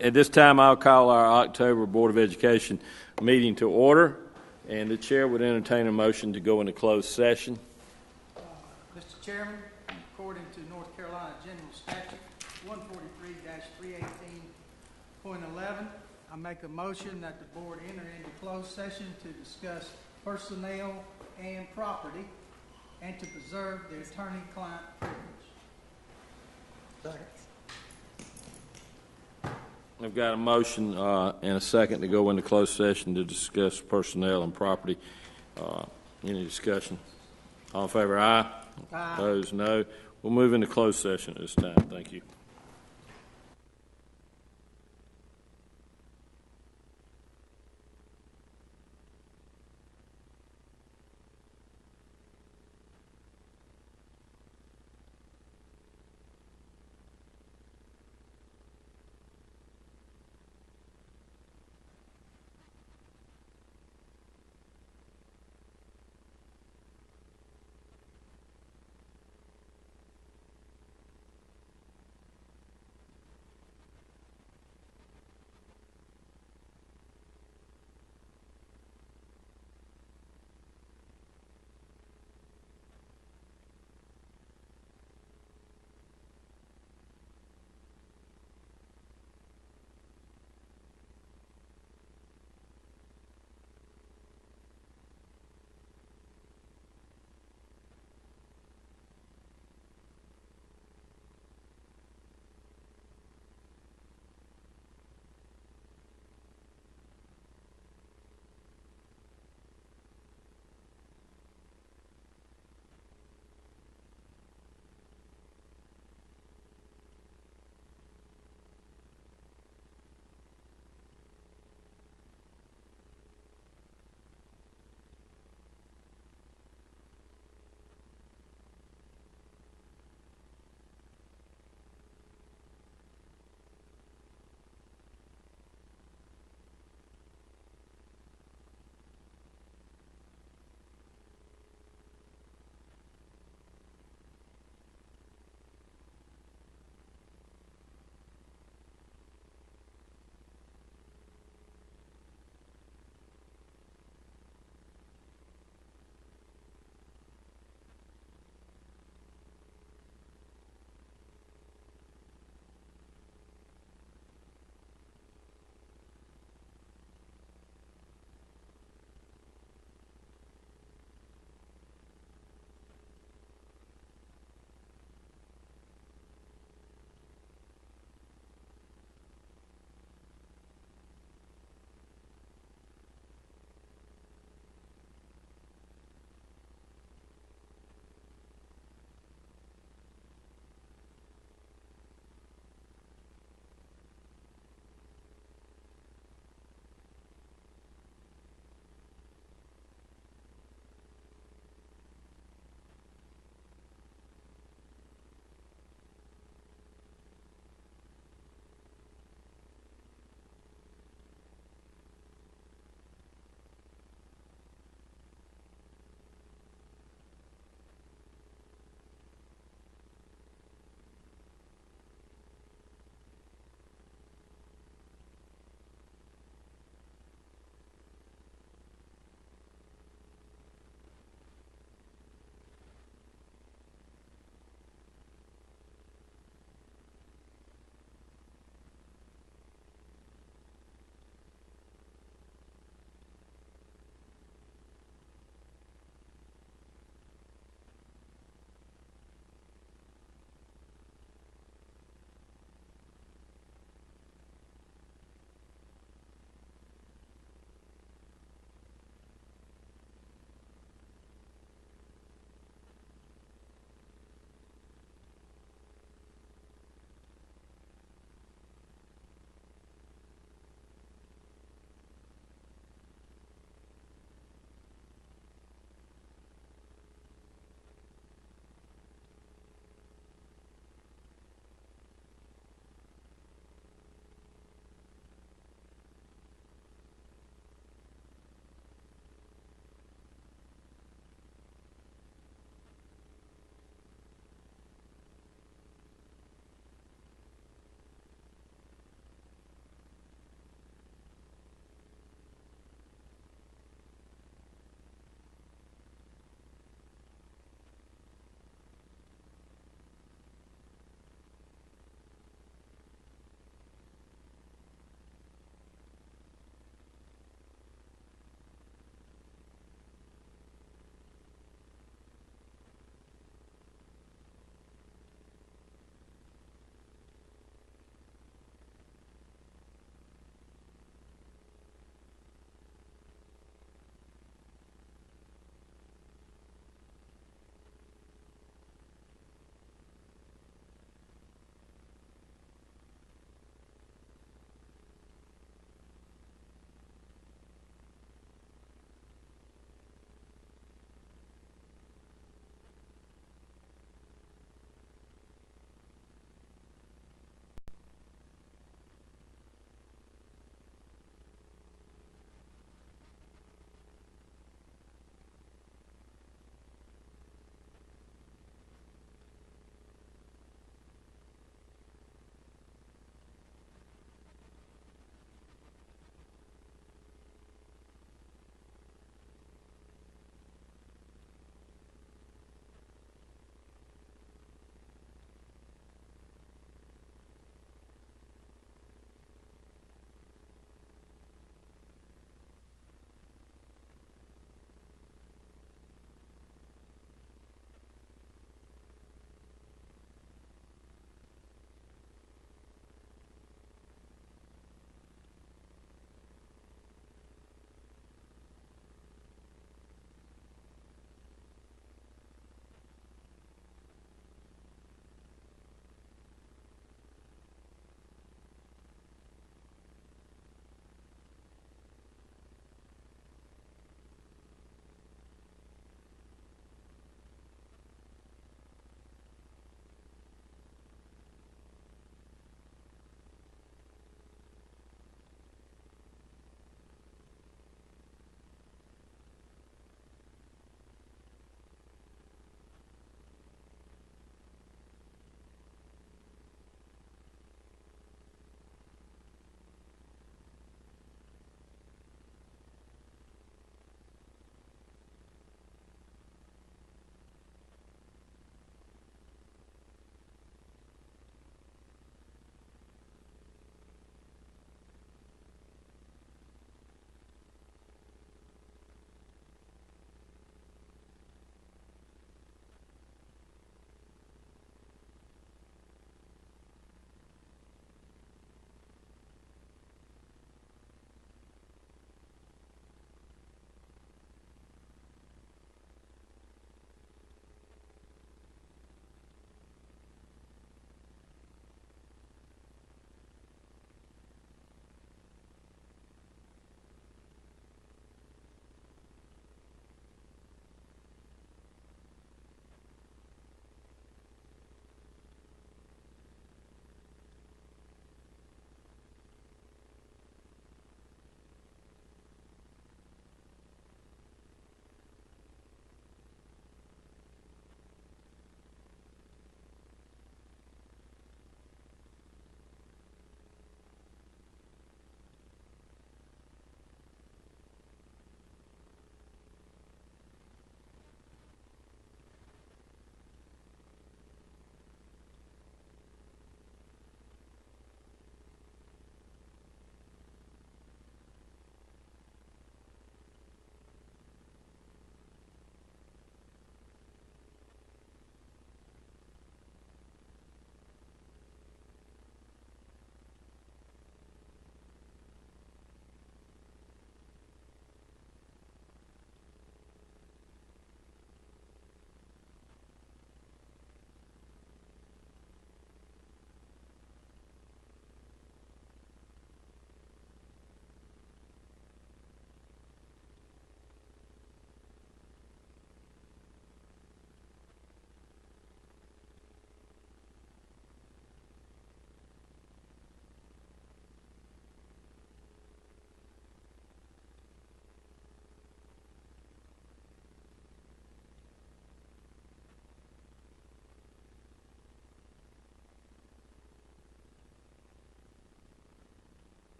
At this time, I'll call our October Board of Education meeting to order, and the chair would entertain a motion to go into closed session. Mr. Chairman, according to North Carolina General Statute 143-318.11, I make a motion that the board enter into closed session to discuss personnel and property and to preserve the attorney-client privilege. Second. I've got a motion and a second to go into closed session to discuss personnel and property. Any discussion? All in favor, aye. Aye. Opposed, no. We'll move into closed session at this time. Thank you.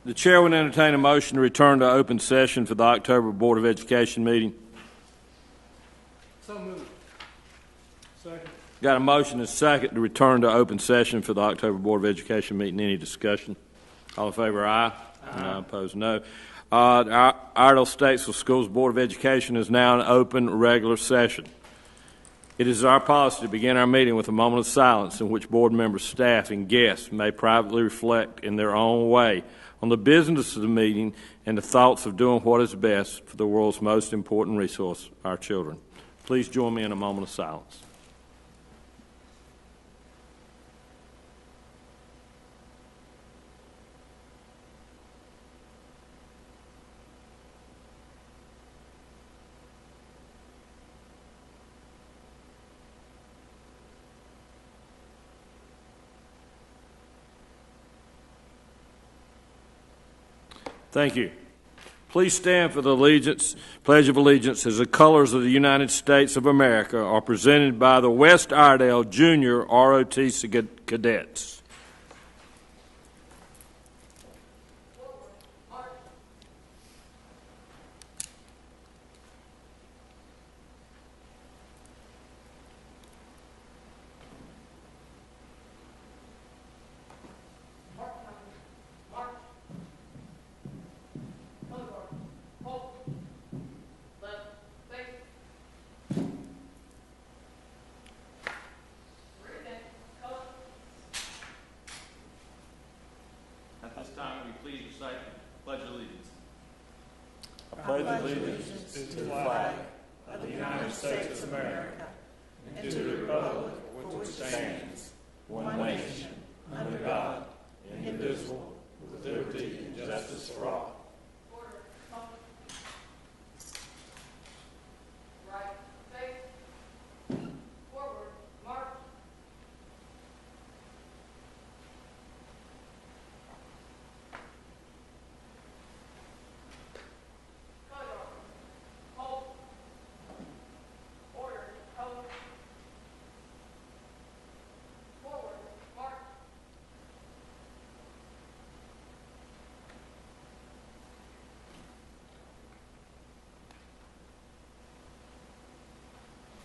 The chair would entertain a motion to return to open session for the October Board of Education meeting. So moved. Second. Got a motion and a second to return to open session for the October Board of Education meeting. Any discussion? All in favor, aye. None opposed, no. Our Iredell-Statesville Schools Board of Education is now in open regular session. It is our policy to begin our meeting with a moment of silence in which board members, staff, and guests may privately reflect in their own way on the business of the meeting and the thoughts of doing what is best for the world's most important resource, our children. Please join me in a moment of silence. Thank you. Please stand for the Pledge of Allegiance as the colors of the United States of America are presented by the West Iredell Junior ROTC Cadets. At this time, will you please recite the Pledge of Allegiance? I pledge allegiance to the flag of the United States of America and to the republic for which it stands, one nation, under God, indivisible, with liberty and justice for all.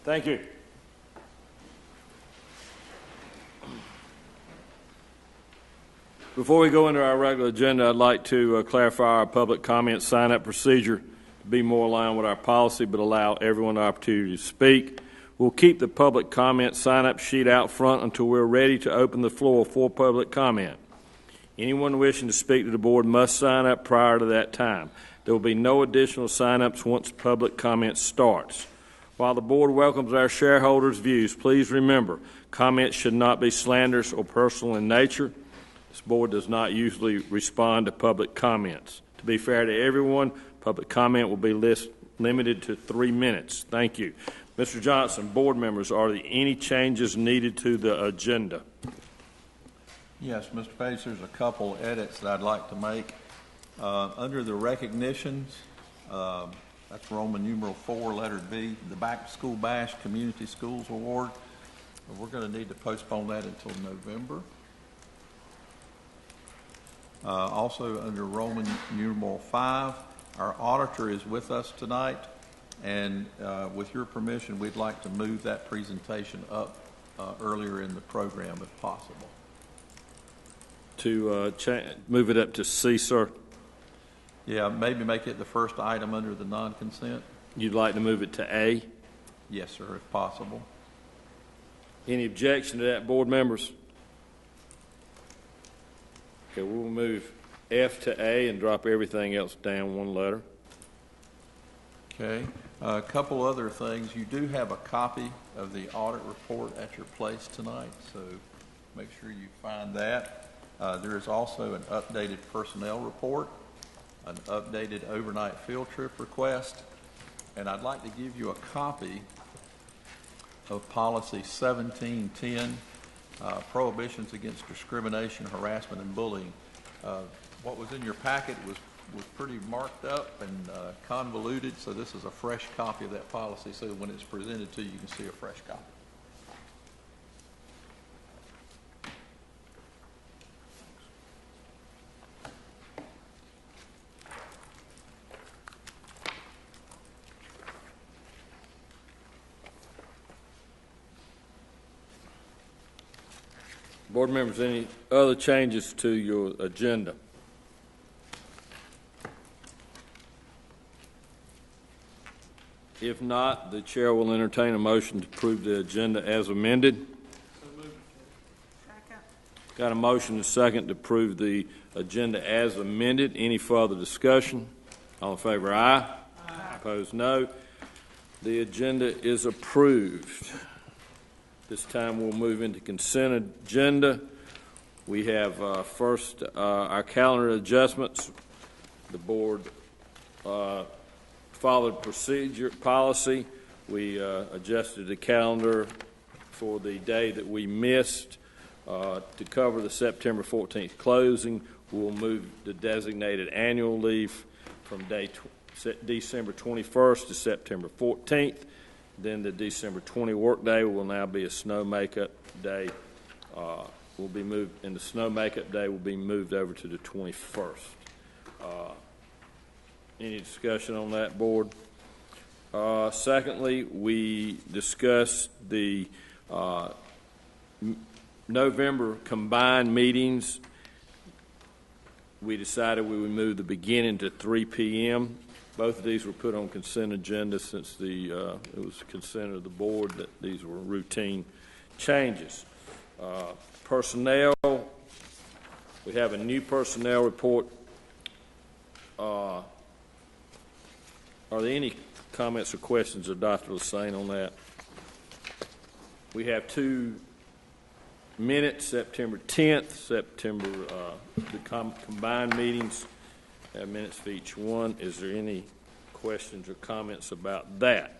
Thank you. Before we go into our regular agenda, I'd like to clarify our public comment sign-up procedure to be more aligned with our policy but allow everyone the opportunity to speak. We'll keep the public comment sign-up sheet out front until we're ready to open the floor for public comment. Anyone wishing to speak to the board must sign up prior to that time. There will be no additional sign-ups once public comment starts. While the board welcomes our shareholders' views, please remember, comments should not be slanderous or personal in nature. This board does not usually respond to public comments. To be fair to everyone, public comment will be limited to 3 minutes. Thank you. Mr. Johnson, board members, are there any changes needed to the agenda? Yes, Mr. Page, there's a couple edits that I'd like to make. Under the recognitions, that's Roman numeral 4, letter B, the Back to School Bash Community Schools Award. We're going to need to postpone that until November. Also, under Roman numeral 5, our auditor is with us tonight, and with your permission, we'd like to move that presentation up earlier in the program if possible. To move it up to C, sir? Yeah, maybe make it the first item under the non-consent. You'd like to move it to A? Yes, sir, if possible. Any objection to that, board members? Okay, we'll move F to A and drop everything else down one letter. Okay. A couple other things. You do have a copy of the audit report at your place tonight, so make sure you find that. There is also an updated personnel report, an updated overnight field trip request, and I'd like to give you a copy of Policy 1710, Prohibitions Against Discrimination, Harassment, and Bullying. What was in your packet was pretty marked up and convoluted, so this is a fresh copy of that policy, so when it's presented to you, you can see a fresh copy. Board members, any other changes to your agenda? If not, the chair will entertain a motion to approve the agenda as amended. Got a motion and a second to approve the agenda as amended. Any further discussion? All in favor, aye. Aye. Opposed, no. The agenda is approved. This time we'll move into consent agenda. We have first our calendar adjustments. The board followed policy. We adjusted the calendar for the day that we missed to cover the September 14th closing. We'll move the designated annual leave from December 21st to September 14th. Then the December 20 workday will now be a snow makeup day. Will be moved, and the snow makeup day will be moved over to the 21st. Any discussion on that, board? Secondly, we discussed the November combined meetings. We decided we would move the beginning to 3 p.m. Both of these were put on consent agenda since it was consent of the board that these were routine changes. Personnel, we have a new personnel report. Are there any comments or questions of Dr. Lassane on that? We have 2 minutes, September 10th, the combined meetings, have minutes for each one. Is there any questions or comments about that?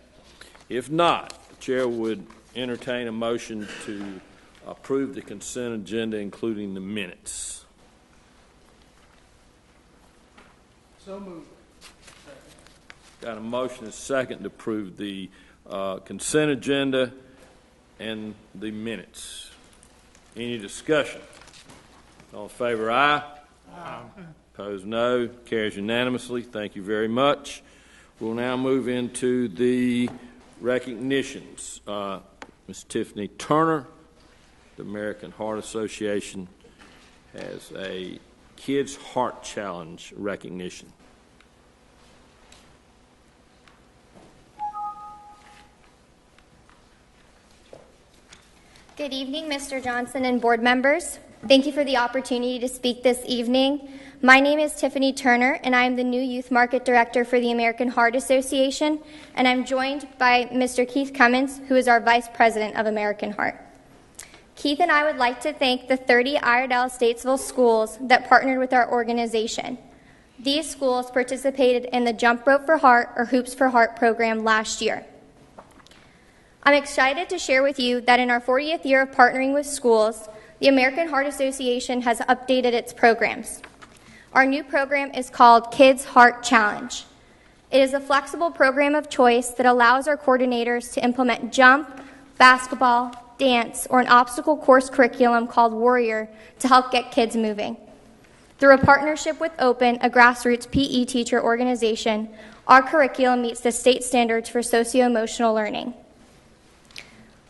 If not, the chair would entertain a motion to approve the consent agenda, including the minutes. So moved. Got a motion and a second to approve the consent agenda and the minutes. Any discussion? All in favor, aye. Aye. Opposed, no. Carries unanimously. Thank you very much. We'll now move into the recognitions. Ms. Tiffany Turner, the American Heart Association, has a Kids Heart Challenge recognition. Good evening, Mr. Johnson and board members. Thank you for the opportunity to speak this evening. My name is Tiffany Turner, and I am the new Youth Market Director for the American Heart Association, and I'm joined by Mr. Keith Cummins, who is our Vice President of American Heart. Keith and I would like to thank the 30 Iredell-Statesville schools that partnered with our organization. These schools participated in the Jump Rope for Heart, or Hoops for Heart program last year. I'm excited to share with you that in our 40th year of partnering with schools, the American Heart Association has updated its programs. Our new program is called Kids Heart Challenge. It is a flexible program of choice that allows our coordinators to implement jump, basketball, dance, or an obstacle course curriculum called Warrior to help get kids moving. Through a partnership with Open, a grassroots PE teacher organization, our curriculum meets the state standards for socio-emotional learning.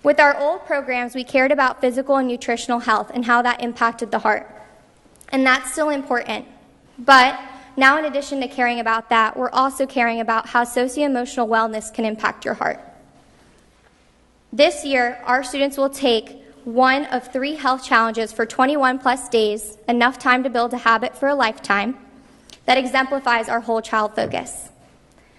With our old programs, we cared about physical and nutritional health and how that impacted the heart. And that's still important. But now, in addition to caring about that, we're also caring about how socio-emotional wellness can impact your heart. This year, our students will take one of 3 health challenges for 21 plus days, enough time to build a habit for a lifetime, that exemplifies our whole child focus.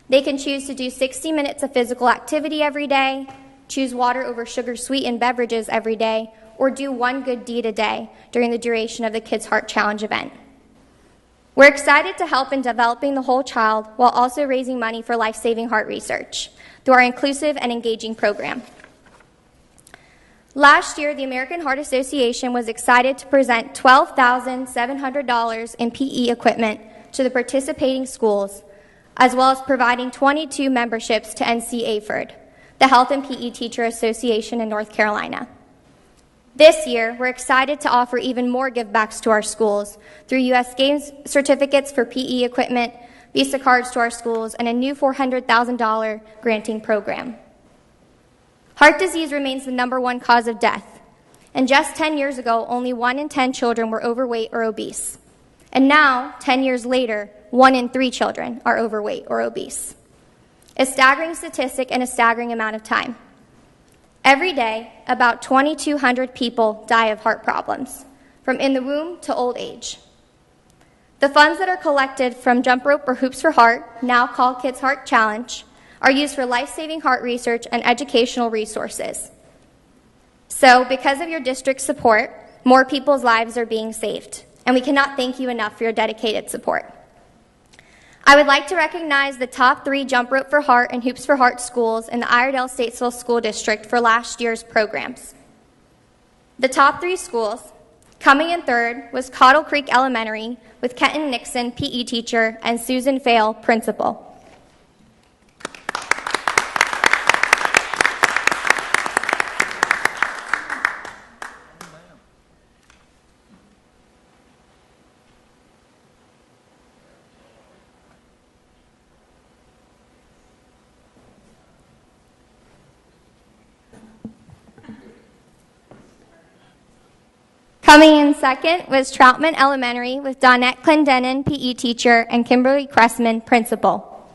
They can choose to do 60 minutes of physical activity every day, choose water over sugar-sweetened beverages every day, or do one good deed a day during the duration of the Kids Heart Challenge event. We're excited to help in developing the whole child while also raising money for life-saving heart research through our inclusive and engaging program. Last year, the American Heart Association was excited to present $12,700 in PE equipment to the participating schools, as well as providing 22 memberships to NC AFERD, the Health and PE Teacher Association in North Carolina. This year, we're excited to offer even more givebacks to our schools through U.S. Games certificates for PE equipment, Visa cards to our schools, and a new $400,000 granting program. Heart disease remains the #1 cause of death. And just 10 years ago, only 1 in 10 children were overweight or obese. And now, 10 years later, 1 in 3 children are overweight or obese. A staggering statistic in a staggering amount of time. Every day, about 2,200 people die of heart problems, from in the womb to old age. The funds that are collected from Jump Rope or Hoops for Heart, now called Kids Heart Challenge, are used for life-saving heart research and educational resources. So, because of your district's support, more people's lives are being saved, and we cannot thank you enough for your dedicated support. I would like to recognize the top 3 Jump Rope for Heart and Hoops for Heart schools in the Iredell-Statesville School District for last year's programs. The top 3 schools, coming in third, was Cottle Creek Elementary with Kenton Nixon, PE teacher, and Susan Fail, principal. Coming in second was Troutman Elementary with Donette Clendenin, PE teacher, and Kimberly Cressman, principal.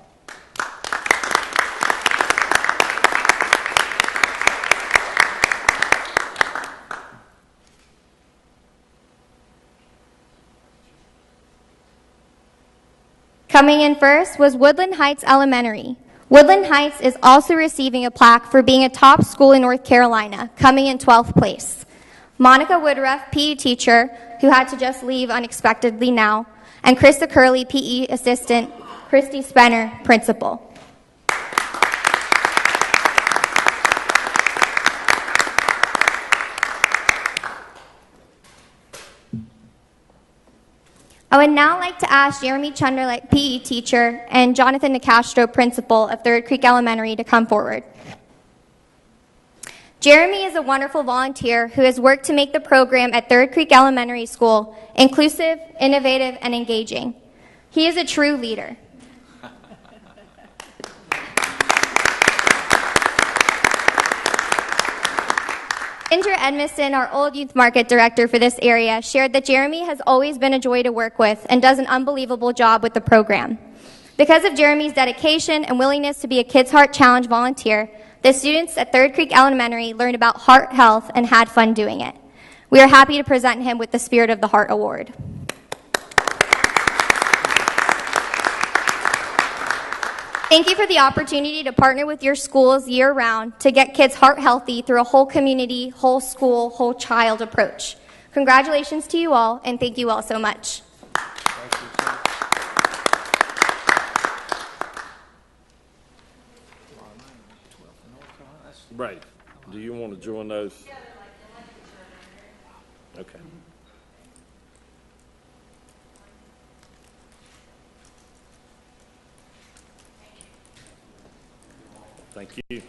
Coming in first was Woodland Heights Elementary. Woodland Heights is also receiving a plaque for being a top school in North Carolina, coming in 12th place. Monica Woodruff, PE teacher, who had to just leave unexpectedly now, and Krista Curley, PE assistant, Christy Spenner, principal. I would now like to ask Jeremy Chunderlick, PE teacher, and Jonathan Nicastro, principal of Third Creek Elementary, to come forward. Jeremy is a wonderful volunteer who has worked to make the program at Third Creek Elementary School inclusive, innovative, and engaging. He is a true leader. Ginger Edmiston, our old youth market director for this area, shared that Jeremy has always been a joy to work with and does an unbelievable job with the program. Because of Jeremy's dedication and willingness to be a Kids Heart Challenge volunteer, the students at Third Creek Elementary learned about heart health and had fun doing it. We are happy to present him with the Spirit of the Heart Award. Thank you for the opportunity to partner with your schools year-round to get kids heart healthy through a whole community, whole school, whole child approach. Congratulations to you all, and thank you all so much. Right. Do you want to join those? Okay. Thank you.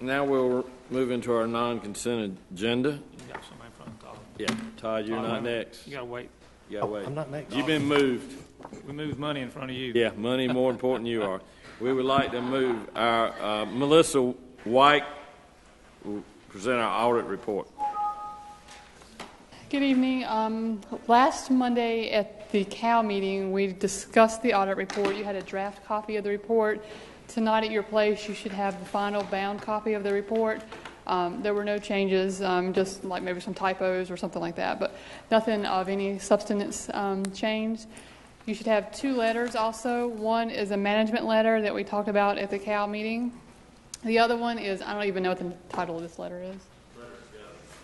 Now we'll move into our non-consent agenda. You got somebody in front of Todd. Yeah, Todd, you're not next. You gotta wait. You gotta wait. I'm not next. You've been moved. We moved money in front of you. Yeah, money more important than you are. We would like to move our Melissa White will present our audit report. Good evening. Last Monday at the CAL meeting, we discussed the audit report. You had a draft copy of the report. Tonight at your place, you should have the final bound copy of the report. There were no changes, just like maybe some typos or something like that, but nothing of any substance changed. You should have 2 letters also. One is a management letter that we talked about at the CAL meeting. The other one is, I don't even know what the title of this letter is.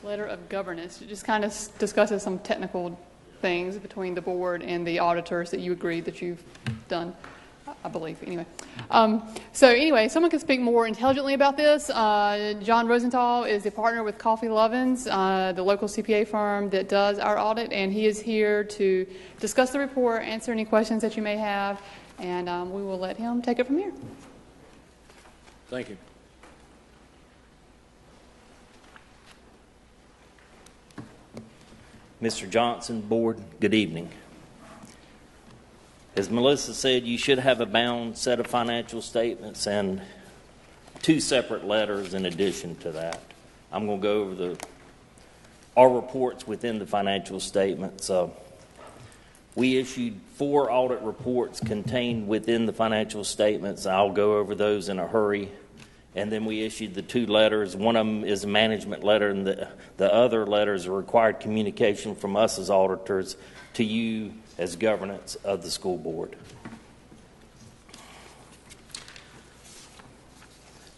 Letter of governance. It just kind of discusses some technical things between the board and the auditors that you agreed that you've done, I believe. Anyway, someone can speak more intelligently about this. John Rosenthal is a partner with Coffee Lovins, the local CPA firm that does our audit, and he is here to discuss the report, answer any questions that you may have, and we will let him take it from here. Thank you. Mr. Johnson, Board, good evening. As Melissa said, you should have a bound set of financial statements and 2 separate letters in addition to that. I'm going to go over our reports within the financial statements. We issued 4 audit reports contained within the financial statements. I'll go over those in a hurry. And then we issued the 2 letters. One of them is a management letter, and the other letter is a required communication from us as auditors to you as governance of the school board.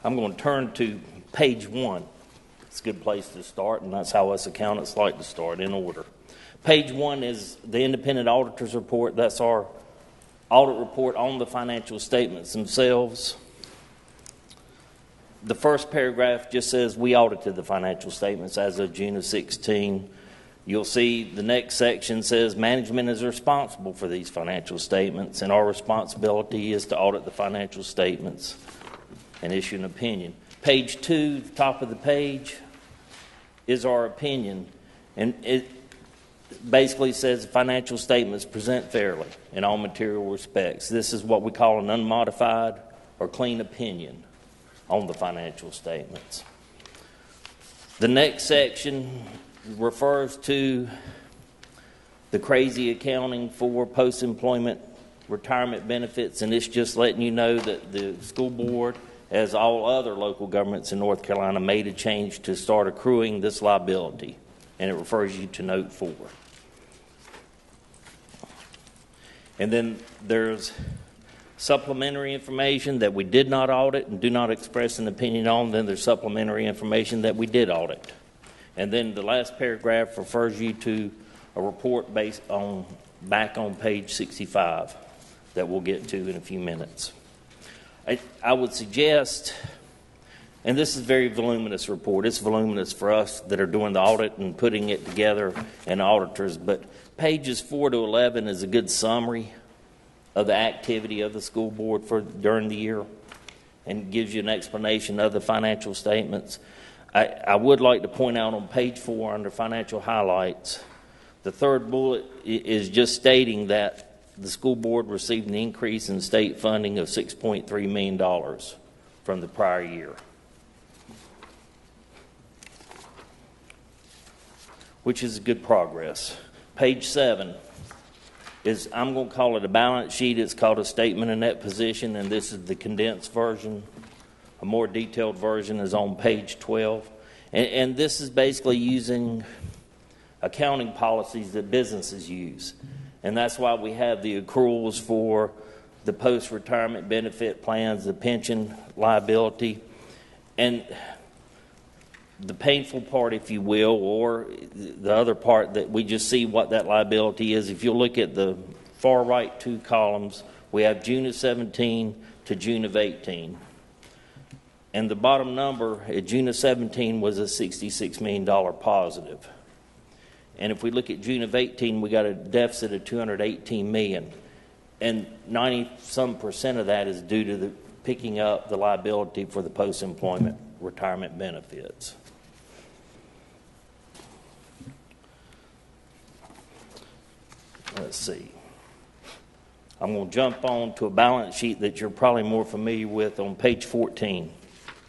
I'm going to turn to page 1. It's a good place to start, and that's how us accountants like to start, in order. Page 1 is the independent auditor's report. That's our audit report on the financial statements themselves. The first paragraph just says we audited the financial statements as of June of 16. You'll see the next section says management is responsible for these financial statements, and our responsibility is to audit the financial statements and issue an opinion. Page 2, the top of the page, is our opinion, and it basically says financial statements present fairly in all material respects. This is what we call an unmodified or clean opinion on the financial statements. The next section refers to the crazy accounting for post-employment retirement benefits, and it's just letting you know that the school board, as all other local governments in North Carolina, made a change to start accruing this liability, and it refers you to note 4. And then there's supplementary information that we did not audit and do not express an opinion on. Then there's supplementary information that we did audit. And then the last paragraph refers you to a report based on back on page 65 that we'll get to in a few minutes. I would suggest, and this is a very voluminous report. It's voluminous for us that are doing the audit and putting it together and auditors, but pages 4 to 11 is a good summary of the activity of the school board during the year and gives you an explanation of the financial statements. I would like to point out on page 4 under financial highlights, the third bullet is just stating that the school board received an increase in state funding of $6.3 million from the prior year, which is good progress. Page 7 is, I'm going to call it a balance sheet. It's called a statement of net position, and this is the condensed version. A more detailed version is on page 12. And this is basically using accounting policies that businesses use. And that's why we have the accruals for the post-retirement benefit plans, the pension liability. And the painful part, if you will, or the other part that we just see what that liability is, if you look at the far right 2 columns, we have June of 17 to June of 18. And the bottom number at June of 17 was a $66 million positive. And if we look at June of 18, we got a deficit of $218 million. And 90-some% of that is due to the picking up the liability for the post-employment retirement benefits. Let's see. I'm going to jump on to a balance sheet that you're probably more familiar with on page 14.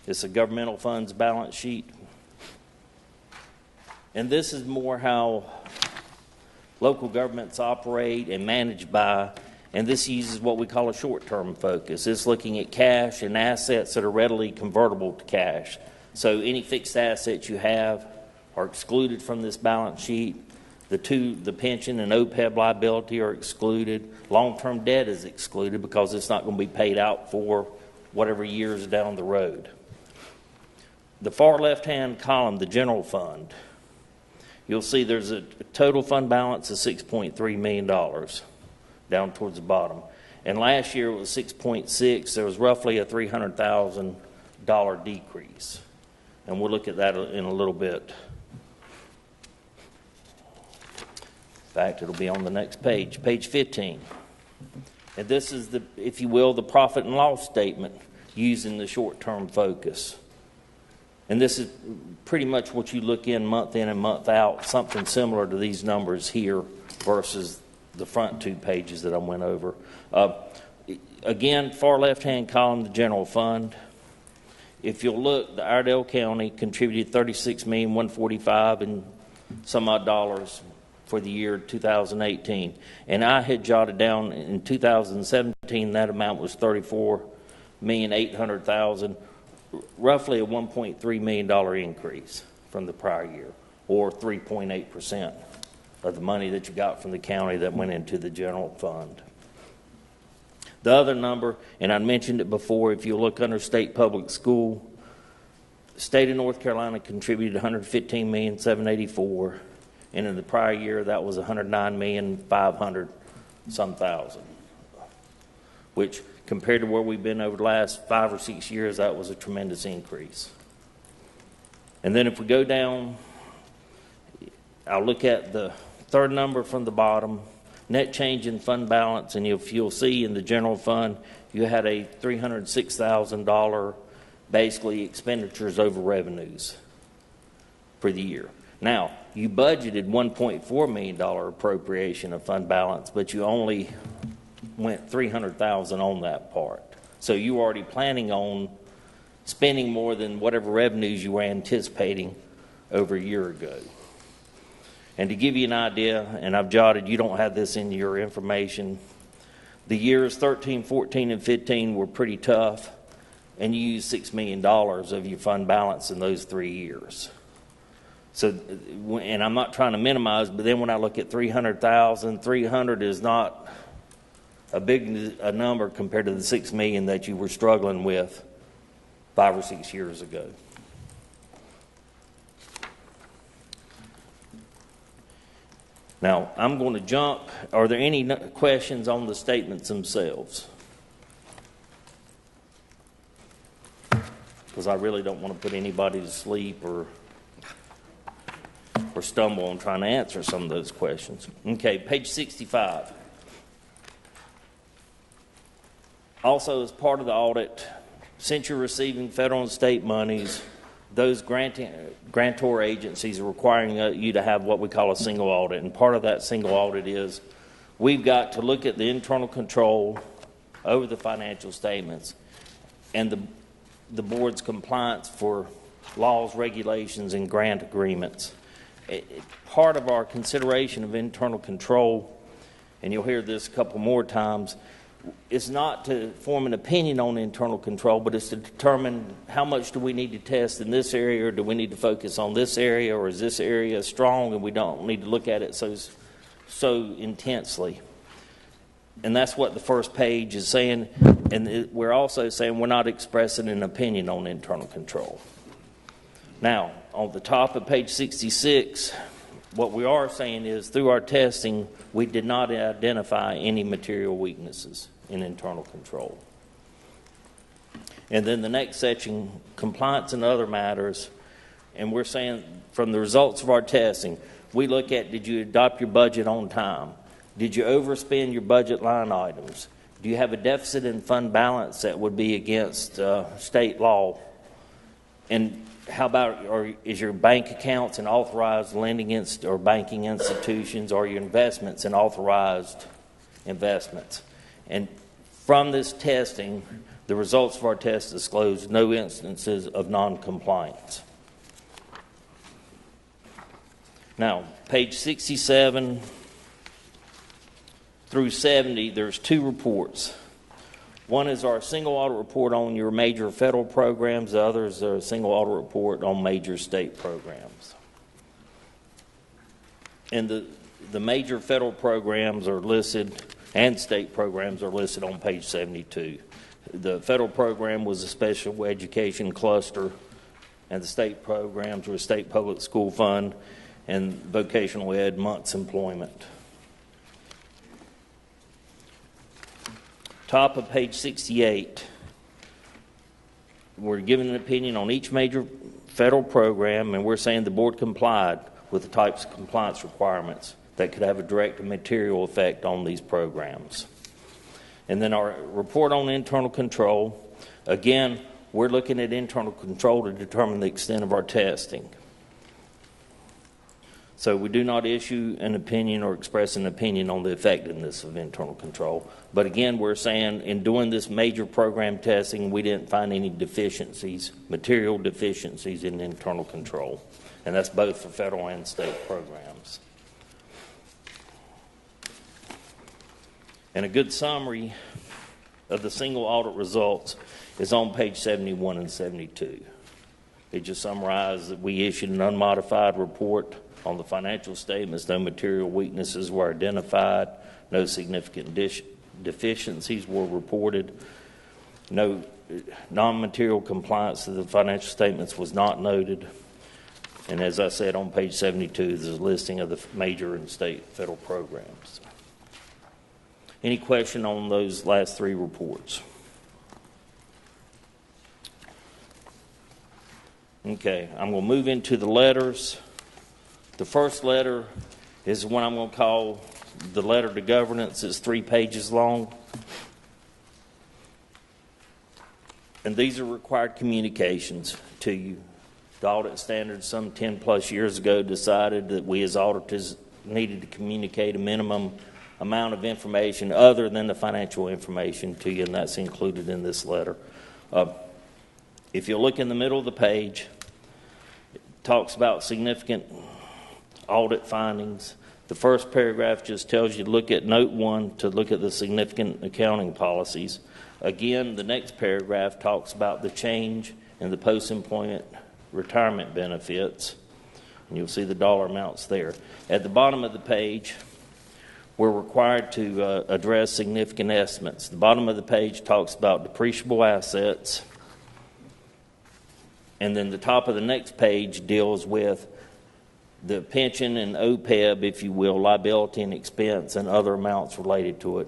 It's a governmental funds balance sheet. And this is more how local governments operate and manage by, and this uses what we call a short-term focus. It's looking at cash and assets that are readily convertible to cash. So any fixed assets you have are excluded from this balance sheet. The pension and OPEB liability are excluded. Long-term debt is excluded because it's not going to be paid out for whatever years down the road. The far left-hand column, the general fund, you'll see there's a total fund balance of $6.3 million down towards the bottom. And last year it was 6.6. There was roughly a $300,000 decrease. And we'll look at that in a little bit. In fact, it'll be on the next page, page 15. And this is, if you will, the profit and loss statement using the short-term focus. And this is pretty much what you look in and month out, something similar to these numbers here versus the front 2 pages that I went over. Again, far left-hand column, the general fund. If you'll look, the Iredell County contributed $36,145,000 and some odd dollars for the year 2018. And I had jotted down in 2017 that amount was $34,800,000, roughly a $1.3 million increase from the prior year, or 3.8% of the money that you got from the county that went into the general fund. The other number, and I mentioned it before, if you look under state public school, the state of North Carolina contributed $115,784,000, and in the prior year that was $109,500,000, which compared to where we've been over the last 5 or 6 years, that was a tremendous increase. And then if we go down, I'll look at the third number from the bottom, net change in fund balance, and if you'll see in the general fund, you had a $306,000 basically expenditures over revenues for the year. Now, you budgeted $1.4 million appropriation of fund balance, but you only went $300,000 on that part. So you were already planning on spending more than whatever revenues you were anticipating over a year ago. And to give you an idea, and I've jotted, you don't have this in your information, the years 13, 14, and 15 were pretty tough, and you used $6 million of your fund balance in those 3 years. So, and I'm not trying to minimize, but then when I look at $300,000, 300 is not a big number compared to the $6 million that you were struggling with 5 or 6 years ago. Now, I'm going to jump. Are there any questions on the statements themselves? Because I really don't want to put anybody to sleep or stumble on trying to answer some of those questions. Okay, page 65. Also, as part of the audit, since you're receiving federal and state monies, those grantor agencies are requiring you to have what we call a single audit. And part of that single audit is we've got to look at the internal control over the financial statements and the board's compliance for laws, regulations, and grant agreements. Part of our consideration of internal control, and you'll hear this a couple more times, is not to form an opinion on internal control, but it's to determine how much do we need to test in this area, or do we need to focus on this area, or is this area strong and we don't need to look at it so intensely. And that's what the first page is saying. And we're also saying we're not expressing an opinion on internal control. Now, on the top of page 66, what we are saying is through our testing, we did not identify any material weaknesses in internal control. And then the next section, compliance and other matters, and we're saying from the results of our testing, we look at, did you adopt your budget on time? Did you overspend your budget line items? Do you have a deficit in fund balance that would be against state law? And how about, or is your bank accounts in authorized lending or banking institutions, or your investments in authorized investments? And from this testing, the results of our test disclosed no instances of non-compliance. Now, page 67 through 70, there's 2 reports. One is our single audit report on your major federal programs. The other is a single audit report on major state programs. And the major federal programs are listed, and state programs are listed on page 72. The federal program was a special education cluster, and the state programs were a state public school fund and vocational ed months employment. Top of page 68, we're giving an opinion on each major federal program, and we're saying the board complied with the types of compliance requirements that could have a direct and material effect on these programs. And then our report on internal control, again, we're looking at internal control to determine the extent of our testing. So we do not issue an opinion or express an opinion on the effectiveness of internal control. But again, we're saying in doing this major program testing, we didn't find any deficiencies, material deficiencies in internal control. And that's both for federal and state programs. And a good summary of the single audit results is on page 71 and 72. It just summarizes that we issued an unmodified report on the financial statements. No material weaknesses were identified. No significant deficiencies were reported. No non-material compliance to the financial statements was not noted. And as I said, on page 72, there's a listing of the major and state federal programs. Any question on those last three reports? Okay, I'm going to move into the letters. The first letter is what I'm going to call the letter to governance. It's 3 pages long. And these are required communications to you. The audit standards some 10 plus years ago decided that we as auditors needed to communicate a minimum amount of information other than the financial information to you, and that's included in this letter. If you look in the middle of the page, it talks about significant audit findings. The first paragraph just tells you to look at note 1 to look at the significant accounting policies. Again, the next paragraph talks about the change in the post-employment retirement benefits, and you'll see the dollar amounts there. At the bottom of the page, we're required to address significant estimates. The bottom of the page talks about depreciable assets, and then the top of the next page deals with the pension and OPEB, if you will, liability and expense, and other amounts related to it.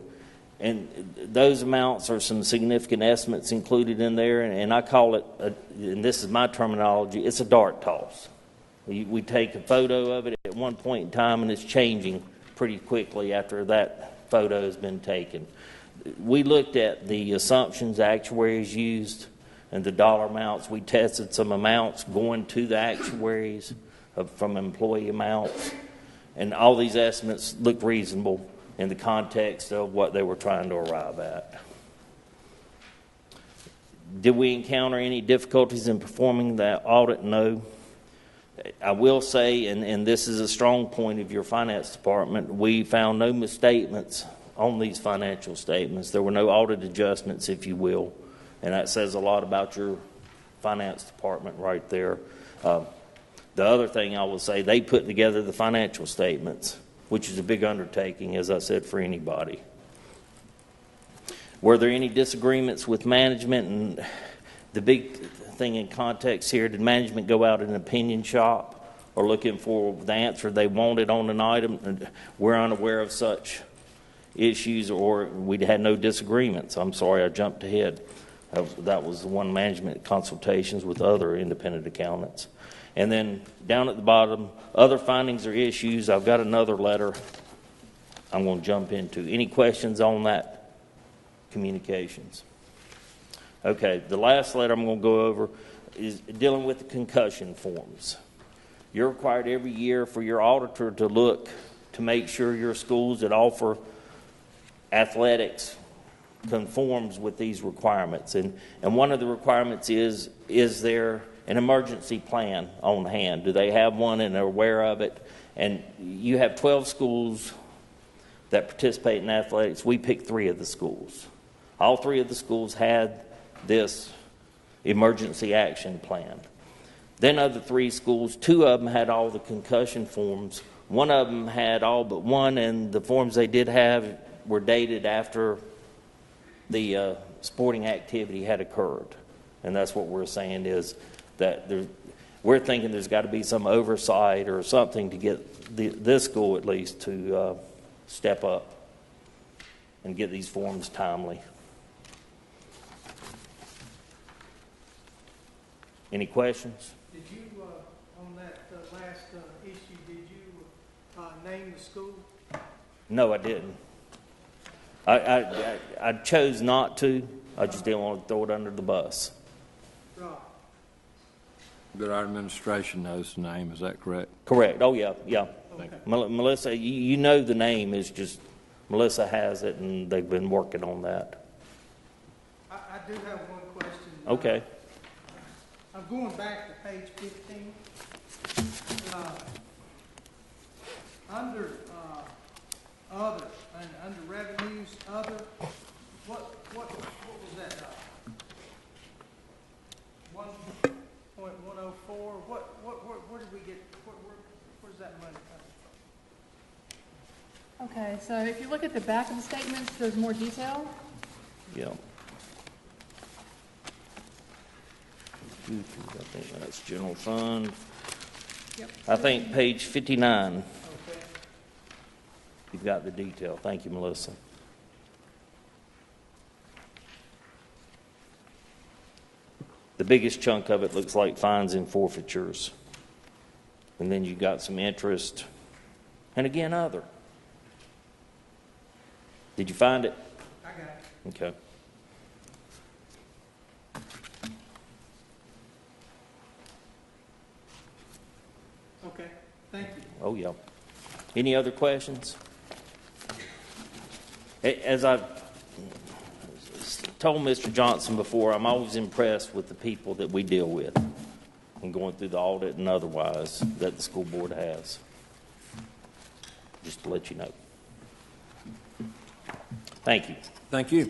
And those amounts are some significant estimates included in there, and I call it, and this is my terminology, it's a dart toss. We take a photo of it at one point in time, and it's changing pretty quickly after that photo has been taken. We looked at the assumptions actuaries used and the dollar amounts. We tested some amounts going to the actuaries from employee amounts, and all these estimates look reasonable in the context of what they were trying to arrive at. Did we encounter any difficulties in performing that audit? No. I will say, and this is a strong point of your finance department, we found no misstatements on these financial statements. There were no audit adjustments, if you will, and that says a lot about your finance department right there. The other thing I will say, they put together the financial statements, which is a big undertaking, as I said, for anybody. Were there any disagreements with management? And the big thing in context here, did management go out in an opinion shop or looking for the answer they wanted on an item? We're unaware of such issues, or we had no disagreements. I'm sorry, I jumped ahead. That was the one, management consultations with other independent accountants. And then down at the bottom, other findings or issues. I've got another letter I'm going to jump into. Any questions on that communications? Okay, the last letter I'm going to go over is dealing with the concussion forms. You're required every year for your auditor to look to make sure your schools that offer athletics conforms with these requirements. And one of the requirements is there an emergency plan on hand? Do they have one and are aware of it? And you have 12 schools that participate in athletics. We picked 3 of the schools. All 3 of the schools had this emergency action plan. Then of the 3 schools, 2 of them had all the concussion forms. 1 of them had all but one, and the forms they did have were dated after the sporting activity had occurred. And that's what we're saying is that we're thinking there's got to be some oversight or something to get this school at least to step up and get these forms timely. Any questions? Did you, on that last issue, did you name the school? No, I didn't. I chose not to. I just didn't want to throw it under the bus. Right. But our administration knows the name, is that correct? Correct. Oh, yeah. Thank you. Melissa, you know the name is just, Melissa has it, and they've been working on that. I do have one question. Okay. I'm going back to page 15. Under other, and under revenues, other, what was that? 1.104. Where did we get? Where's that money coming Okay, so if you look at the back of the statements, there's more detail. Yeah. I think that's general fund. Yep. I think page 59. from? Okay. You've got the detail. Thank you, Melissa. The biggest chunk of it looks like fines and forfeitures. And then you got some interest. And again, other. Did you find it? I got it. Okay. Okay. Thank you. Oh, yeah. Any other questions? As I've told Mr. Johnson before, I'm always impressed with the people that we deal with and going through the audit and otherwise that the school board has. Just to let you know. Thank you. Thank you.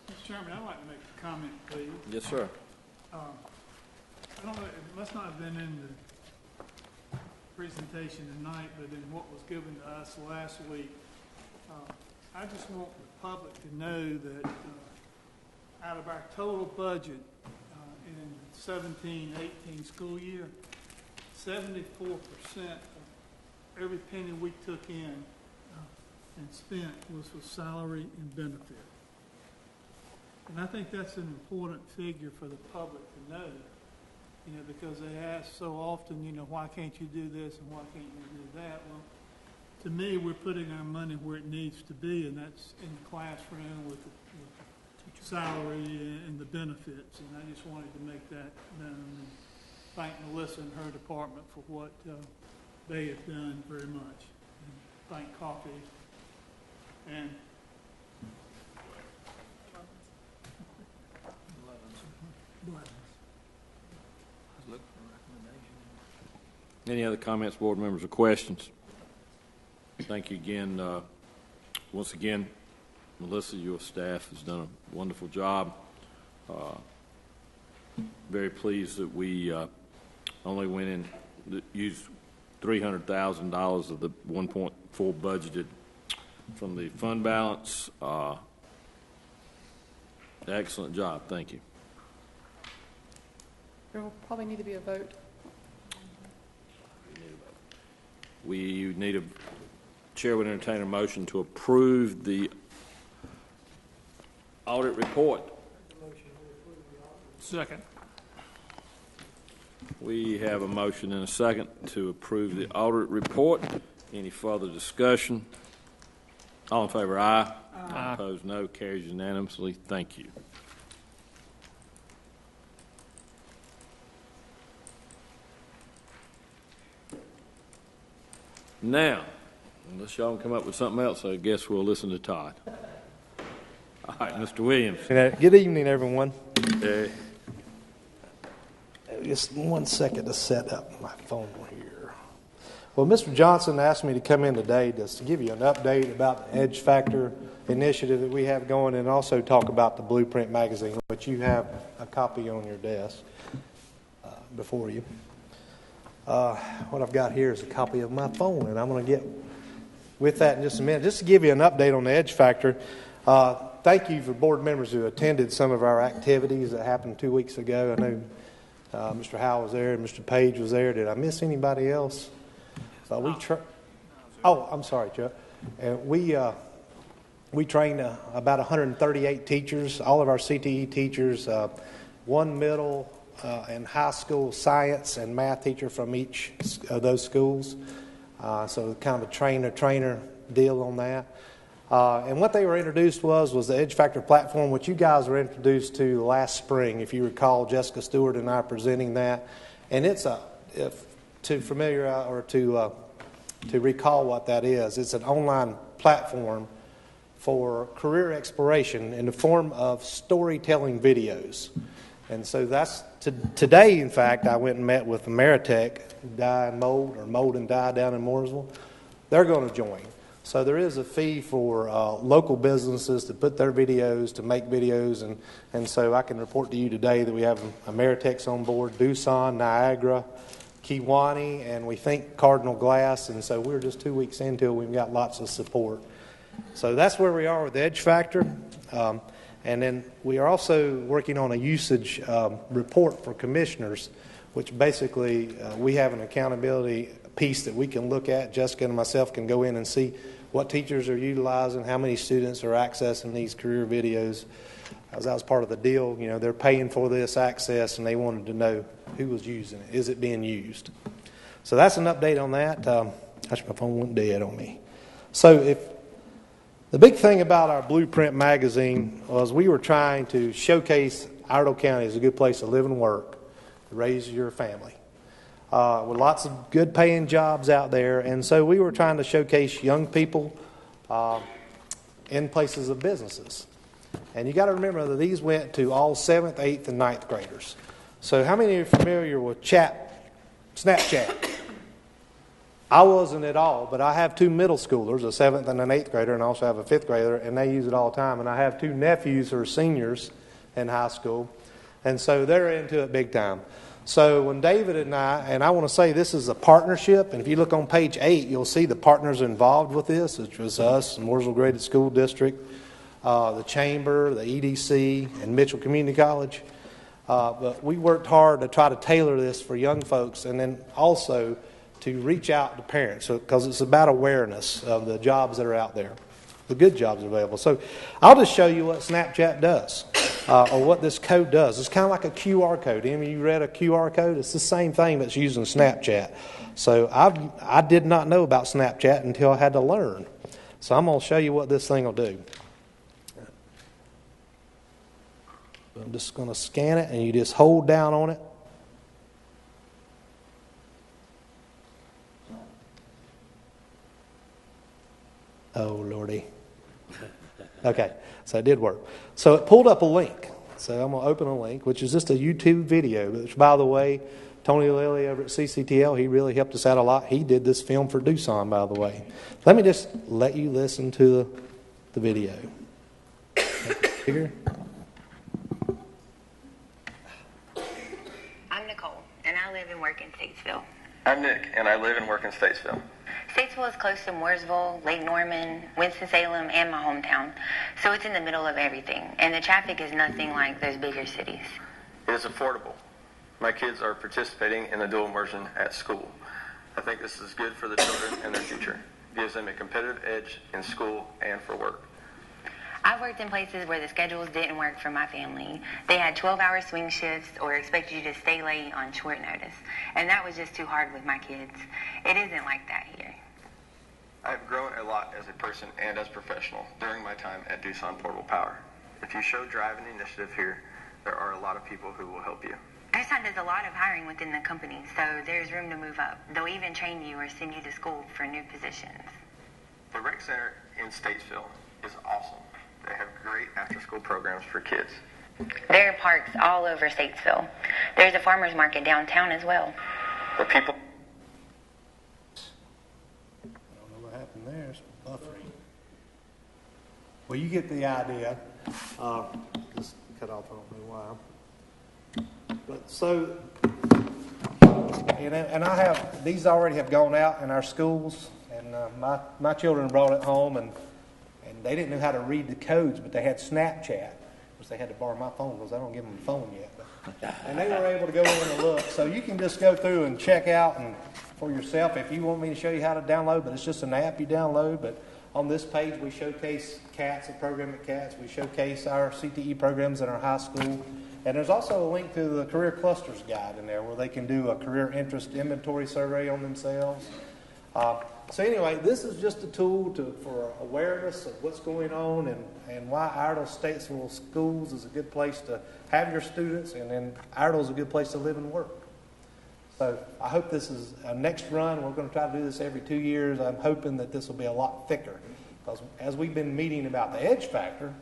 Mr. Chairman, I'd like to make a comment, please. Yes, sir. I don't know, it must not have been in the presentation tonight, but in what was given to us last week. I just want the public to know that out of our total budget in 17-18 school year, 74% of every penny we took in and spent was for salary and benefit. And I think that's an important figure for the public to know, you know, because they ask so often, you know, why can't you do this and why can't you do that? Well, to me, we're putting our money where it needs to be, and that's in the classroom with the salary and the benefits. And I just wanted to make that known and thank Melissa and her department for what they have done very much. And thank Coffee and Any other comments, board members, or questions? Thank you again. Once again, Melissa, your staff has done a wonderful job. Very pleased that we only went in, used $300,000 of the 1.4 budgeted from the fund balance. Excellent job. Thank you. There will probably need to be a vote. We need a chair would entertain a motion to approve the audit report. second. We have a motion and a second to approve the audit report. Any further discussion? All in favor, aye. Aye. Opposed, no. Carries unanimously. Thank you. Now, unless y'all can come up with something else, I guess we'll listen to Todd. All right, Mr. Williams. Good evening, everyone. Uh, Just 1 second to set up my phone here. Well, Mr. Johnson asked me to come in today just to give you an update about the Edge Factor initiative that we have going and also talk about the Blueprint magazine, which you have a copy on your desk before you. What I've got here is a copy of my phone, and I'm going to get with that in just a minute. Just to give you an update on the Edge Factor, thank you for board members who attended some of our activities that happened 2 weeks ago. I know Mr. Howell was there and Mr. Page was there. Did I miss anybody else? I'm sorry, Chuck. And we trained about 138 teachers, all of our CTE teachers, one middle and high school science and math teacher from each of those schools. So kind of a trainer deal on that. And what they were introduced was the Edge Factor platform, which you guys were introduced to last spring. If you recall, Jessica Stewart and I presenting that. And it's to recall what that is, it's an online platform for career exploration in the form of storytelling videos. And so that's today, in fact, I went and met with Ameritech Dye and Mold, or Mold and Dye down in Mooresville. They're going to join. So there is a fee for local businesses to put their videos, to make videos, and so I can report to you today that we have Ameritech's on board, Doosan, Niagara, Kewanee, and we think Cardinal Glass, and so we're just 2 weeks into it. We've got lots of support. So that's where we are with Edge Factor. And then we are also working on a usage report for commissioners, which basically we have an accountability piece that we can look at. Jessica and myself can go in and see what teachers are utilizing, how many students are accessing these career videos. As that was part of the deal, you know, they're paying for this access, and they wanted to know who was using it. Is it being used? So that's an update on that. Gosh, my phone went dead on me. So the big thing about our Blueprint magazine was we were trying to showcase Iredell County as a good place to live and work, to raise your family. With lots of good paying jobs out there, and so we were trying to showcase young people in places of businesses. And you got to remember that these went to all 7th, 8th, and 9th graders. So how many are familiar with Snapchat? I wasn't at all, but I have 2 middle schoolers, a 7th and an 8th grader, and I also have a 5th grader, and they use it all the time. And I have 2 nephews who are seniors in high school, and so they're into it big time. So when David and I want to say this is a partnership, and if you look on page 8, you'll see the partners involved with this, which was us, Mooresville Graded School District, the Chamber, the EDC, and Mitchell Community College. But we worked hard to try to tailor this for young folks, and then also to reach out to parents, because it's about awareness of the jobs that are out there, the good jobs available. So I'll just show you what Snapchat does, or what this code does. It's kind of like a QR code. Any of you read a QR code? It's the same thing that's used in Snapchat. So I did not know about Snapchat until I had to learn. So I'm going to show you what this thing will do. I'm just going to scan it, and you just hold down on it. Oh, Lordy. Okay, so it did work. So it pulled up a link. So I'm going to open a link, which is just a YouTube video, which, by the way, Tony Lilly over at CCTL, he really helped us out a lot. He did this film for Doosan, by the way. Let me just let you listen to the video. Bigger. I'm Nicole, and I live and work in Statesville. I'm Nick, and I live and work in Statesville. Statesville is close to Mooresville, Lake Norman, Winston-Salem, and my hometown, so it's in the middle of everything, and the traffic is nothing like those bigger cities. It is affordable. My kids are participating in the dual immersion at school. I think this is good for the children and their future. It gives them a competitive edge in school and for work. I've worked in places where the schedules didn't work for my family. They had 12-hour swing shifts or expected you to stay late on short notice, and that was just too hard with my kids. It isn't like that here. I have grown a lot as a person and as a professional during my time at Doosan Portable Power. If you show drive and initiative here, there are a lot of people who will help you. Doosan does a lot of hiring within the company, so there's room to move up. They'll even train you or send you to school for new positions. The rec center in Statesville is awesome. They have great after-school programs for kids. There are parks all over Statesville. There's a farmer's market downtown as well. The people... I don't know what happened there. It's buffering. Well, you get the idea. Just cut off, I don't know why. But so, and I have, these already have gone out in our schools, and my children brought it home, and they didn't know how to read the codes, but they had Snapchat, which they had to borrow my phone because I don't give them a phone yet. And they were able to go in and look. So you can just go through and check out and for yourself if you want me to show you how to download, but it's just an app you download. But on this page, we showcase CATS, a program at CATS. We showcase our CTE programs in our high school. And there's also a link to the Career Clusters Guide in there where they can do a career interest inventory survey on themselves. So anyway, this is just a tool for awareness of what's going on and why Iredell-Statesville Schools is a good place to have your students, and then Iredell is a good place to live and work. So I hope this is our next run. We're going to try to do this every 2 years. I'm hoping that this will be a lot thicker. Because as we've been meeting about the edge factor,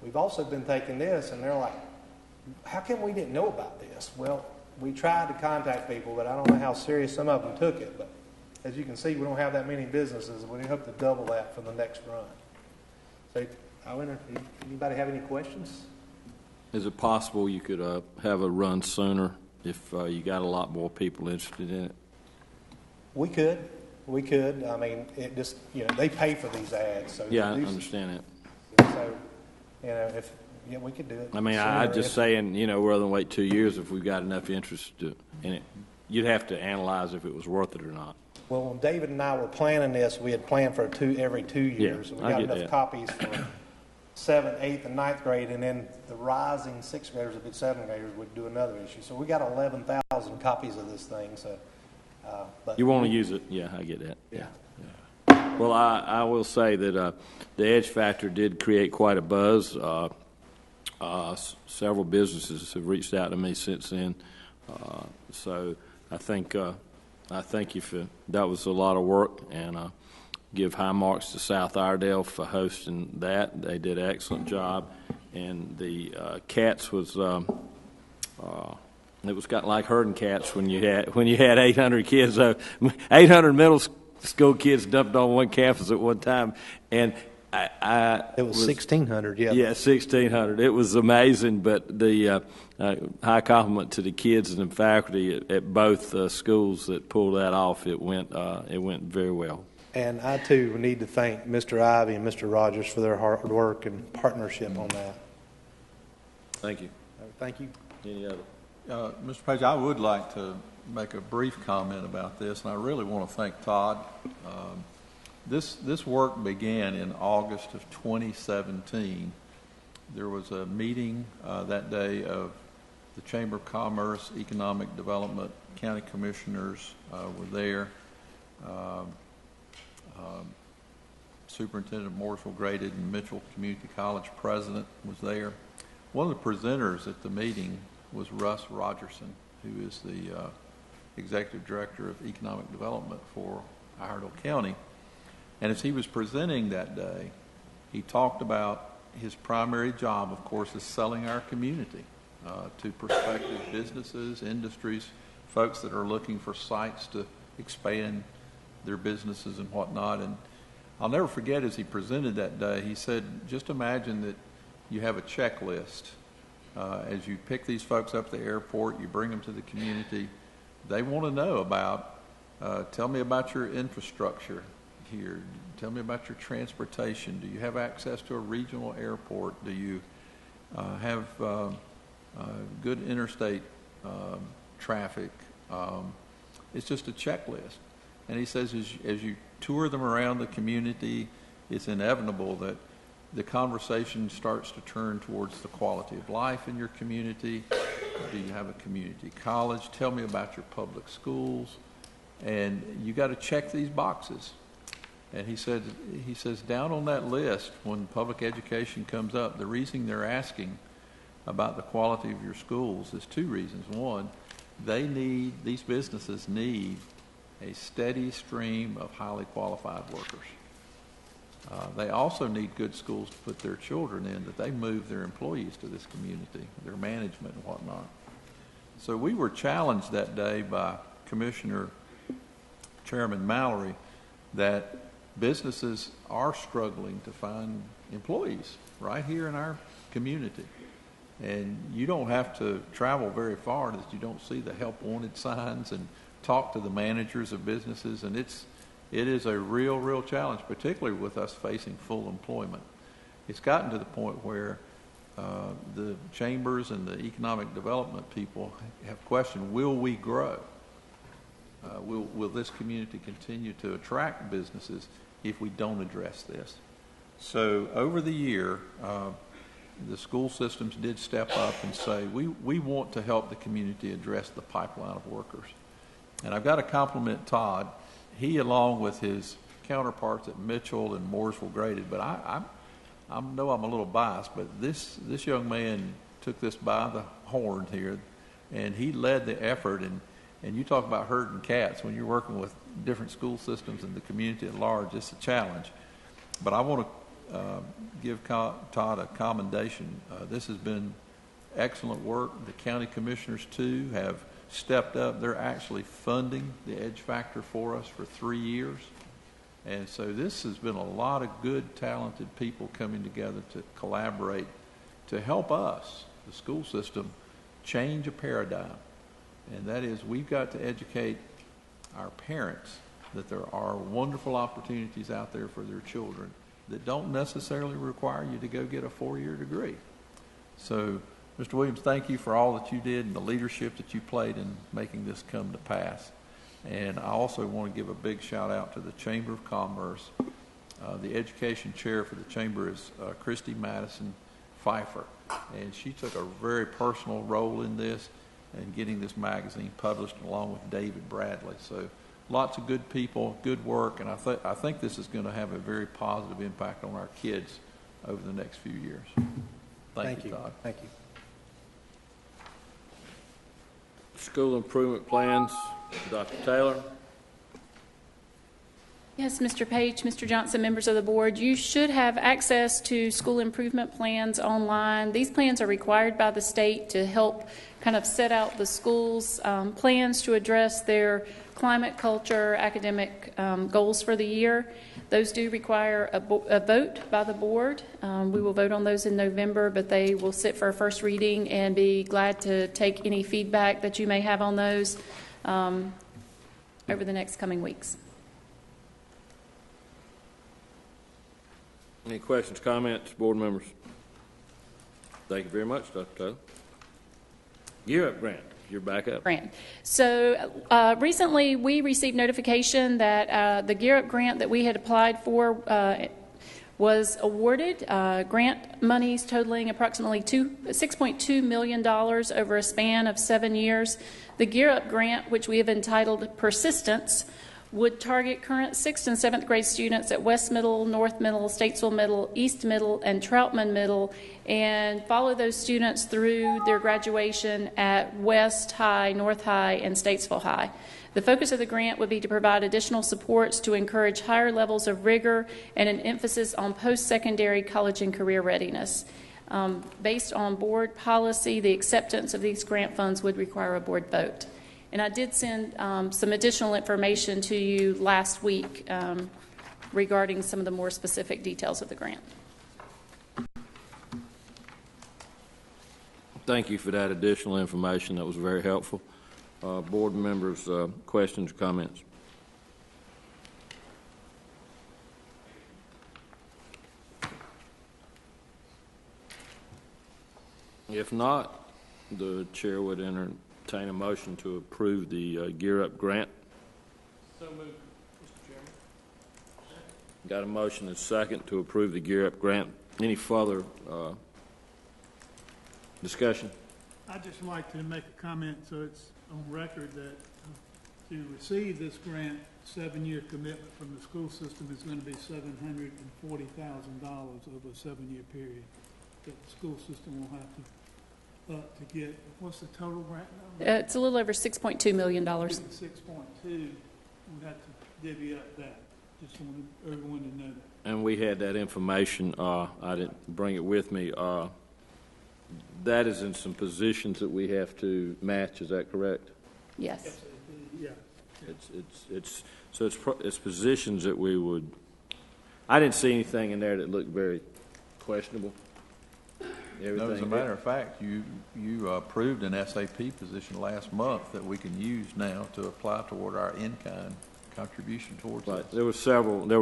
we've also been taking this, and they're like, how come we didn't know about this? Well, we tried to contact people, but I don't know how serious some of them took it. But as you can see, we don't have that many businesses, and we hope to double that for the next run. So, anybody have any questions? Is it possible you could have a run sooner if you got a lot more people interested in it? We could. I mean, it just, they pay for these ads. So Yeah, I understand that. So, we could do it. I mean, I'm just saying, rather than wait 2 years, if we've got enough interest in it, you'd have to analyze if it was worth it or not. Well, when David and I were planning this, we had planned for every 2 years. Yeah, and we got I get enough that. copies for 7th, 8th, and 9th grade, and then the rising 6th graders, if it's 7th graders, would do another issue. So we got 11,000 copies of this thing. So, but You want to use it? Yeah, I get that. Yeah. Well, I will say that the edge factor did create quite a buzz. Several businesses have reached out to me since then. So I thank you for that. Was a lot of work, and give high marks to South Iredell for hosting that. They did an excellent job, and the cats was. It was like herding cats when you had 800 kids, 800 middle school kids dumped on one campus at one time, and it was 1,600. Yeah. Yeah, 1,600. It was amazing, but the high compliment to the kids and the faculty at both schools that pulled that off. It went very well. And I too need to thank Mr. Ivy and Mr. Rogers for their hard work and partnership on that. Thank you. Thank you. Any other? Mr. Page, I would like to make a brief comment about this, and I really want to thank Todd. This work began in August of 2017. There was a meeting that day of the Chamber of Commerce, Economic Development, county commissioners were there. Superintendent of Mooresville Graded and Mitchell Community College president was there. One of the presenters at the meeting was Russ Rogerson, who is the executive director of economic development for Iredell County. And as he was presenting that day, he talked about his primary job, of course, is selling our community to prospective businesses, industries, folks that are looking for sites to expand their businesses and whatnot. And I'll never forget, as he presented that day, he said, just imagine that you have a checklist. As you pick these folks up at the airport, you bring them to the community, they want to know about, tell me about your infrastructure here. Tell me about your transportation. Do you have access to a regional airport? Do you have good interstate traffic? It's just a checklist. And he says as you tour them around the community, it's inevitable that the conversation starts to turn towards the quality of life in your community. Do you have a community college? Tell me about your public schools. And you got to check these boxes. And he says down on that list, when public education comes up, the reason they're asking about the quality of your schools is two reasons. One, these businesses need a steady stream of highly qualified workers. They also need good schools to put their children in, that they move their employees to this community, their management and whatnot. So we were challenged that day by Commissioner Chairman Mallory that businesses are struggling to find employees right here in our community. And you don't have to travel very far that you don't see the help wanted signs and talk to the managers of businesses, and it is a real challenge, particularly with us facing full employment. It's gotten to the point where the chambers and the economic development people have questioned, will we grow? Will this community continue to attract businesses if we don't address this? So over the year, the school systems did step up and say, we want to help the community address the pipeline of workers. And I've got to compliment Todd. He, along with his counterparts at Mitchell and Mooresville Graded, but I know I'm a little biased, but this young man took this by the horn here, and he led the effort, And you talk about herding cats when you're working with different school systems and the community at large. It's a challenge. But I want to give Todd a commendation. This has been excellent work. The county commissioners, too, have stepped up. They're actually funding the Edge Factor for us for 3 years. And so this has been a lot of good, talented people coming together to collaborate to help us, the school system, change a paradigm. And that is, we've got to educate our parents that there are wonderful opportunities out there for their children that don't necessarily require you to go get a 4-year degree. So, Mr. Williams, thank you for all that you did and the leadership that you played in making this come to pass. And I also want to give a big shout out to the Chamber of Commerce. The education chair for the Chamber is Christy Madison Pfeiffer, and she took a very personal role in this and getting this magazine published along with David Bradley. So lots of good people, good work, and I think this is going to have a very positive impact on our kids over the next few years. Thank you, Todd. Thank you. School improvement plans, Dr. Taylor. Yes, Mr. Page, Mr. Johnson, members of the board, you should have access to school improvement plans online. These plans are required by the state to help kind of set out the schools' plans to address their climate, culture, academic goals for the year. Those do require a vote by the board. We will vote on those in November, but they will sit for a first reading and be glad to take any feedback that you may have on those over the next coming weeks. Any questions, comments, board members? Thank you very much, Dr. Taylor. Gear Up Grant, you're back up. Grant. So recently we received notification that the Gear Up grant that we had applied for was awarded. Grant monies totaling approximately $6.2 million over a span of 7 years. The Gear Up grant, which we have entitled Persistence, would target current 6th and 7th grade students at West Middle, North Middle, Statesville Middle, East Middle, and Troutman Middle, and follow those students through their graduation at West High, North High, and Statesville High. The focus of the grant would be to provide additional supports to encourage higher levels of rigor and an emphasis on post-secondary college and career readiness. Based on board policy, the acceptance of these grant funds would require a board vote. And I did send some additional information to you last week regarding some of the more specific details of the grant. Thank you for that additional information. That was very helpful. Board members, questions or comments? If not, the chair would entertain a motion to approve the Gear Up grant. So moved, Mr. Chairman. Got a motion and a second to approve the Gear Up grant. Any further discussion? I'd just like to make a comment so it's on record that to receive this grant, 7-year commitment from the school system is going to be $740,000 over a 7-year period that the school system will have to get. What's the total grant number? It's a little over $6.2 million. 6.2. We have to divvy up that. Just wanted everyone to know that. And we had that information. I didn't bring it with me. That is in some positions that we have to match. Is that correct? Yes. Yeah. It's positions that we would. I didn't see anything in there that looked very questionable. No, as a matter of fact, you approved an SAP position last month that we can use now to apply toward our in-kind contribution towards Right. it. There were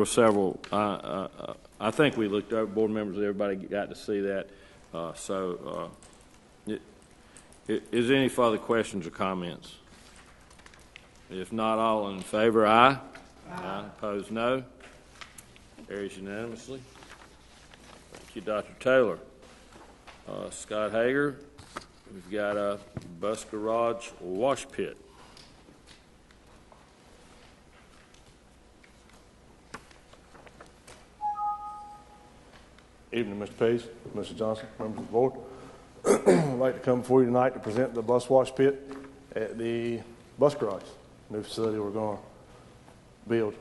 several. I think we looked over, board members, everybody got to see that. Is there any further questions or comments? If not, all in favor, aye. Aye. Opposed, no. Carries unanimously. Thank you, Dr. Taylor. Scott Hager, we've got a bus garage wash pit. Evening, Mr. Page, Mr. Johnson, members of the board. I'd like to come before you tonight to present the bus wash pit at the bus garage, new facility we're going to build.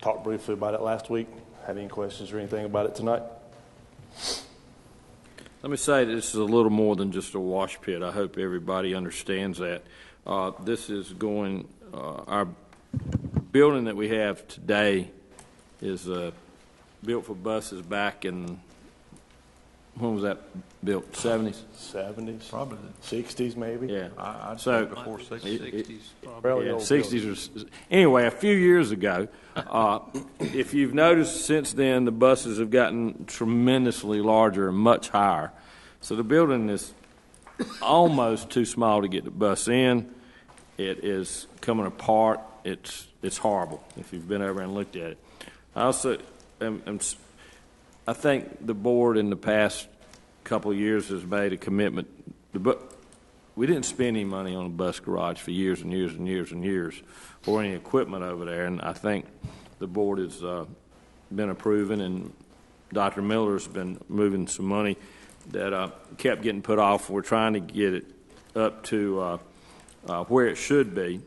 Talked briefly about it last week. Have any questions or anything about it tonight? Let me say this is a little more than just a wash pit. I hope everybody understands that. This is going, our building that we have today is built for buses back in, when was that built, 70s? 70s? Probably. 60s maybe? Yeah. I'd So, say before 60s. Fairly Yeah, old 60s. Anyway, a few years ago, if you've noticed since then, the buses have gotten tremendously larger and much higher. So the building is almost too small to get the bus in. It is coming apart. It's horrible if you've been over and looked at it. I also I think the board in the past couple of years has made a commitment. We didn't spend any money on a bus garage for years and years and years and years, or any equipment over there. And I think the board has been approving, and Dr. Miller's been moving some money that kept getting put off. We're trying to get it up to where it should be.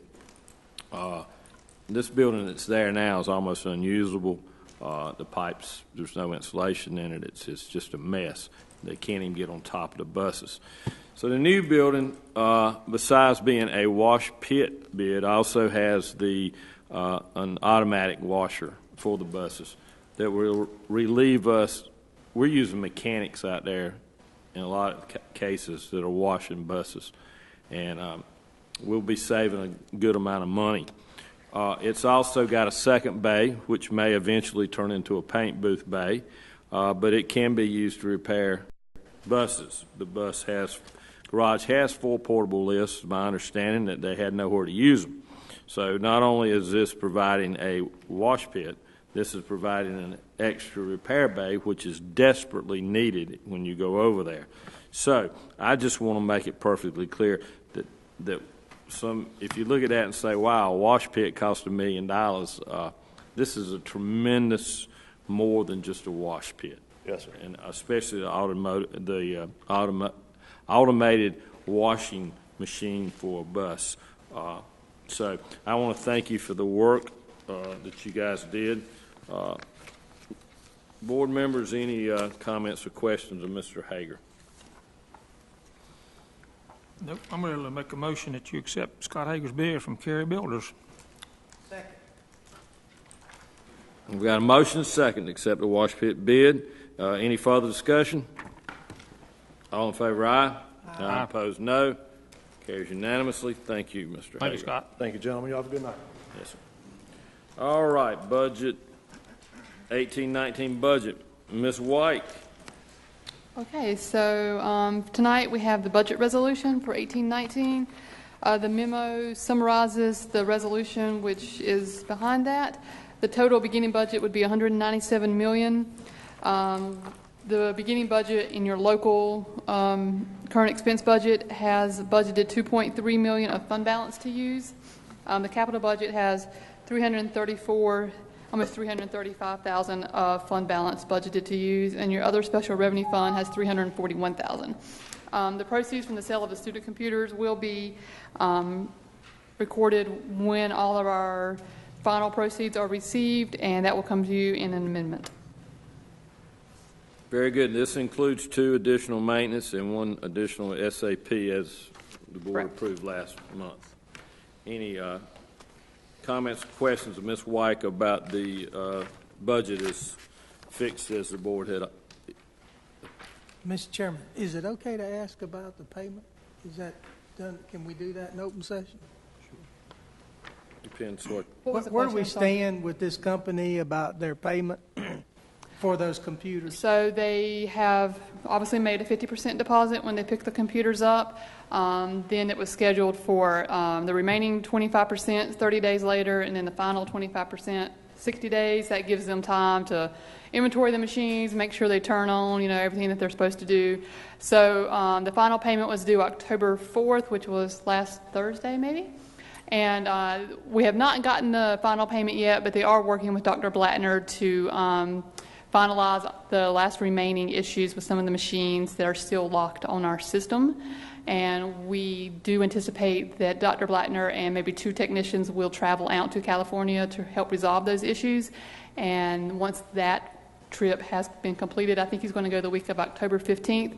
This building that's there now is almost unusable. The pipes, there's no insulation in it. It's just a mess. They can't even get on top of the buses. So the new building, besides being a wash pit bid, also has an automatic washer for the buses that will relieve us. We're using mechanics out there in a lot of cases that are washing buses, and we'll be saving a good amount of money. It's also got a second bay, which may eventually turn into a paint booth bay, but it can be used to repair buses. The garage has 4 portable lifts. My understanding that they had nowhere to use them. So not only is this providing a wash pit, this is providing an extra repair bay, which is desperately needed when you go over there. So I just want to make it perfectly clear that if you look at that and say, wow, a wash pit cost $1 million, this is a tremendous more than just a wash pit. Yes, sir. And especially the automated washing machine for a bus. So I want to thank you for the work that you guys did. Board members, any comments or questions of Mr. Hager? Nope, I'm going to make a motion that you accept Scott Hager's bid from Cary Builders. Second. We've got a motion and a second to accept the wash pit bid. Any further discussion? All in favor, aye. Aye. Opposed, no. Carries unanimously. Thank you, Mr. Hager. Thank you, Scott. Thank you, gentlemen. You have a good night. Yes, sir. All right, budget, 18-19 budget. Ms. White. Okay, so tonight we have the budget resolution for 1819. The memo summarizes the resolution which is behind that. The total beginning budget would be $197 million. The beginning budget in your local current expense budget has budgeted $2.3 million of fund balance to use. The capital budget has almost $335,000 of fund balance budgeted to use, and your other special revenue fund has $341,000. The proceeds from the sale of the student computers will be recorded when all of our final proceeds are received, and that will come to you in an amendment. Very good. This includes 2 additional maintenance and 1 additional SAP as the board Correct. approved last month. Any comments or questions of Ms. White about the budget as fixed as the board had? Mr. Chairman, is it okay to ask about the payment? Is that done? Can we do that in open session? Depends what. Where do we stand with this company about their payment for those computers? So they have obviously made a 50% deposit when they picked the computers up. Then it was scheduled for the remaining 25% 30 days later, and then the final 25% 60 days. That gives them time to inventory the machines, make sure they turn on, everything that they're supposed to do. So the final payment was due October 4th, which was last Thursday maybe. And we have not gotten the final payment yet, but they are working with Dr. Blattner to finalize the last remaining issues with some of the machines that are still locked on our system. And we do anticipate that Dr. Blattner and maybe 2 technicians will travel out to California to help resolve those issues. And once that trip has been completed, I think he's going to go the week of October 15th.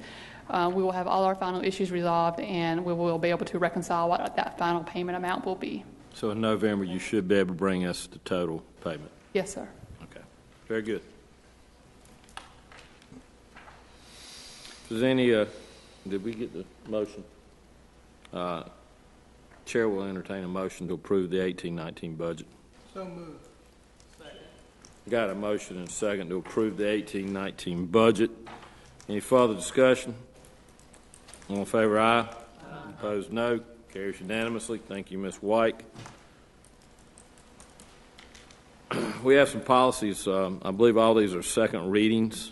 We will have all our final issues resolved, and we will be able to reconcile what that final payment amount will be. So in November, you should be able to bring us the total payment. Yes, sir. Okay, very good. If there's any, did we get the motion? Chair will entertain a motion to approve the 18-19 budget. So moved. Got a motion and a second to approve the 18-19 budget. Any further discussion? All in favor, aye. Aye. Opposed, no. Carries unanimously. Thank you, Ms. White. We have some policies. I believe all these are second readings.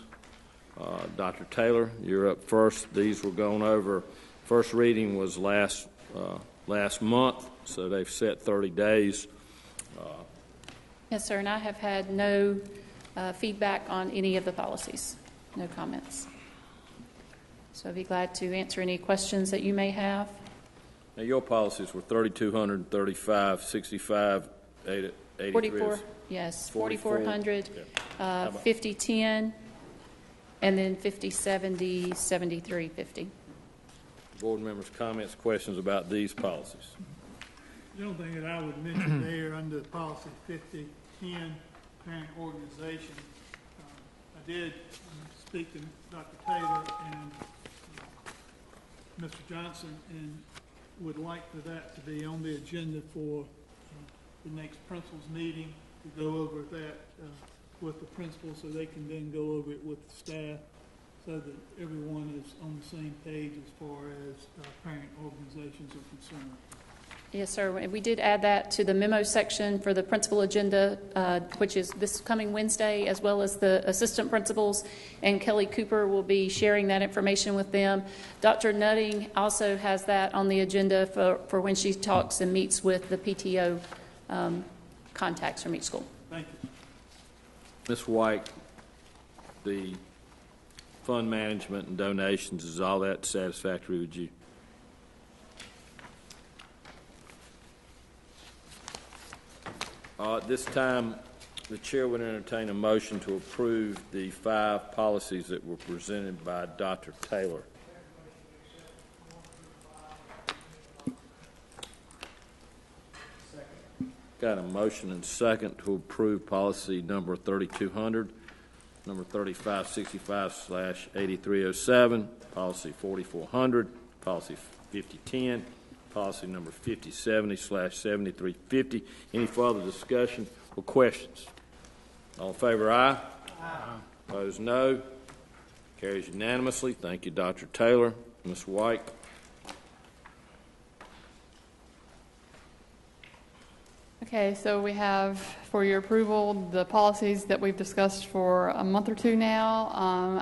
Dr. Taylor, you're up first. These were going over. First reading was last month, so they've set 30 days. Yes, sir, and I have had no feedback on any of the policies, no comments. So I'd be glad to answer any questions that you may have. Now, your policies were 3,200, 35, 65, 83. 44, yes, 4,400, Yeah. 5010, and then 5070, 7350. Board members' comments, questions about these policies? The only thing that I would mention there under policy 5010, parent organization, I did speak to Dr. Taylor and Mr. Johnson and would like for that to be on the agenda for the next principals meeting to go over that with the principals so they can then go over it with the staff so that everyone is on the same page as far as parent organizations are concerned. Yes, sir. We did add that to the memo section for the principal agenda, which is this coming Wednesday, as well as the assistant principals, and Kelly Cooper will be sharing that information with them. Dr. Nutting also has that on the agenda for when she talks and meets with the PTO contacts from each school. Thank you. Ms. White, the fund management and donations, is all that satisfactory with you? At this time, the chair would entertain a motion to approve the 5 policies that were presented by Dr. Taylor. Got a motion and second to approve policy number 3200, number 3565/8307, policy 4400, policy 5010, policy number 5070/7350. Any further discussion or questions? All in favor, aye. Aye. Opposed, no. Carries unanimously. Thank you, Dr. Taylor. Ms. White. Okay, so we have for your approval the policies that we've discussed for a month or two now.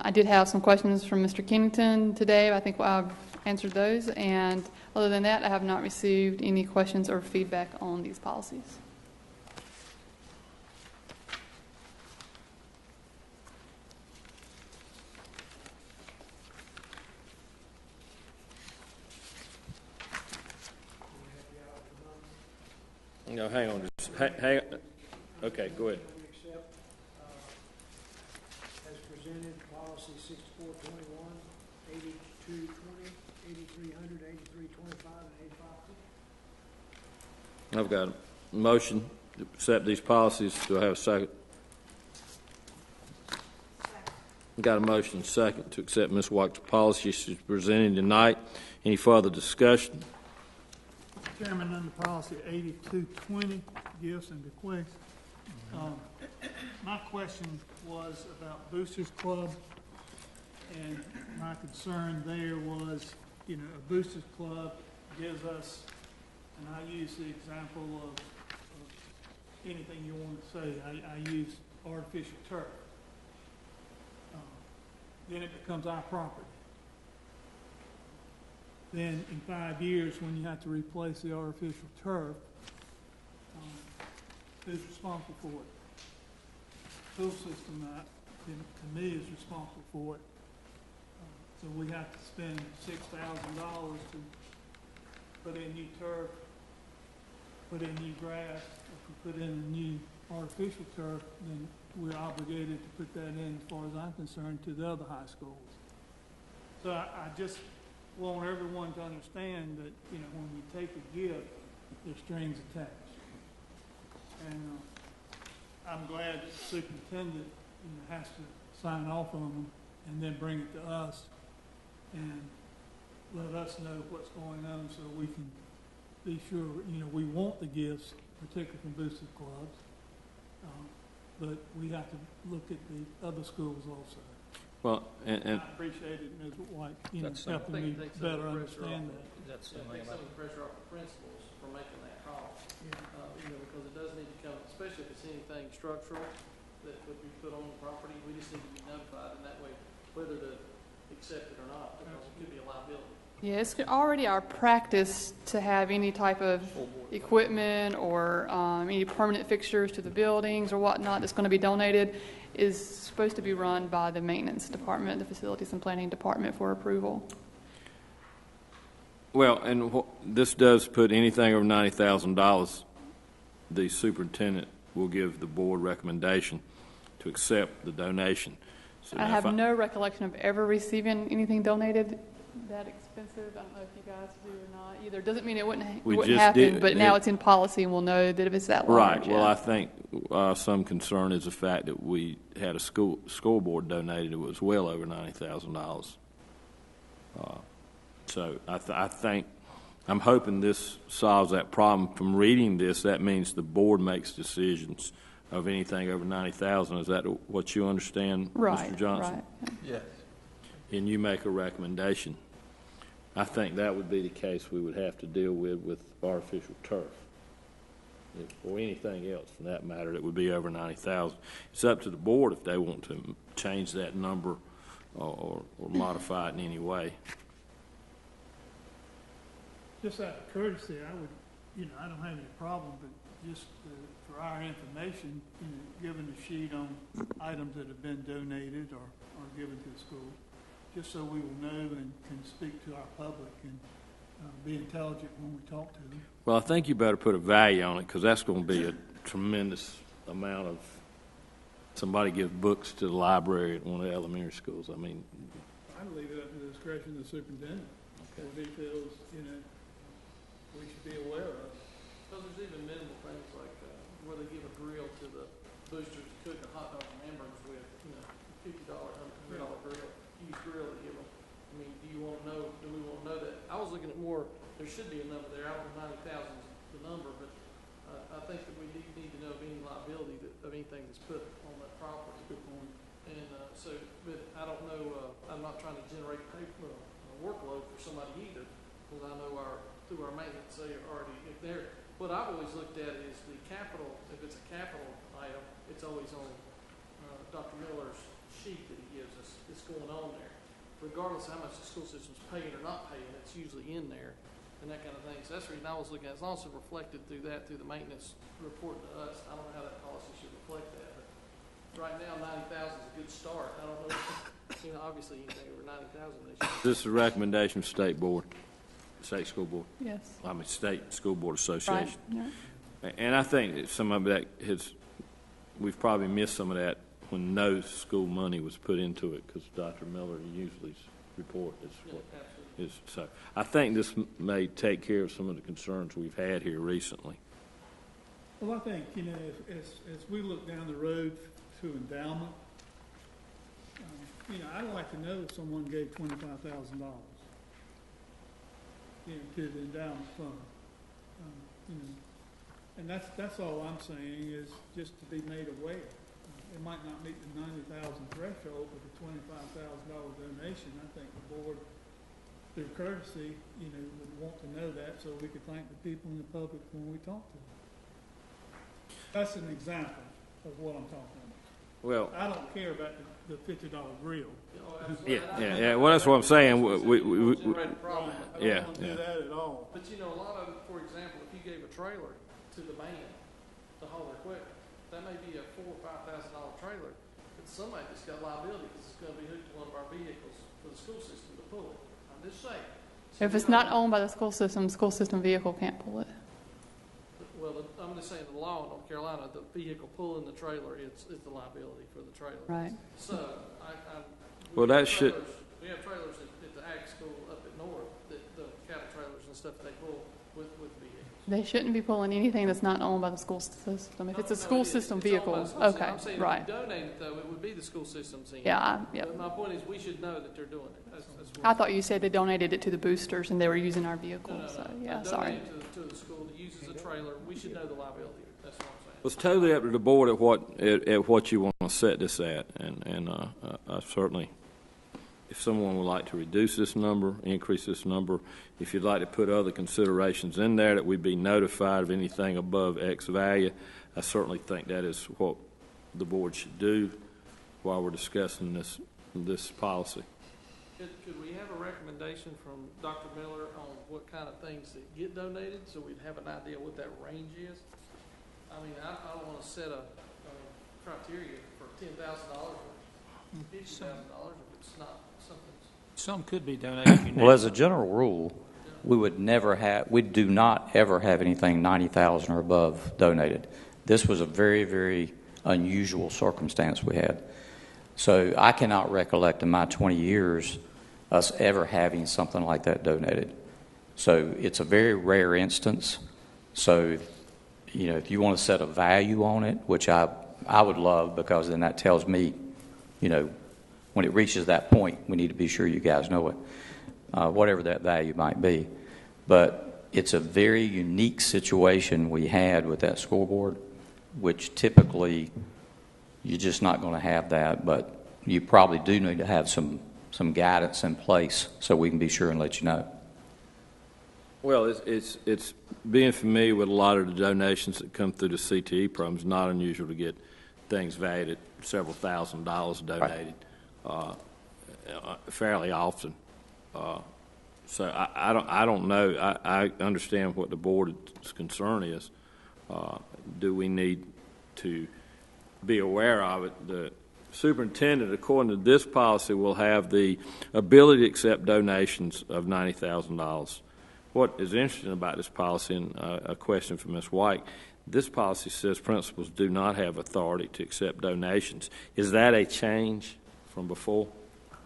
I did have some questions from Mr. Kennington today. I think I've answered those, and other than that, I have not received any questions or feedback on these policies. No, hang on. Just hang. Okay, go ahead. We accept, as presented, policy 6421, 8220, 8300, 8325, and 8550. I've got a motion to accept these policies. Do I have a second? Got a motion and second to accept Ms. White's policy she's presenting tonight. Any further discussion? Chairman, under policy 8220, gifts and bequests. My question was about Boosters Club, and my concern there was, a Boosters Club gives us, and I use the example of anything you want to say. I use artificial turf. Then it becomes our property. Then in 5 years, when you have to replace the artificial turf, who's responsible for it? The school system, to me, is responsible for it. So we have to spend $6,000 to put in new turf, put in new grass. If we put in a new artificial turf, then we're obligated to put that in, as far as I'm concerned, to the other high schools. So I just want everyone to understand that, you know, when we take a gift, there's strings attached. And I'm glad that the superintendent, you know, has to sign off on them and then bring it to us and let us know what's going on so we can be sure, you know, we want the gifts, particularly from boosters clubs, but we have to look at the other schools also. Well, and I appreciate it, Ms. White, you know, helping me better understand that. That's some of the pressure off the principals for making that call. You know, because it does need to come, especially if it's anything structural that would be put on the property, we just need to be notified in that way, whether to accept it or not, because it could be a liability. Yeah, it's already our practice to have any type of equipment or any permanent fixtures to the buildings or whatnot that's going to be donated is supposed to be run by the maintenance department, the facilities and planning department for approval. well, and this does put anything over $90,000. The superintendent will give the board recommendation to accept the donation. So I now have if no recollection of ever receiving anything donated that expensive. I don't know if you guys do or not either. Doesn't mean it wouldn't We just happen, did- but now it- it's in policy and we'll know that if it's that Right. large. Well, yeah. I think some concern is the fact that we had a scoreboard donated. It was well over $90,000. So I think, I'm hoping this solves that problem. From reading this, that means the board makes decisions of anything over $90,000. Is that what you understand, Right, Mr. Johnson? right. Yes. And you make a recommendation. I think that would be the case we would have to deal with artificial turf. Or anything else, for that matter, that would be over 90,000. It's up to the board if they want to change that number or modify it in any way. Just out of courtesy, I would, you know, I don't have any problem, but just for our information, you know, given the sheet on items that have been donated or given to the school, just so we will know and can speak to our public and be intelligent when we talk to them. Well, I think you better put a value on it, because that's going to be a tremendous amount of, somebody gives books to the library at one of the elementary schools. I mean, I'd leave it up to the discretion of the superintendent, what he feels, you know, we should be aware of. Because there's even minimal things like where they give a grill to the boosters to cook a hot dog and hamburgers with, you know, $50, $100 grill, huge grill to give them. I mean, do we want to know that? I was looking at more, there should be a number there. I don't know 90,000 is the number, but I think that we need to know of any liability of anything that's put on that property. Good point. And but I don't know, I'm not trying to generate workload for somebody either, because I know through our maintenance, they are already, if they're, what I've always looked at is the capital, if it's a capital item, it's always on Dr. Miller's sheet that he gives us, it's going on there. Regardless of how much the school system's paying or not paying, it's usually in there and that kind of thing. So that's the reason I was looking at it. It's also reflected through the maintenance report to us. I don't know how that policy should reflect that, but right now, 90,000 is a good start. I don't know, you know, obviously anything over 90,000 this is a recommendation from State Board, State School Board. Yes. I mean, State School Board Association. Right. Yeah. And I think that some of that we've probably missed some of that when no school money was put into it, because Dr. Miller usually's report is what is. So I think this may take care of some of the concerns we've had here recently. Well, I think, you know, as we look down the road to endowment, you know, I'd like to know if someone gave $25,000, you know, to the endowment fund. You know, and that's all I'm saying is just to be made aware. It might not meet the 90,000 threshold, but the $25,000 donation, I think the board, through courtesy, you know, would want to know that so we could thank the people in the public when we talk to them. That's an example of what I'm talking about. Well, I don't care about the $50 grill. yeah. Well, that's what I'm saying. I don't want to Yeah. do that at all. But you know, a lot of it, for example, if you gave a trailer to the band to haul their equipment, that may be a $4,000 or $5,000 trailer. But somebody that's got liability because it's going to be hooked to one of our vehicles for the school system to pull it. I'm just saying. So If it's not owned by the school system vehicle can't pull it. Well, I'm just saying the law in North Carolina, the vehicle pulling the trailer is the liability for the trailer. Right. So, Well, that should. We have trailers at the ag school up at North, the cattle trailers and stuff they pull with vehicles. They shouldn't be pulling anything that's not owned by the school system. If it's a school system vehicle, okay, I'm saying right. if you donate it, though, it would be the school system's end. Yeah, yeah. But my point is, we should know that they're doing it. That's what I thought you said they donated it to the boosters and they were using our vehicle, No. so, yeah, They sorry. donate it to the school that uses a trailer. We should know the liability. That's what I'm saying. Well, it's totally up to the board at what you want to set this at, and I certainly, if someone would like to reduce this number, increase this number, if you'd like to put other considerations in there that we'd be notified of anything above X value, I certainly think that is what the board should do while we're discussing this policy. Could we have a recommendation from Dr. Miller on what kind of things that get donated so we'd have an idea what that range is? I mean, I don't want to set a criteria for $10,000 or $50,000 if it's not something. Some could be donated. Well, as a general rule, we do not ever have anything $90,000 or above donated. This was a very, very unusual circumstance we had. So I cannot recollect in my 20 years us ever having something like that donated. So it's a very rare instance. So, if you want to set a value on it, which I would love, because then that tells me, when it reaches that point, we need to be sure you guys know it, whatever that value might be. But it's a very unique situation we had with that scoreboard, which typically you're just not going to have that, but you probably do need to have some guidance in place so we can be sure and let you know. Well, it's being familiar with a lot of the donations that come through the CTE program. It's not unusual to get things valued at several $1,000s donated fairly often. So I don't know. I understand what the board's concern is. Do we need to be aware of it? The superintendent, according to this policy, will have the ability to accept donations of $90,000. What is interesting about this policy, and a question from Ms. White, this policy says principals do not have authority to accept donations. Is that a change from before?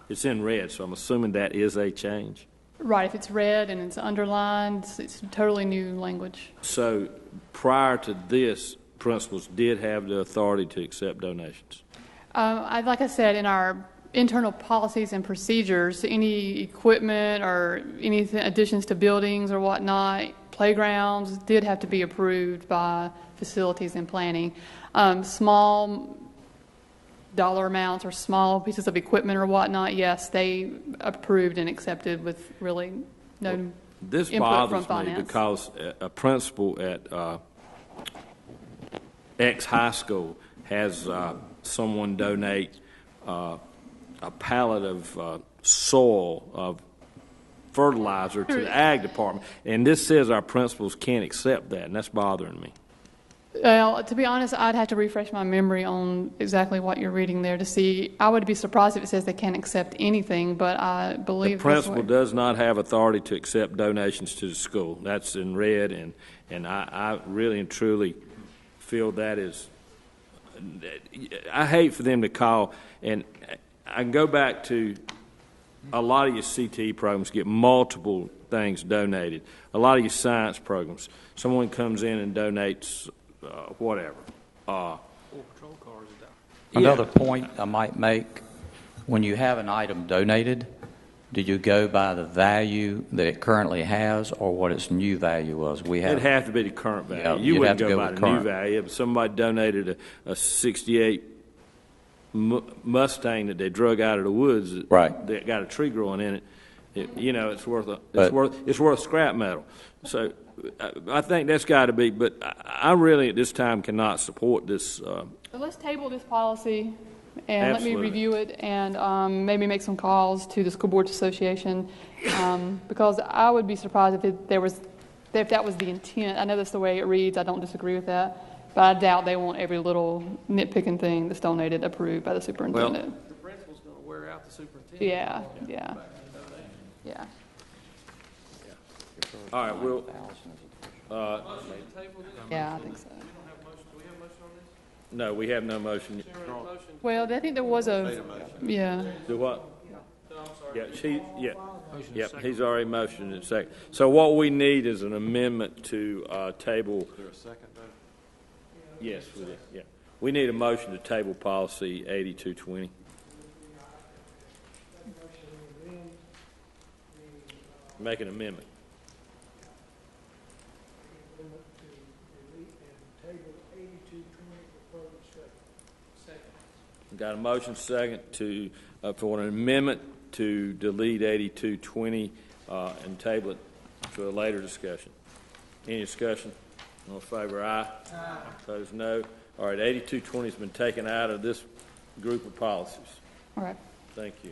It's in red, so I'm assuming that is a change. Right, if it's red and it's underlined, it's totally new language. So prior to this, principals did have the authority to accept donations? Like I said, in our internal policies and procedures, any equipment or any additions to buildings or whatnot, playgrounds, did have to be approved by facilities and planning. Small dollar amounts or small pieces of equipment or whatnot, yes, they approved and accepted with really no this input from bothers finance. me because a principal at X high school has someone donate a pallet of soil, of fertilizer to the ag department, and this says our principals can't accept that, and that's bothering me. Well, to be honest, I'd have to refresh my memory on exactly what you're reading there to see. I would be surprised if it says they can't accept anything, but I believe the principal does not have authority to accept donations to the school. That's in red, and I really and truly feel that is. I hate for them to call, and I can go back to a lot of your CTE programs get multiple things donated. A lot of your science programs, someone comes in and donates whatever. Another point I might make, when you have an item donated, do you go by the value that it currently has or what its new value was? It'd have to be the current value. Yeah, you wouldn't go by with the current. new value. If somebody donated a 68 Mustang that they drug out of the woods, that got a tree growing in it, it's worth scrap metal. So I think that's got to be. But I really at this time cannot support this. So let's table this policy and Absolutely. let me review it and maybe make some calls to the School Boards Association because I would be surprised if that was the intent. I know that's the way it reads. I don't disagree with that. But I doubt they want every little nitpicking thing that's donated approved by the superintendent. The principal's going to wear out the superintendent. Yeah. All right, we'll, Yeah, I think so. no, we have no motion. Well, I think there was yeah. Do what? Yep, he's already motioned in a second. So what we need is an amendment to table. Is there a second, though? Yes, we did, yeah. We need a motion to table policy 8220. Make an amendment. Got a motion second to for an amendment to delete 8220 and table it to a later discussion. Any discussion? All in favor, aye. Aye. Opposed, no. All right, 8220 has been taken out of this group of policies. All right. Thank you.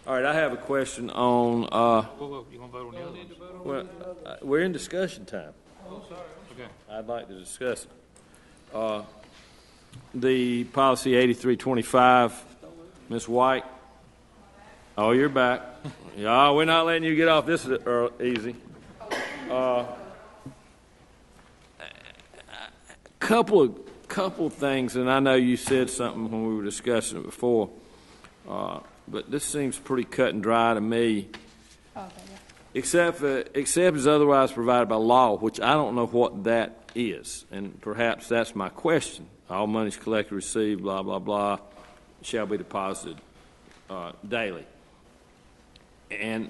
All right, I have a question on. Whoa, you want to vote on the other one? Well, we're in discussion time. Oh, sorry. Okay. I'd like to discuss it. The policy 8325, Ms. White. Oh, you're back. Yeah, we're not letting you get off this easy. Couple things, and I know you said something when we were discussing it before, but this seems pretty cut and dry to me. Okay, yeah. Except as otherwise provided by law, which I don't know what that is, and perhaps that's my question. All monies collected, received, blah, blah, blah, shall be deposited daily. And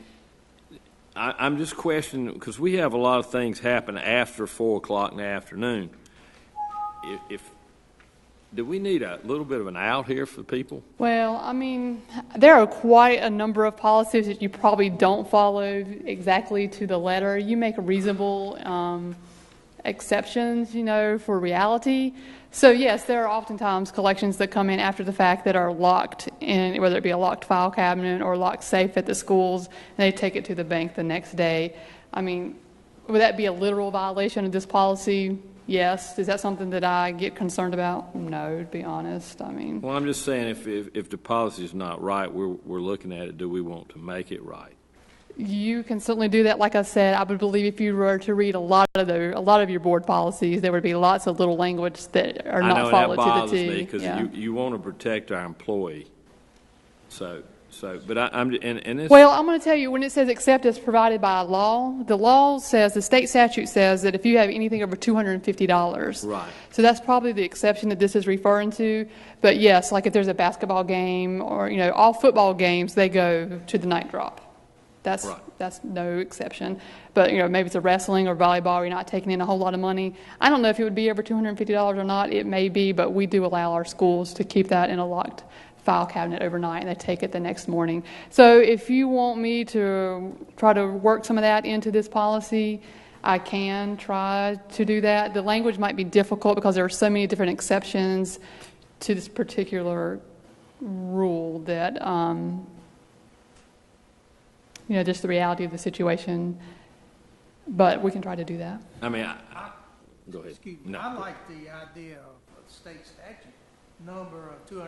I'm just questioning, because we have a lot of things happen after 4 o'clock in the afternoon. Do we need a little bit of an out here for people? Well, I mean, there are quite a number of policies that you probably don't follow exactly to the letter. You make reasonable exceptions, for reality. So, yes, there are oftentimes collections that come in after the fact that are locked in, whether it be a locked file cabinet or locked safe at the schools, and they take it to the bank the next day. I mean, would that be a literal violation of this policy? Yes. Is that something that I get concerned about? No, to be honest. I mean. Well, I'm just saying if the policy is not right, we're looking at it, do we want to make it right? You can certainly do that. Like I said, I would believe if you were to read a lot of your board policies, there would be lots of little language that are not followed to the T. I know that bothers me because you want to protect our employee. But I'm this. Well, I'm going to tell you, when it says except as provided by law, the state statute says that if you have anything over $250, right. So that's probably the exception that this is referring to. But yes, like if there's a basketball game or all football games, they go to the night drop. That's no exception. But maybe it's a wrestling or volleyball where you're not taking in a whole lot of money. I don't know if it would be over $250 or not. It may be, but we do allow our schools to keep that in a locked file cabinet overnight, and they take it the next morning. So if you want me to try to work some of that into this policy, I can try to do that. The language might be difficult because there are so many different exceptions to this particular rule that just the reality of the situation. But we can try to do that. I mean, go ahead. Excuse me. No. I like the idea of a state statute number of $250.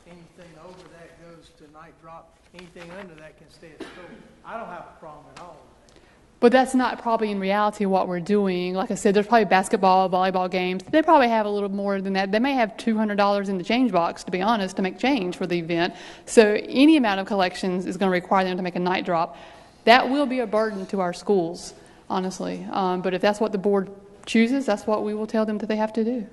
Anything over that goes to night drop. Anything under that can stay at school. I don't have a problem at all with that. But that's not probably in reality what we're doing. Like I said, there's probably basketball, volleyball games. They probably have a little more than that. They may have $200 in the change box, to be honest, to make change for the event. So any amount of collections is going to require them to make a night drop. That will be a burden to our schools, honestly. But if that's what the board chooses, that's what we will tell them that they have to do.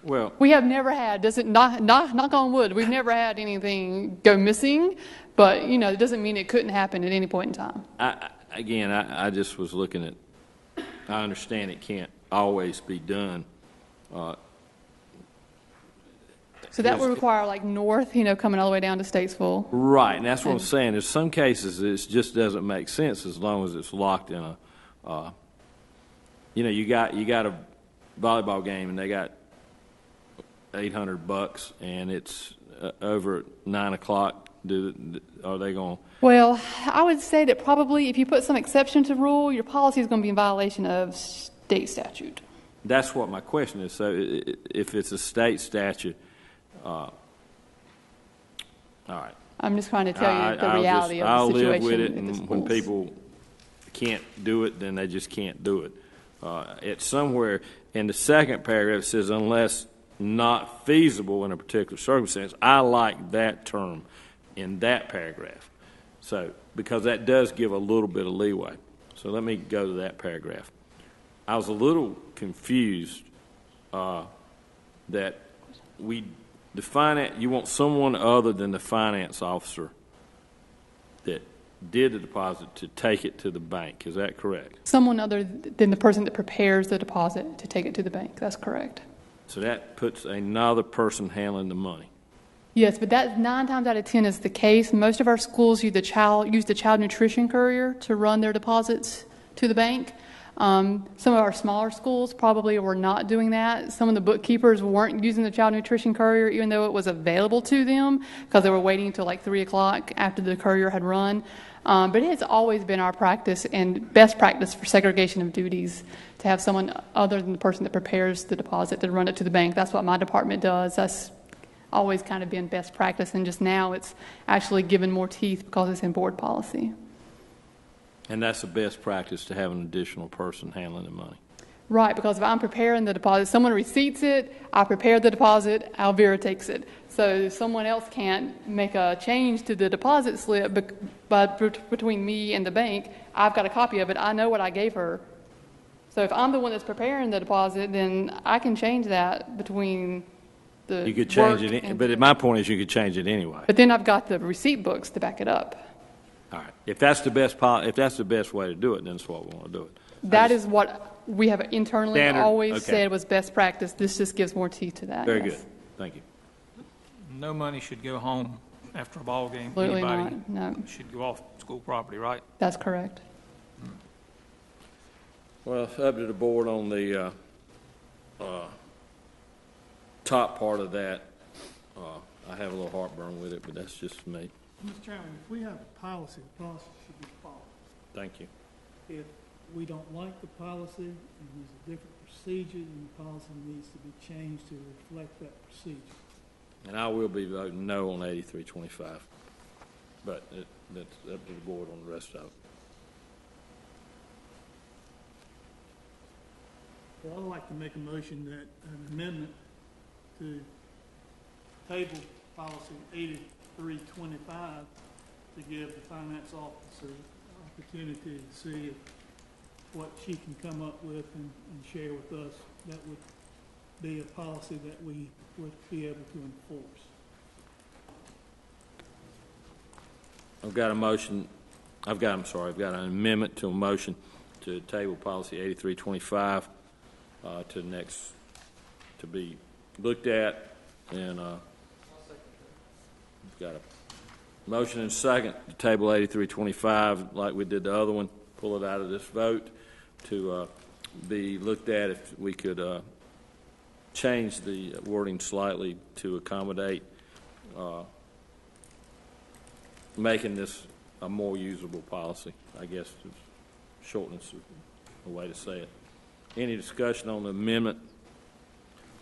Well, we have never had, knock on wood, we've never had anything go missing, but it doesn't mean it couldn't happen at any point in time. I just was looking at, I understand it can't always be done. So that would require north, coming all the way down to Statesville. Right, and that's what I'm saying. In some cases, it just doesn't make sense as long as it's locked in a, you got a volleyball game and they got $800 and it's over at 9 o'clock. Are they going? Well, I would say that probably if you put some exception to rule, your policy is going to be in violation of state statute. That's what my question is. So if it's a state statute, all right. I'm just trying to tell you the reality of the situation. I'll live with it, at the and when schools. people can't do it, then they just can't do it. It's somewhere in the second paragraph it says, unless not feasible in a particular circumstance. I like that term in that paragraph. So, because that does give a little bit of leeway. So let me go to that paragraph. I was a little confused that you want someone other than the finance officer that did the deposit to take it to the bank. Is that correct? Someone other than the person that prepares the deposit to take it to the bank. That's correct. So that puts another person handling the money. Yes, but that 9 times out of 10 is the case. Most of our schools use the child nutrition courier to run their deposits to the bank. Some of our smaller schools probably were not doing that. Some of the bookkeepers weren't using the child nutrition courier, even though it was available to them, because they were waiting until like 3 o'clock after the courier had run. But it has always been our practice and best practice for segregation of duties to have someone other than the person that prepares the deposit to run it to the bank. That's what my department does. That's always kind of been best practice, and just now it's actually given more teeth because it's in board policy. And that's the best practice, to have an additional person handling the money. Right, because if I'm preparing the deposit, someone receipts it, I prepare the deposit, Alvira takes it. So someone else can't make a change to the deposit slip, but between me and the bank, I've got a copy of it. I know what I gave her. So if I'm the one that's preparing the deposit, then I can change that between the You could change work it, and- but my point is you could change it anyway. But then I've got the receipt books to back it up. All right. If that's the best way to do it, then that's what we want to do it. That is what we have internally Standard, always okay. said was best practice. This just gives more teeth to that. Very yes. good. Thank you. No money should go home after a ball game. Absolutely Anybody not. No, should go off school property, right? that's correct. Well, it's up to the board on the top part of that. I have a little heartburn with it, but that's just me. Mr. Chairman, if we have a policy, the policy should be followed. Thank you. If we don't like the policy and there's a different procedure, then the policy needs to be changed to reflect that procedure. And I will be voting no on 8325, but that's up to the board on the rest of it. Well, I'd like to make a motion that an amendment to table policy 8325 to give the finance officer an opportunity to see what she can come up with and share with us. That would be a policy that we would be able to enforce. I've got an amendment to a motion to table policy 8325 to be looked at, and we've got a motion and a second to table 8325 like we did the other one, pull it out of this vote to be looked at if we could change the wording slightly to accommodate making this a more usable policy, I guess, shortness a way to say it. Any discussion on the amendment?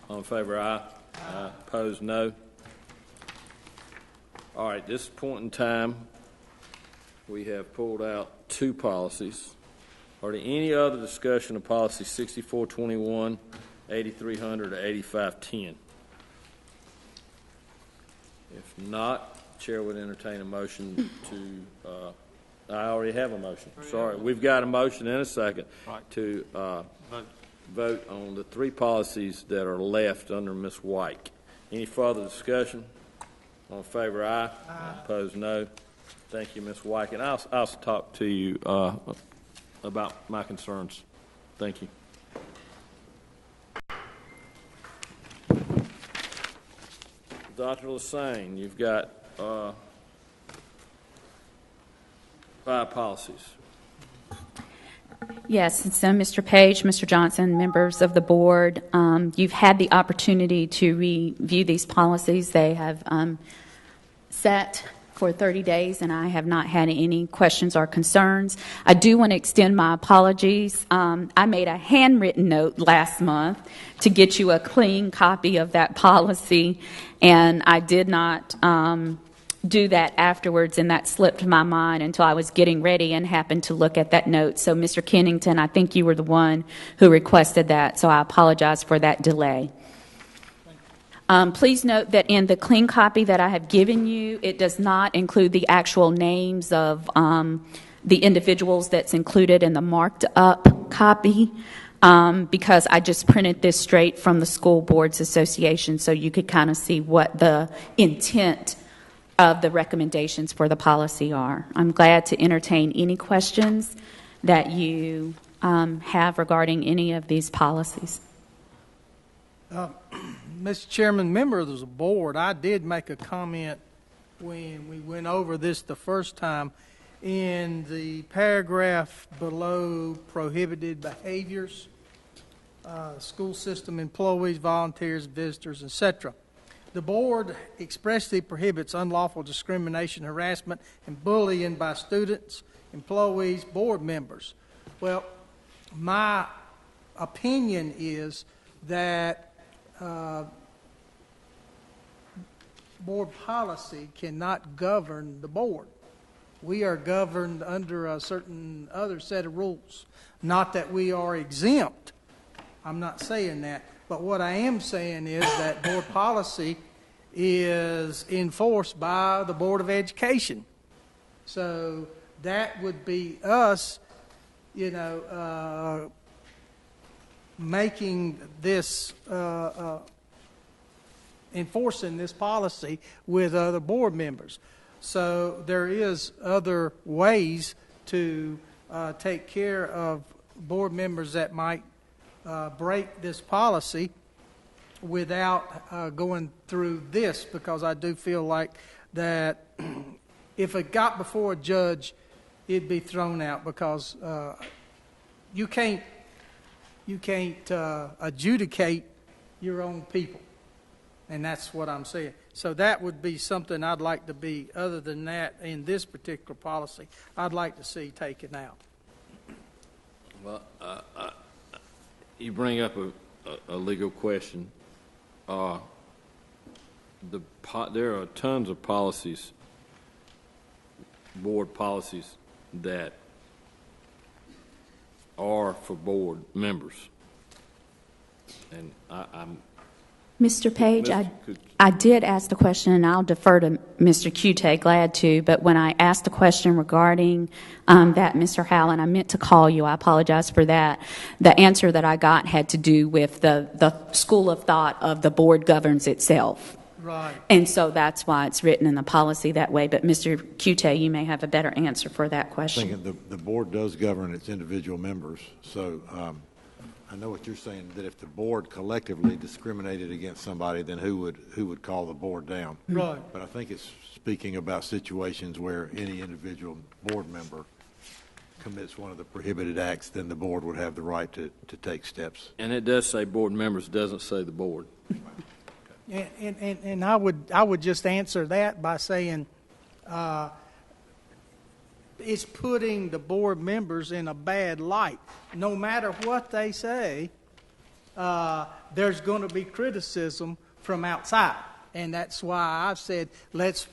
All in favor, aye. Aye. Opposed, no. All right, this point in time, we have pulled out 2 policies. Are there any other discussion of policy 6421, 8300, or 8510? If not, Chair would entertain a motion to, I already have a motion. Sorry, we've got a motion and a second to vote on the 3 policies that are left under Ms. White. Any further discussion? All in favor, aye. Aye. Opposed, no. Thank you, Ms. White. And I'll talk to you about my concerns. Thank you. Dr. Lassane, you've got 5 policies. Yes, and so Mr. Page, Mr. Johnson, members of the board, you've had the opportunity to review these policies. They have set for 30 days, and I have not had any questions or concerns. I do want to extend my apologies. I made a handwritten note last month to get you a clean copy of that policy, and I did not do that afterwards, and that slipped my mind until I was getting ready and happened to look at that note. So, Mr. Kennington, I think you were the one who requested that, so I apologize for that delay. Please note that in the clean copy that I have given you, it does not include the actual names of the individuals that's included in the marked up copy, because I just printed this straight from the School Boards Association so you could kind of see what the intent of the recommendations for the policy are. I'm glad to entertain any questions that you have regarding any of these policies. Mr. Chairman, members of the board, I did make a comment when we went over this the first time. In the paragraph below prohibited behaviors, school system employees, volunteers, visitors, etc. The board expressly prohibits unlawful discrimination, harassment, and bullying by students, employees, board members. Well, my opinion is that board policy cannot govern the board. We are governed under a certain other set of rules. Not that we are exempt. I'm not saying that. But what I am saying is that board policy is enforced by the Board of Education. So that would be us, making this, enforcing this policy with other board members. So there is other ways to take care of board members that might break this policy without going through this, because I do feel like that if it got before a judge, it'd be thrown out, because you can't adjudicate your own people, and that's what I'm saying. So that would be something I'd like to be, other than that, in this particular policy, I'd like to see taken out. Well, you bring up a legal question. There are tons of policies, board policies, that are for board members. And I'm... Mr. Page, I did ask the question, and I'll defer to Mr. Cute, glad to, but when I asked the question regarding that, Mr. Howland, I meant to call you. I apologize for that. The answer that I got had to do with the school of thought of the board governs itself. Right. And so that's why it's written in the policy that way. But Mr. Cute, you may have a better answer for that question. I think the board does govern its individual members. So I know what you're saying, that if the board collectively discriminated against somebody, then who would call the board down? Right. But I think it's speaking about situations where any individual board member commits one of the prohibited acts, then the board would have the right to take steps. And it does say board members, doesn't say the board. And I would just answer that by saying it's putting the board members in a bad light. No matter what they say, there's going to be criticism from outside, and that's why I've said let's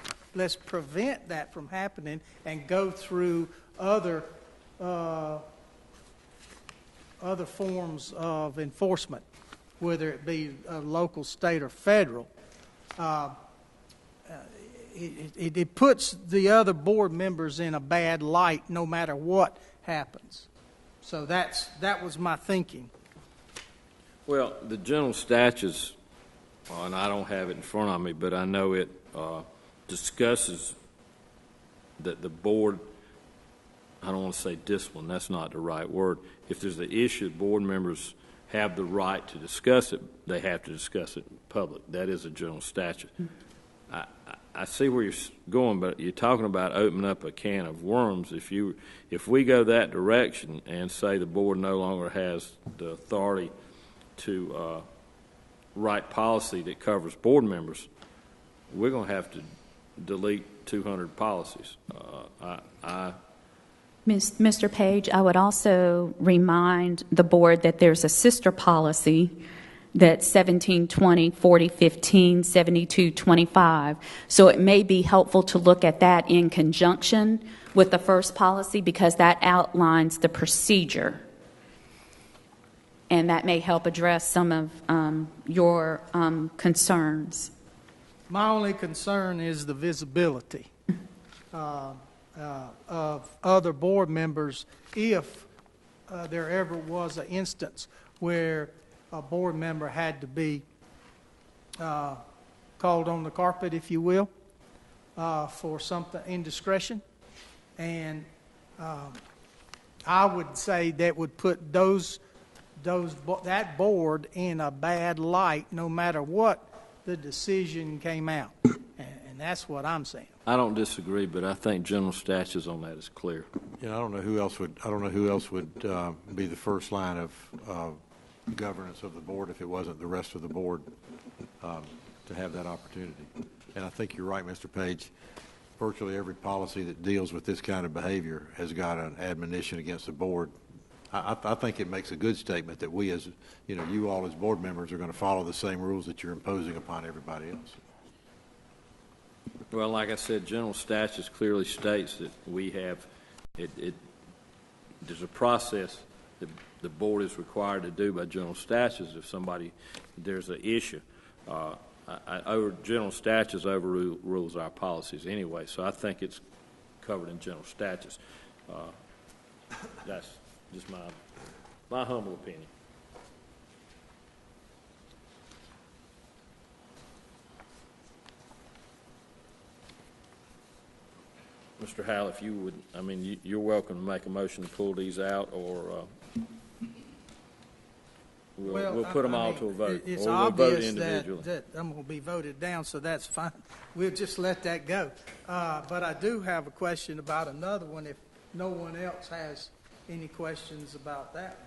prevent that from happening and go through other forms of enforcement, whether it be local, state, or federal. It puts the other board members in a bad light no matter what happens. So that was my thinking. Well, the general statutes, and I don't have it in front of me, but I know it discusses that the board, I don't want to say discipline, that's not the right word. If there's an issue, board members have the right to discuss it, they have to discuss it in public. That is a general statute. I see where you're going, but you're talking about opening up a can of worms. If we go that direction and say the board no longer has the authority to write policy that covers board members, we're going to have to delete 200 policies. Mr. Page, I would also remind the board that there's a sister policy that's 1720, 4015, 7225. So it may be helpful to look at that in conjunction with the first policy because that outlines the procedure. And that may help address some of your concerns. My only concern is the visibility of other board members if there ever was an instance where a board member had to be called on the carpet, if you will, for something indiscretion. And I would say that would put that board in a bad light no matter what the decision came out. And that's what I'm saying. I don't disagree, but I think general statutes on that is clear. Yeah, I don't know who else would be the first line of governance of the board if it wasn't the rest of the board to have that opportunity. And I think you're right, Mr. Page. Virtually every policy that deals with this kind of behavior has got an admonition against the board. I think it makes a good statement that we as, you all as board members are going to follow the same rules that you're imposing upon everybody else. Well, like I said, general statutes clearly states that we have, there's a process that the board is required to do by general statutes if there's an issue. General statutes overrules our policies anyway, so I think it's covered in general statutes. That's just my humble opinion. Mr. Howell, if you would, you're welcome to make a motion to pull these out, or we'll put them all to a vote. It's or obvious we'll vote individually. that I'm going to be voted down, so that's fine. We'll just let that go. But I do have a question about another one if no one else has any questions about that.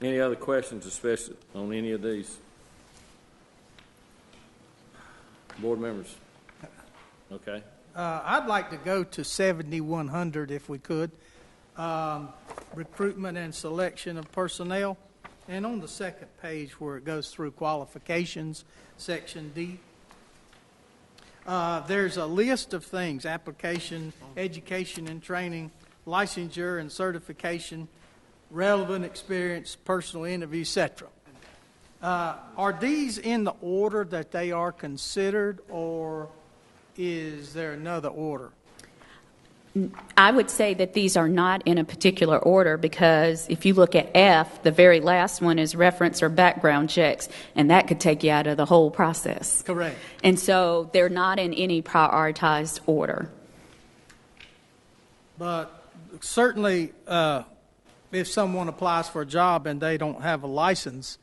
Any other questions, especially on any of these? Board members? Okay. I'd like to go to 7100 if we could. Recruitment and selection of personnel. And on the second page where it goes through qualifications, section D, there's a list of things: application, education and training, licensure and certification, relevant experience, personal interview, etc. Are these in the order that they are considered, or is there another order? I would say that these are not in a particular order because if you look at F, the very last one is reference or background checks, and that could take you out of the whole process. Correct. And so they're not in any prioritized order. But certainly, if someone applies for a job and they don't have a license,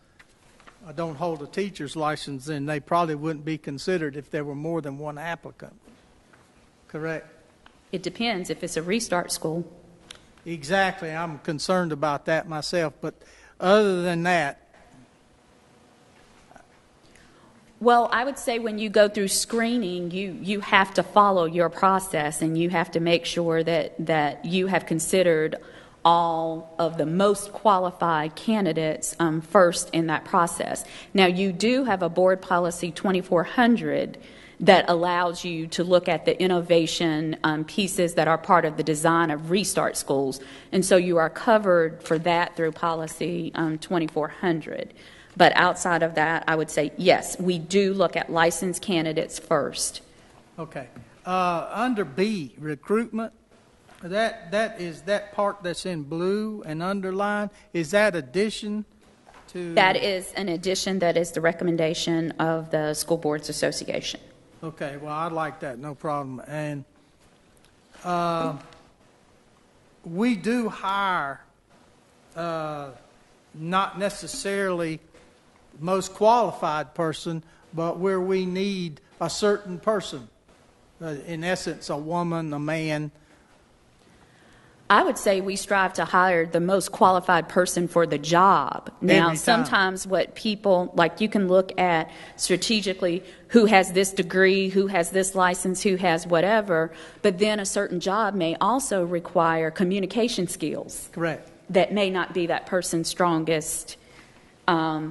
don't hold a teacher's license, then they probably wouldn't be considered if there were more than one applicant. Correct? It depends if it's a restart school. Exactly. I'm concerned about that myself. But other than that, well, I would say when you go through screening, you have to follow your process and you have to make sure that you have considered all of the most qualified candidates first in that process. Now, you do have a board policy 2400 that allows you to look at the innovation pieces that are part of the design of restart schools. And so you are covered for that through policy 2400. But outside of that, I would say, yes, we do look at licensed candidates first. Okay. Under B, recruitment, that is that part that's in blue and underlined. Is that addition to? That is an addition that is the recommendation of the School Boards Association. Okay, well, I'd like that, no problem. And we do hire not necessarily most qualified person, but where we need a certain person, in essence, a woman, a man. I would say we strive to hire the most qualified person for the job. Now, Every time. sometimes what people, like you can look at strategically who has this degree, who has this license, who has whatever, but then a certain job may also require communication skills. Correct. That may not be that person's strongest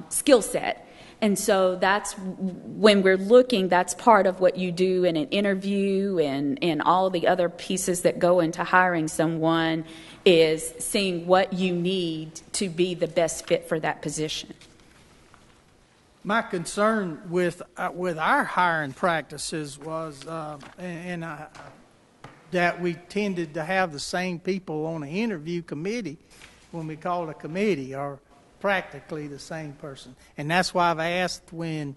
skill set. And so that's when we're looking, that's part of what you do in an interview and all the other pieces that go into hiring someone is seeing what you need to be the best fit for that position. My concern with our hiring practices was, that we tended to have the same people on the interview committee when we called a committee, or practically the same person. And that's why I've asked when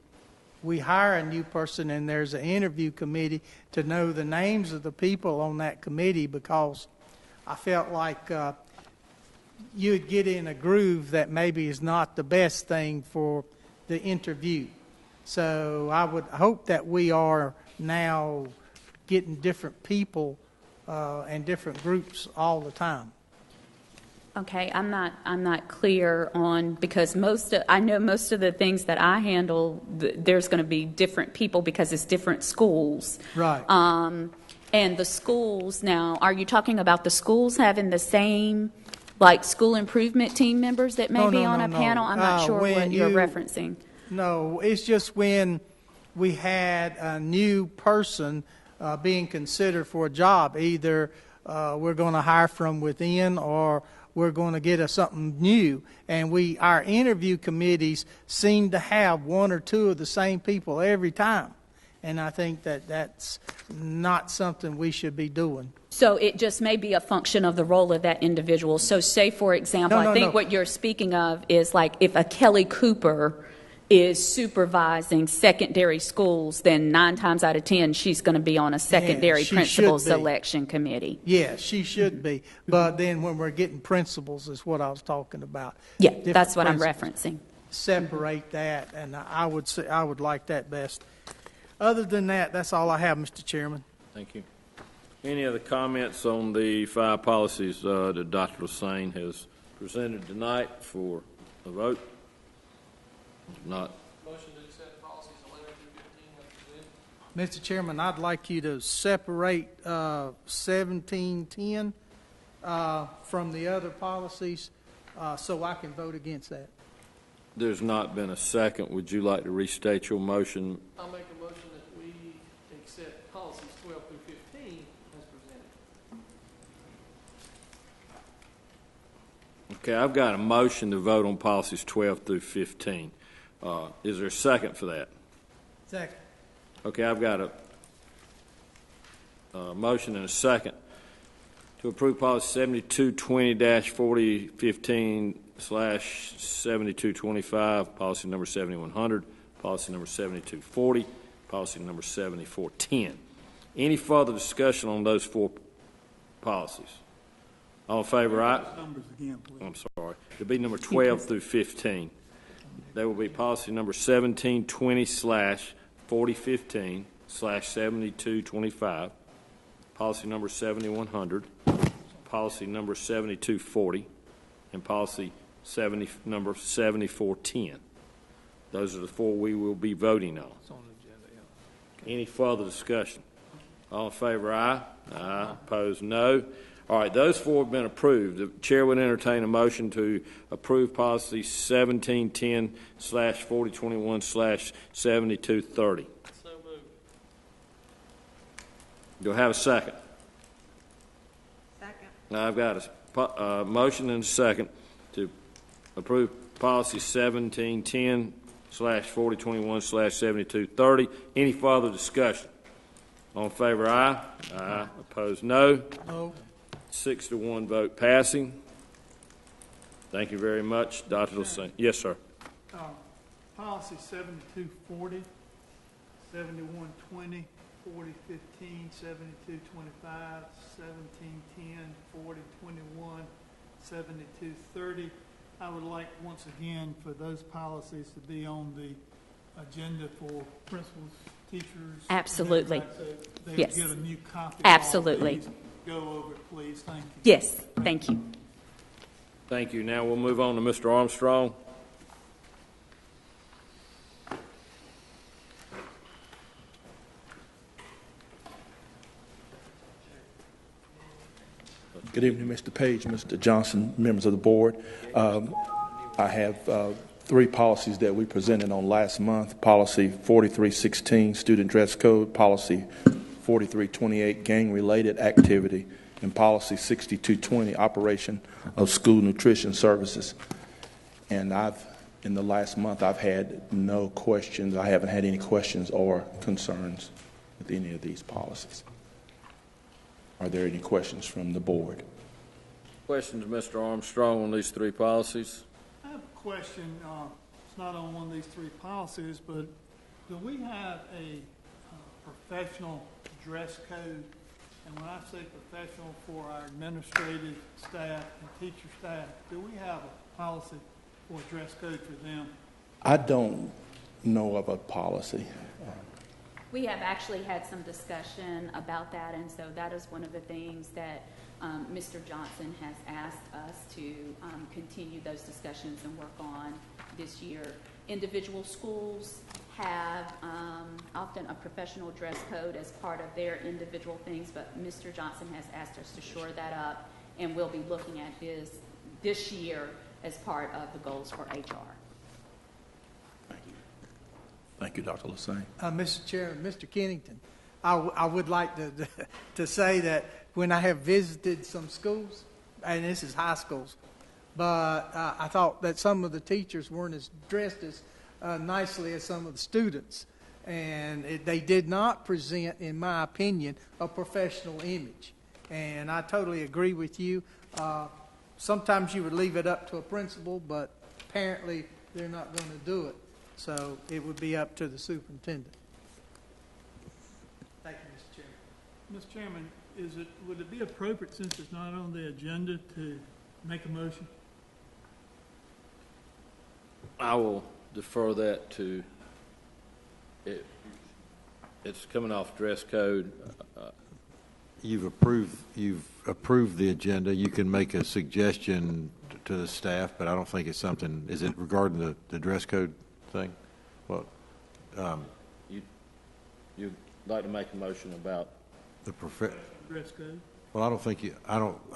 we hire a new person and there's an interview committee to know the names of the people on that committee, because I felt like you'd get in a groove that maybe is not the best thing for the interview. So I would hope that we are now getting different people and different groups all the time. Okay, I'm not clear on, because I know most of the things that I handle, there's going to be different people because it's different schools. Right. And the schools now, are you talking about the schools having the same, like, school improvement team members that may be on a panel? I'm not sure what you're referencing. No, it's just when we had a new person being considered for a job. Either we're going to hire from within, or we're going to get something new. And our interview committees seem to have one or two of the same people every time. And I think that that's not something we should be doing. So it just may be a function of the role of that individual. So say, for example, I think what you're speaking of is like if a Kelly Cooper is supervising secondary schools, then 9 times out of 10 she's going to be on a secondary principal selection committee. Yeah, she should be. But then when we're getting principals is what I was talking about. Yeah, that's what I'm referencing. Separate that, and I would like that best. Other than that, that's all I have, Mr. Chairman. Thank you. Any other comments on the 5 policies that Dr. Hussain has presented tonight for a vote? If not. Motion to accept policies 11 through 15 as presented. Mr. Chairman, I'd like you to separate 1710 from the other policies so I can vote against that. There's not been a second. Would you like to restate your motion? I'll make a motion that we accept policies 12 through 15 as presented. Okay, I've got a motion to vote on policies 12 through 15. Is there a second for that? Second. Okay, I've got a motion and a second to approve policy 7220-4015/7225, policy number 7100, policy number 7240, policy number 7410. Any further discussion on those 4 policies? All in favor, aye? Numbers again, please. I'm sorry. It'll be number 12 through 15. There will be policy number 1720/4015/7225, policy number 7100, policy number 7240, and policy number 7410. Those are the 4 we will be voting on. Any further discussion? All in favor, aye? Aye. Opposed, no. All right, those 4 have been approved. The chair would entertain a motion to approve policy 1710/4021/7230. So moved. Do I have a second? Second. Now, I've got a motion and a second to approve policy 1710/4021/7230. Any further discussion? All in favor, aye? Aye. Opposed, no. No. 6-1 vote passing. Thank you very much, Dr. Hussain. Yes, sir. Policy 7240, 7120, 4015, 7225, 1710, 4021, 7230. I would like, once again, for those policies to be on the agenda for principals, teachers. Absolutely. They yes. get a new copy. Absolutely. go over it, please. Thank you. Yes, thank you. Thank you. Now we'll move on to Mr. Armstrong. Good evening, Mr. Page, Mr. Johnson, members of the board. I have three policies that we presented on last month. Policy 4316, student dress code. Policy 4328, gang-related activity. And policy 6220, operation of school nutrition services. And in the last month, I've had no questions. I haven't had any questions or concerns with any of these policies. Are there any questions from the board? Questions, Mr. Armstrong, on these three policies? I have a question. It's not on one of these three policies, but do we have a professional dress code? And when I say professional for our administrative staff and teacher staff, do we have a policy for a dress code for them? I don't know of a policy. We have actually had some discussion about that, and so that is one of the things that Mr. Johnson has asked us to continue those discussions and work on this year. Individual schools have often a professional dress code as part of their individual things, but Mr. Johnson has asked us to shore that up, and we'll be looking at this year as part of the goals for HR. Thank you, Dr. Lassane. Mr. Chairman, Mr. Kennington, I would like to say that when I have visited some schools, and this is high schools, but I thought that some of the teachers weren't as dressed as nicely as some of the students, and they did not present, in my opinion, a professional image. And I totally agree with you. Sometimes you would leave it up to a principal, but apparently they're not going to do it. So it would be up to the superintendent. Thank you, Mr. Chairman. Mr. Chairman, would it be appropriate, since it's not on the agenda, to make a motion? I will defer that to it. It's coming off dress code. You've approved the agenda. You can make a suggestion to the staff, but I don't think it's something. Is it regarding the dress code thing? Well, you'd like to make a motion about the dress code. Well, I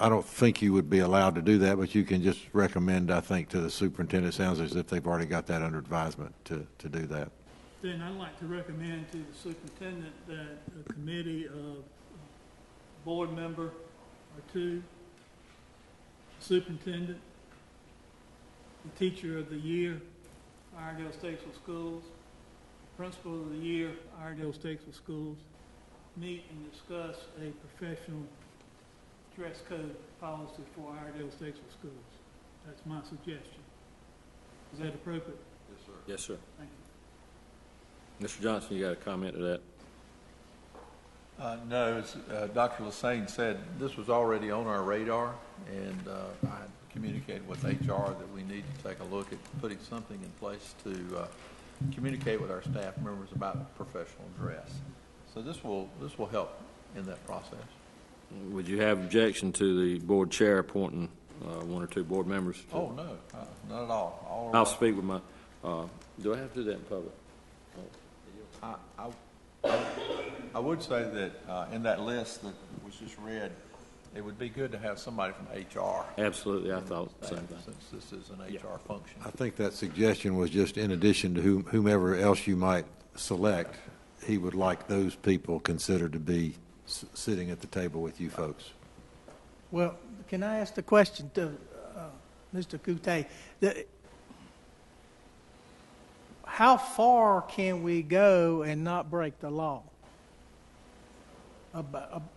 don't think you would be allowed to do that, but you can just recommend, I think, to the superintendent. It sounds as if they've already got that under advisement to do that. Then I'd like to recommend to the superintendent that a committee of board member or two, superintendent, the teacher of the year, Iredell-Statesville Schools, principal of the year, Iredell-Statesville Schools, meet and discuss a professional dress code policy for Iredell-Statesville Schools. That's my suggestion. Is that appropriate? Yes, sir. Yes, sir. Thank you. Mr. Johnson, you got a comment to that? No, as Dr. Lassane said, this was already on our radar, and I communicated with HR that we need to take a look at putting something in place to communicate with our staff members about professional dress. So this will help in that process. Would you have objection to the board chair appointing one or two board members? Oh, no, not at all. I'll speak with my, do I have to do that in public? I would say that in that list that was just read, it would be good to have somebody from HR. Absolutely, I thought the same thing. Since this is an HR function. I think that suggestion was just in addition to whomever else you might select, he would like those people considered to be sitting at the table with you folks. Well, can I ask the question to Mr. Coutey? How far can we go and not break the law?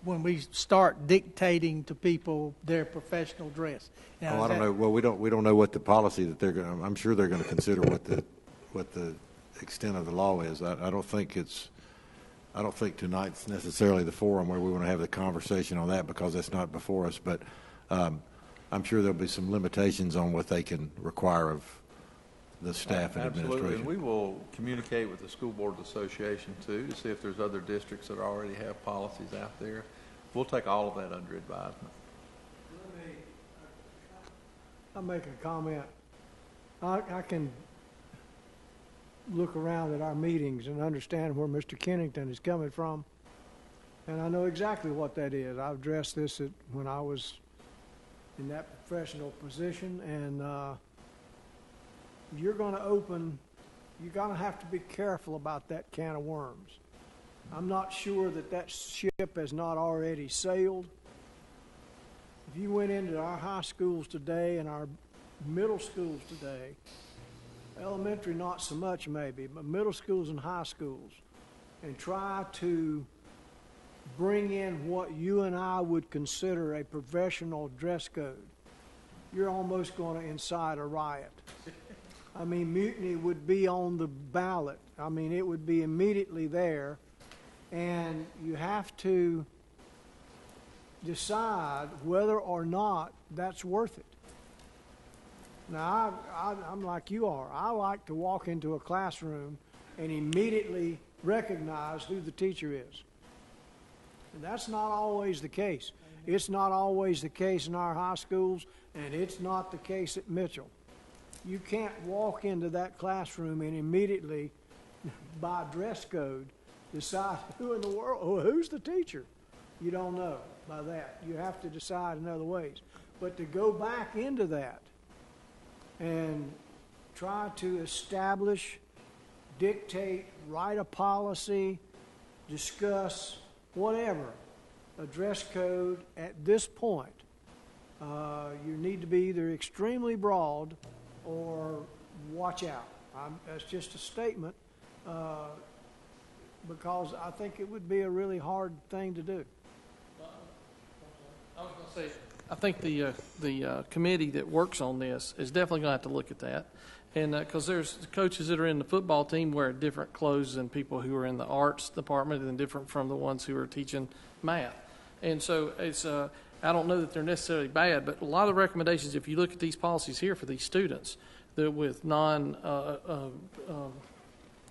When we start dictating to people their professional dress. Now, I don't know. Well, we don't know what the policy that they're going to. I'm sure they're going to consider what the extent of the law is. I don't think tonight's necessarily the forum where we want to have the conversation on that, because that's not before us. But I'm sure there'll be some limitations on what they can require of the staff and administration. And we will communicate with the School Board Association too to see if there's other districts that already have policies out there. We'll take all of that under advisement. I'll make a comment. I can look around at our meetings and understand where Mr. Kennington is coming from, and I know exactly what that is. I've addressed this when I was in that professional position, and you're going to have to be careful about that can of worms. I'm not sure that ship has not already sailed. If you went into our high schools today and our middle schools today, elementary not so much maybe, but middle schools and high schools, and try to bring in what you and I would consider a professional dress code, you're almost going to incite a riot. I mean, mutiny would be on the ballot. I mean, it would be immediately there, and you have to decide whether or not that's worth it. Now, I'm like you are. I like to walk into a classroom and immediately recognize who the teacher is. And that's not always the case. It's not always the case in our high schools, and it's not the case at Mitchell. You can't walk into that classroom and immediately, by dress code, decide who in the world, who's the teacher. You don't know by that. You have to decide in other ways. But to go back into that and try to establish, dictate, write a policy, discuss, whatever, a dress code at this point, you need to be either extremely broad or watch out. That's just a statement because I think it would be a really hard thing to do. I was going to say, I think the committee that works on this is definitely going to have to look at that. And because there's coaches that are in the football team wear different clothes than people who are in the arts department and different from the ones who are teaching math. And so it's I don't know that they're necessarily bad, but a lot of the recommendations, if you look at these policies here for these students, that with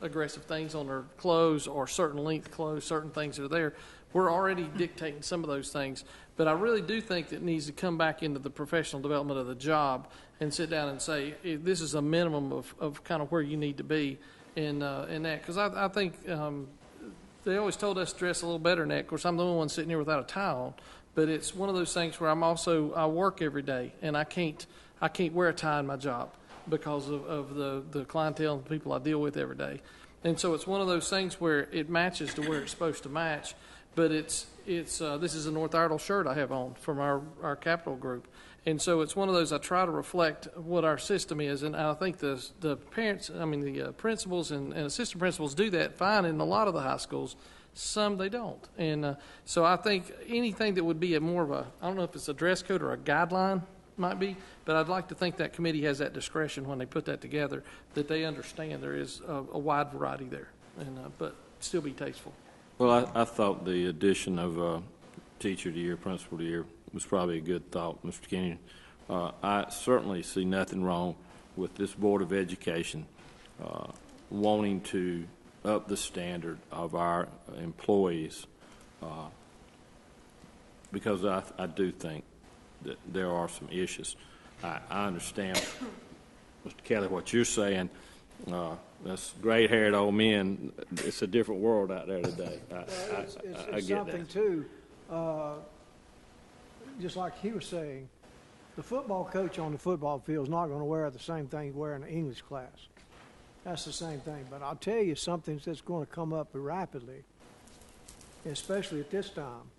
aggressive things on their clothes or certain length clothes, certain things that are there, we're already dictating some of those things. But I really do think that it needs to come back into the professional development of the job and sit down and say, this is a minimum of kind of where you need to be in that. Because I think they always told us to dress a little better than that. Of course, I'm the only one sitting here without a tie on. But it's one of those things where I work every day, and I can't wear a tie in my job because of the clientele and the people I deal with every day. And so it's one of those things where it matches to where it's supposed to match. But this is a North Iredell shirt I have on from our capital group. And so it's one of those, I try to reflect what our system is. And I think the parents, the principals and assistant principals do that fine in a lot of the high schools. Some they don't. And so I think anything that would be more of I don't know if it's a dress code or a guideline might be, but I'd like to think that committee has that discretion when they put that together, that they understand there is a wide variety there, and but still be tasteful. Well, I thought the addition of teacher of the year, principal of the year was probably a good thought, Mr. Kenyon. I certainly see nothing wrong with this Board of Education wanting to up the standard of our employees because I do think that there are some issues. I understand, Mr. Kelly, what you're saying. That's gray-haired old men. It's a different world out there today. I get something that. too. Just like he was saying, the football coach on the football field is not going to wear the same thing he wears in an English class. That's the same thing. But I'll tell you something that's going to come up rapidly, especially at this time.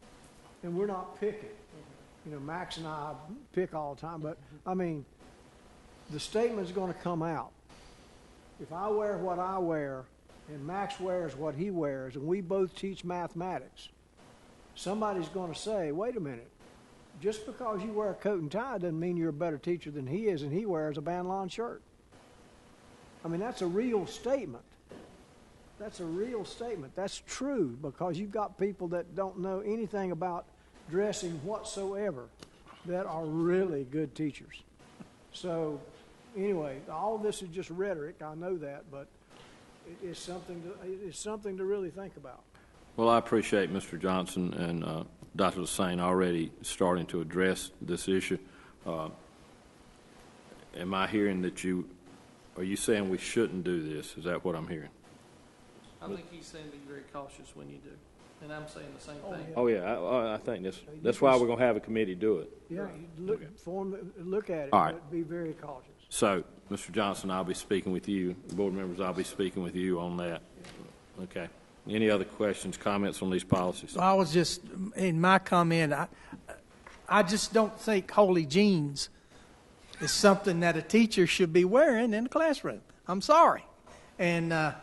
And we're not picking. You know, Max and I pick all the time. But, the statement's going to come out. If I wear what I wear and Max wears what he wears and we both teach mathematics, somebody's going to say, wait a minute, just because you wear a coat and tie doesn't mean you're a better teacher than he is and he wears a bandlawn shirt. That's a real statement. That's a real statement. That's true because you've got people that don't know anything about dressing whatsoever that are really good teachers. So anyway, all this is just rhetoric. I know that, but it's something to really think about. Well, I appreciate Mr. Johnson and Dr. Lassane already starting to address this issue. Am I hearing that are you saying we shouldn't do this? Is that what I'm hearing? I think he's saying be very cautious when you do, and I'm saying the same thing. Oh, yeah, I think that's why we're going to have a committee do it. Yeah, look at it, All right. but be very cautious. So, Mr. Johnson, I'll be speaking with you. Board members, I'll be speaking with you on that. Okay. Any other questions, comments on these policies? I was just, in my comment, I just don't think holy jeans is something that a teacher should be wearing in the classroom. I'm sorry. And, a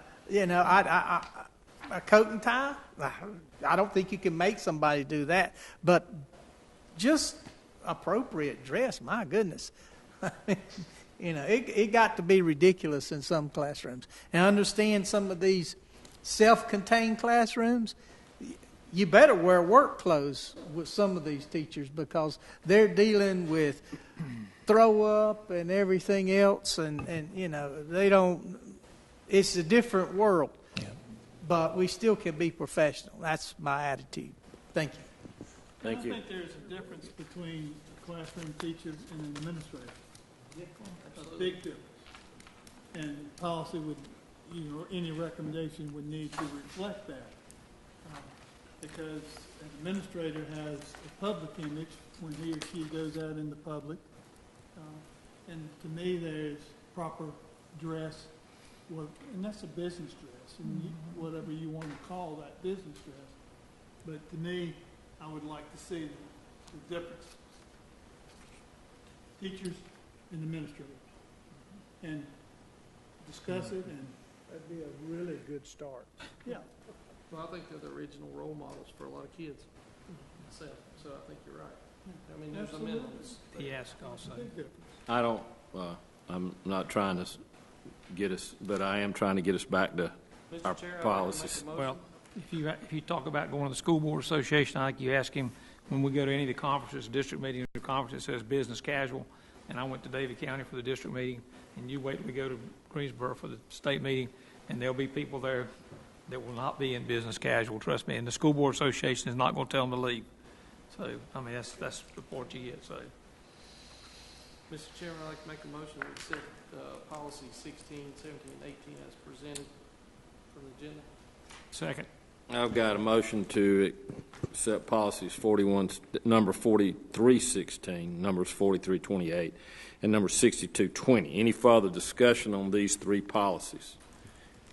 coat and tie, I don't think you can make somebody do that. But just appropriate dress, my goodness. It got to be ridiculous in some classrooms. And I understand some of these self-contained classrooms, you better wear work clothes with some of these teachers because they're dealing with throw up and everything else, and they don't. It's a different world, but we still can be professional. That's my attitude. Thank you. Thank you. I think there's a difference between classroom teachers and an administrator. A big difference. And policy would, any recommendation would need to reflect that. Because an administrator has a public image when he or she goes out in the public. And to me, there's proper dress, and that's a business dress, and whatever you want to call that business dress. But to me, I would like to see the difference. Teachers and administrators. And discuss it, and That'd be a really good start. yeah. Well, I think they're the original role models for a lot of kids. So I think you're right. I mean, there's amendments. Yes, also. I don't, I'm not trying to get us, but I am trying to get us back to our policies. Well, if you talk about going to the School Board Association, I think you ask him, when we go to any of the conferences, district meetings or conferences, it says business casual, and I went to Davie County for the district meeting, and you wait till we go to Greensboro for the state meeting, and there'll be people there that will not be in business casual, trust me, and the School Board Association is not going to tell them to leave. So, I mean, that's the report you get, so. Mr. Chairman, I'd like to make a motion to accept policy 16, 17, and 18 as presented from the agenda. Second. I've got a motion to accept policies number 4316, numbers 4328, and number 6220. Any further discussion on these three policies?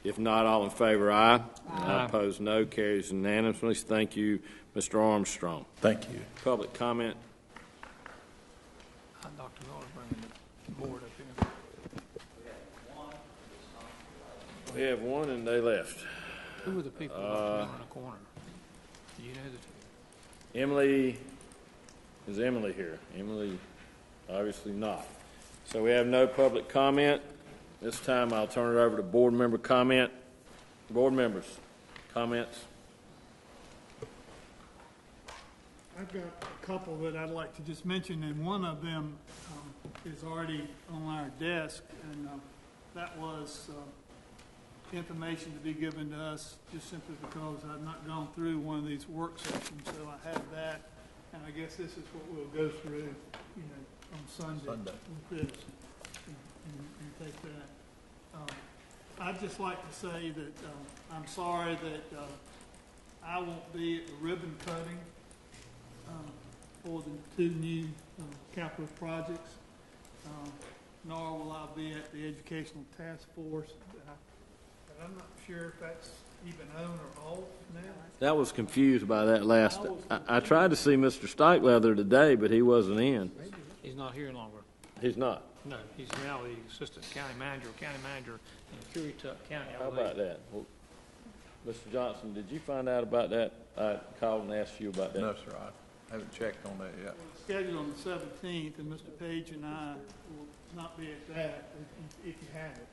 If not, all in favor, aye. Aye. Opposed, no. Carries unanimously. Thank you, Mr. Armstrong. Thank you. Public comment. Dr. Miller's bringing the board up here. We have one, and they left. Who are the people in the corner? Do you know the Emily, is Emily here? Emily, obviously not. So we have no public comment. This time I'll turn it over to board member comment. Board members, comments? I've got a couple that I'd like to just mention, and one of them is already on our desk, and that was information to be given to us just simply because I've not gone through one of these work sessions, so I have that, and I guess this is what we'll go through, on Sunday. With this, and take that. I'd just like to say that I'm sorry that I won't be at the ribbon cutting for the two new capital projects, nor will I be at the educational task force. I'm not sure if that's even on or off now. That was confused by that last. I tried to see Mr. Steichleather today, but he wasn't in. He's not here longer. He's not. No, he's now the assistant county manager in Currituck County. How about that? Well, Mr. Johnson, did you find out about that? I called and asked you about that. No, sir. I haven't checked on that yet. It's scheduled on the 17th, and Mr. Page and I will not be at that if you have it.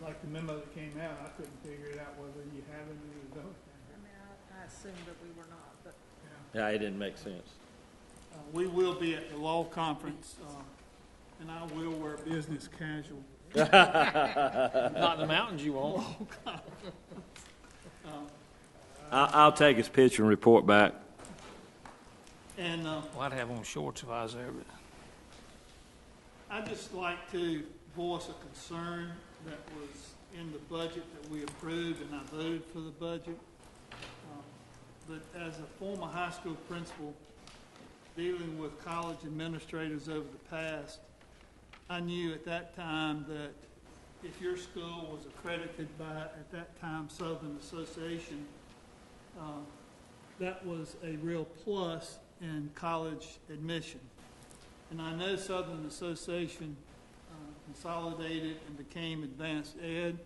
Like the memo that came out, I couldn't figure it out whether you have it or don't. I assumed that we were not, but. Yeah, it didn't make sense. We will be at the law conference, and I will wear business casual. Not in the mountains, you won't. I'll take his picture and report back. And Well, I'd have on shorts if I was there, but I'd just like to voice a concern that was in the budget that we approved, and I voted for the budget. But as a former high school principal dealing with college administrators over the past, I knew at that time that if your school was accredited by, at that time, Southern Association, that was a real plus in college admission. And I know Southern Association consolidated and became Advanced Ed.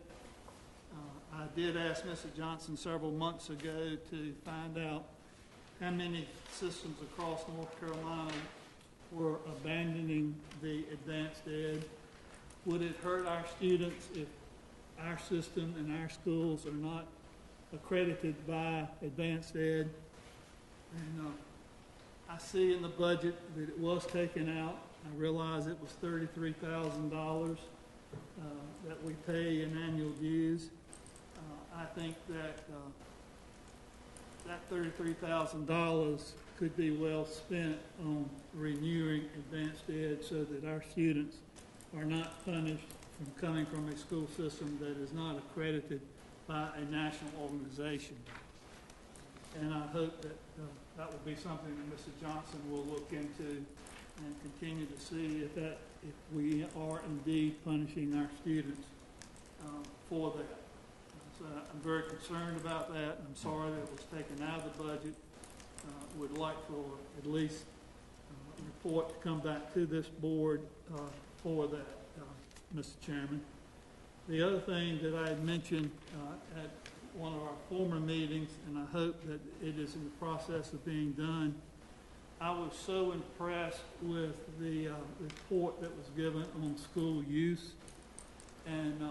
I did ask Mr. Johnson several months ago to find out how many systems across North Carolina were abandoning the Advanced Ed. Would it hurt our students if our system and our schools are not accredited by Advanced Ed? And I see in the budget that it was taken out. I realize it was $33,000 that we pay in annual dues. I think that that $33,000 could be well spent on renewing Advanced Ed so that our students are not punished from coming from a school system that is not accredited by a national organization. And I hope that that will be something that Mr. Johnson will look into and continue to see if we are indeed punishing our students for that. So I'm very concerned about that. I'm sorry that it was taken out of the budget. Would like for at least a report to come back to this board for that, Mr. Chairman. The other thing that I had mentioned at one of our former meetings, and I hope that it is in the process of being done, I was so impressed with the report that was given on school use. And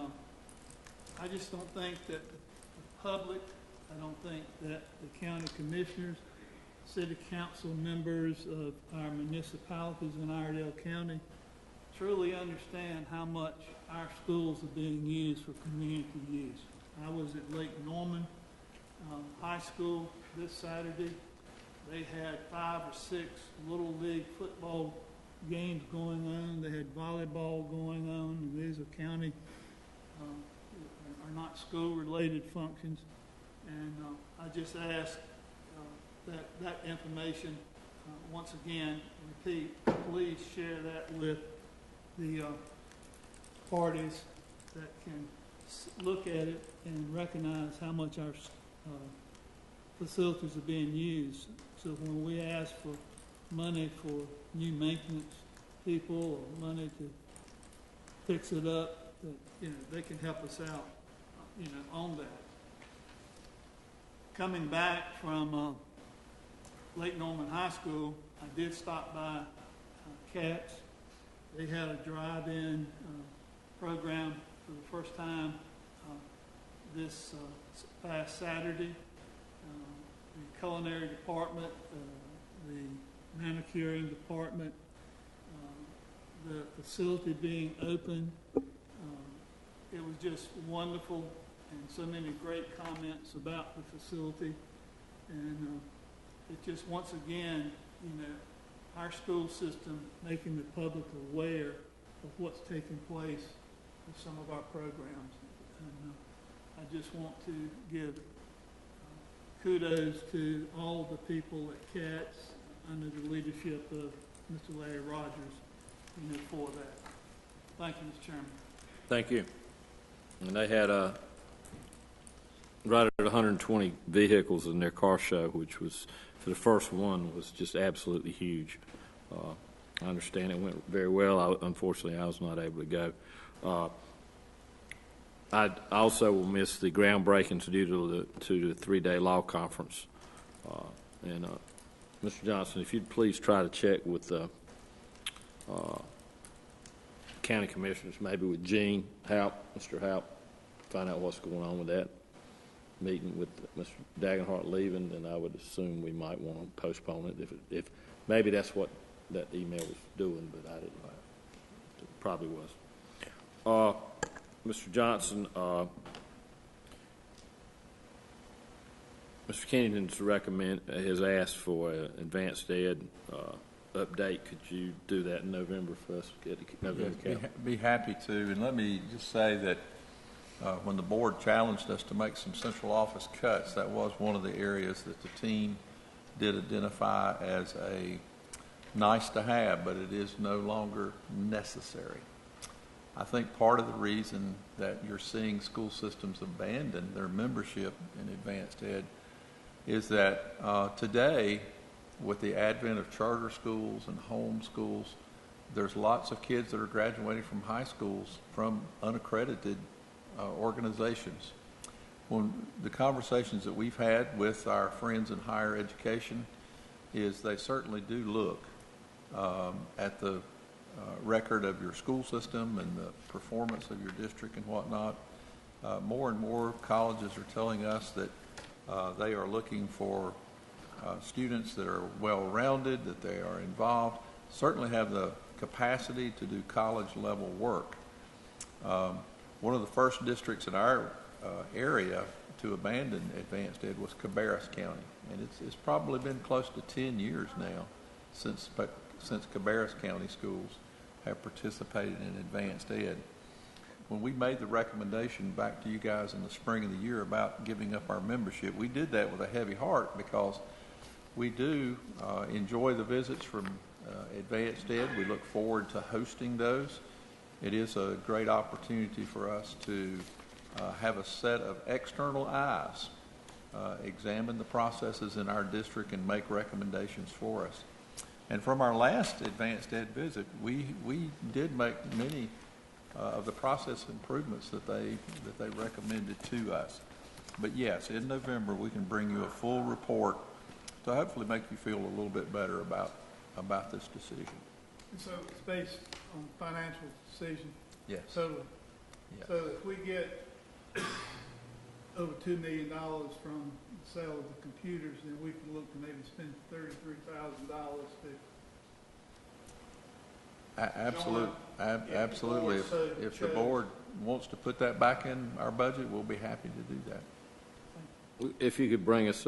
I just don't think that the public, I don't think that the county commissioners, city council members of our municipalities in Iredell County truly understand how much our schools are being used for community use. I was at Lake Norman High School this Saturday. They had 5 or 6 Little League football games going on. They had volleyball going on. And these are county, are not school-related functions. And I just ask that information, once again, repeat, please share that with the parties that can look at it and recognize how much our facilities are being used. So when we ask for money for new maintenance people or money to fix it up, that they can help us out, on that. Coming back from Lake Norman High School, I did stop by Katz. They had a drive-in program for the first time this past Saturday. The culinary department, the manicuring department, the facility being open. It was just wonderful, and so many great comments about the facility. And it just, once again, our school system making the public aware of what's taking place with some of our programs. And I just want to give kudos to all the people at Katz under the leadership of Mr. Larry Rogers, for that. Thank you, Mr. Chairman. Thank you. And they had right at 120 vehicles in their car show, which was, for the first one, was just absolutely huge. I understand it went very well. Unfortunately, I was not able to go. I also will miss the groundbreakings due to the 3-day law conference. And Mr. Johnson, if you'd please try to check with the county commissioners, maybe with Gene Haupt, Mr. Haupt, find out what's going on with that meeting with Mr. Dagenhart leaving, then I would assume we might want to postpone it. If maybe that's what that email was doing, but I didn't know. It probably was. Mr. Johnson, Mr. Mr. Kennington's has asked for an advanced ed update. Could you do that in November for us? Get the November count? Be happy to. And let me just say that when the board challenged us to make some central office cuts, that was one of the areas that the team did identify as a nice to have, but it is no longer necessary. I think part of the reason that you're seeing school systems abandon their membership in advanced ed is that today, with the advent of charter schools and home schools, there's lots of kids that are graduating from high schools from unaccredited organizations. When the conversations that we've had with our friends in higher education is they certainly do look at the record of your school system and the performance of your district and whatnot. More and more colleges are telling us that they are looking for students that are well-rounded, that they are involved, certainly have the capacity to do college-level work. One of the first districts in our area to abandon advanced ed was Cabarrus County, and it's probably been close to 10 years now since Cabarrus County schools have participated in advanced ed. When we made the recommendation back to you guys in the spring of the year about giving up our membership, we did that with a heavy heart because we do enjoy the visits from advanced ed. We look forward to hosting those. It is a great opportunity for us to have a set of external eyes examine the processes in our district and make recommendations for us. And from our last advanced ed visit, we did make many of the process improvements that they recommended to us. But yes, in November we can bring you a full report to hopefully make you feel a little bit better about this decision. And so it's based on financial decision? Yes. Totally. Yes. So if we get over $2 million from the sale of the computers, then we can look to maybe spend $33,000 to Absolutely. If the board wants to put that back in our budget, we'll be happy to do that. If you could bring us,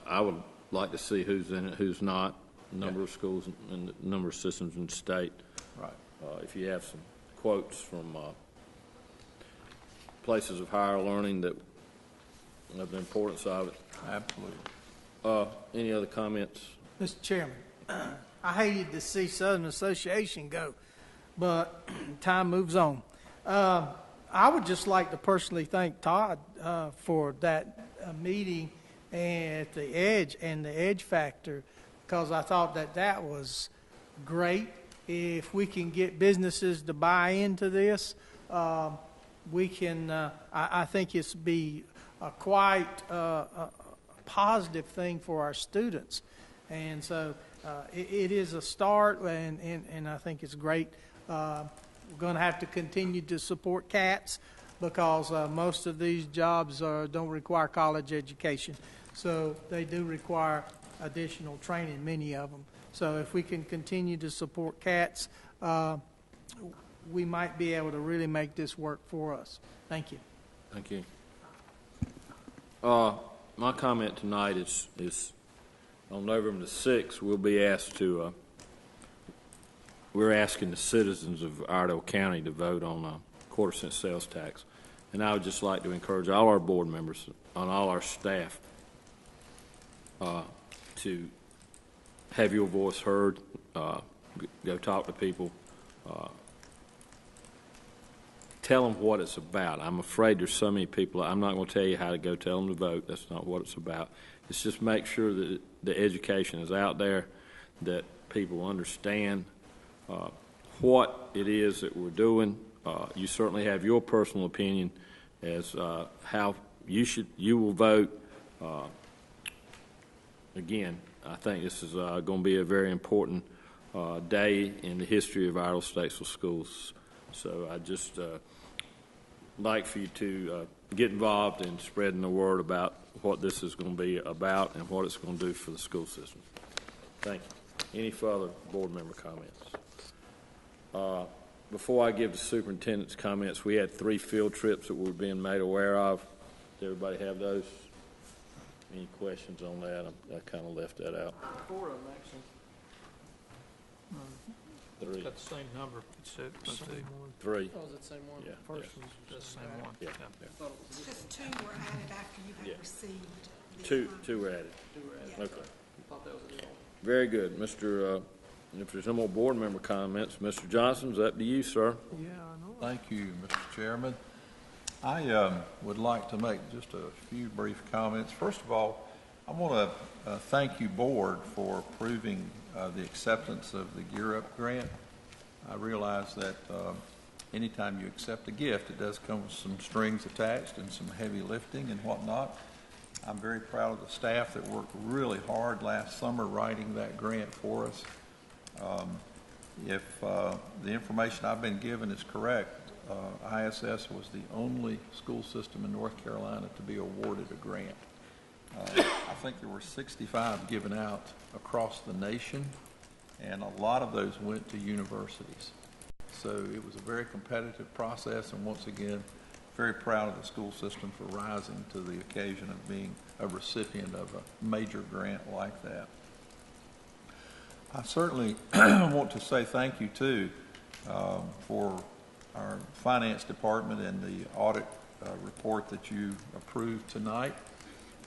I would like to see who's in it, who's not, number of schools and the number of systems in the state. Right. If you have some quotes from places of higher learning that of the importance of it. Absolutely. Any other comments? Mr. Chairman, I hated to see Southern Association go, but time moves on. I would just like to personally thank Todd for that meeting at the Edge and the Edge Factor, because I thought that was great. If we can get businesses to buy into this, we can. I think it's be quite a positive thing for our students, and so it is a start, and I think it's great. We're going to have to continue to support CATS because most of these jobs don't require college education, so they do require additional training, many of them. So if we can continue to support CATS, we might be able to really make this work for us. Thank you. Thank you. My comment tonight is on November the 6th, we'll be asked to, we're asking the citizens of Iredell County to vote on a quarter-cent sales tax. And I would just like to encourage all our board members and all our staff to have your voice heard, go talk to people, tell them what it's about. I'm afraid there's so many people. I'm not going to tell you how to go tell them to vote. That's not what it's about. It's just make sure that the education is out there, that people understand what it is that we're doing. You certainly have your personal opinion as how you will vote. Again, I think this is going to be a very important day in the history of Iredell-Statesville schools. So I just like for you to get involved in spreading the word about what this is going to be about and what it's going to do for the school system. Thank you. Any further board member comments? Before I give the superintendent's comments, we had 3 field trips that we were being made aware of. Does everybody have those? Any questions on that? I kind of left that out. 4 of them, actually. 3. Got the same number. It's the same one. 3. Oh, is it the same one? Yeah. First yeah. one's That's the same one. Yeah. It's just 2 were added after you Yeah. had received the. Two were added. 2 were added. Yeah. Okay. I thought that was it all. Very good. If there's no more board member comments, Mr. Johnson, it's up to you, sir. Yeah, I know. Thank you, Mr. Chairman. I would like to make just a few brief comments. First of all, I want to thank you, board, for approving the acceptance of the Gear Up grant. I realize that anytime you accept a gift, it does come with some strings attached and some heavy lifting and whatnot. I'm very proud of the staff that worked really hard last summer writing that grant for us. If the information I've been given is correct, ISS was the only school system in North Carolina to be awarded a grant. I think there were 65 given out across the nation, and a lot of those went to universities. So it was a very competitive process, and once again, very proud of the school system for rising to the occasion of being a recipient of a major grant like that. I certainly want to say thank you, too, for our finance department and the audit report that you approved tonight.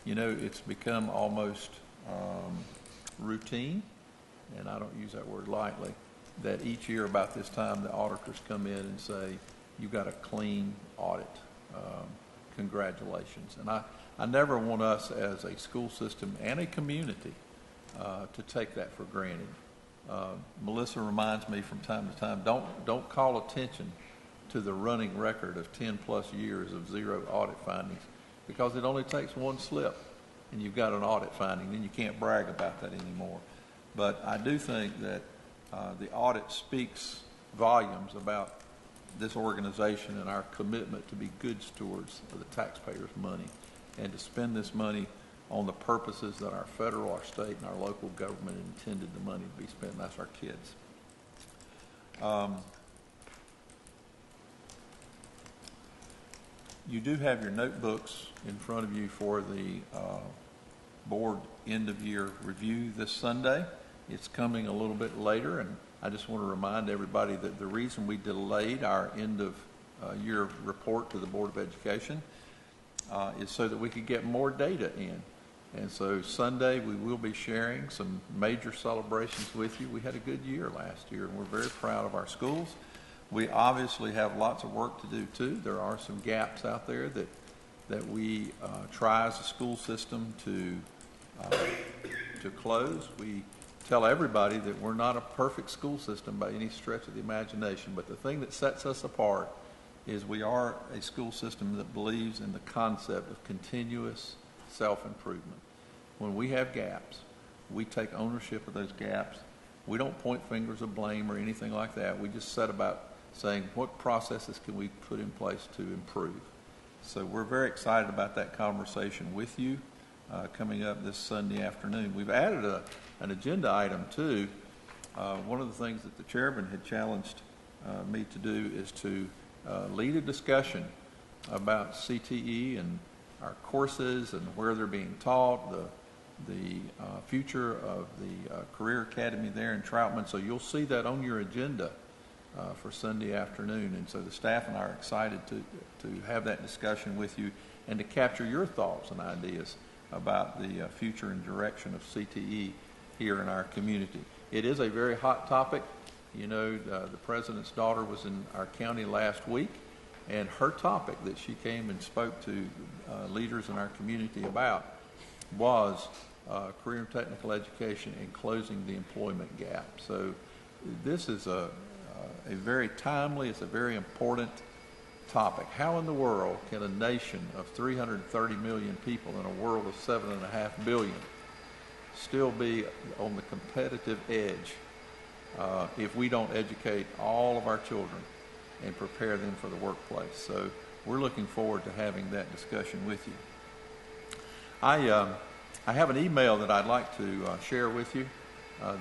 You know, it's become almost routine, and I don't use that word lightly, that each year about this time the auditors come in and say, you got a clean audit. Congratulations. And I never want us as a school system and a community to take that for granted. Melissa reminds me from time to time, don't call attention to the running record of 10 plus years of 0 audit findings, because it only takes one slip and you've got an audit finding, then you can't brag about that anymore. But I do think that the audit speaks volumes about this organization and our commitment to be good stewards of the taxpayers' money and to spend this money on the purposes that our federal, our state, and our local government intended the money to be spent, and that's our kids. You do have your notebooks in front of you for the board end-of-year review this Sunday. It's coming a little bit later, and I just want to remind everybody that the reason we delayed our end-of-year report to the Board of Education is so that we could get more data in. And so Sunday we will be sharing some major celebrations with you. We had a good year last year, and we're very proud of our schools. We obviously have lots of work to do too. There are some gaps out there that we try as a school system to close. We tell everybody that we're not a perfect school system by any stretch of the imagination, but the thing that sets us apart is we are a school system that believes in the concept of continuous self-improvement. When we have gaps, we take ownership of those gaps. We don't point fingers of blame or anything like that. We just set about saying, what processes can we put in place to improve? So we're very excited about that conversation with you coming up this Sunday afternoon. We've added an agenda item too. One of the things that the chairman had challenged me to do is to lead a discussion about CTE and our courses and where they're being taught, the future of the Career Academy there in Troutman. So you'll see that on your agenda for Sunday afternoon. And so the staff and I are excited to have that discussion with you and to capture your thoughts and ideas about the future and direction of CTE here in our community. It is a very hot topic. You know, the president's daughter was in our county last week, and her topic that she came and spoke to leaders in our community about was career and technical education and closing the employment gap. So this is a very timely, it's a very important topic. How in the world can a nation of 330 million people in a world of 7.5 billion still be on the competitive edge if we don't educate all of our children and prepare them for the workplace? So we're looking forward to having that discussion with you. I have an email that I'd like to share with you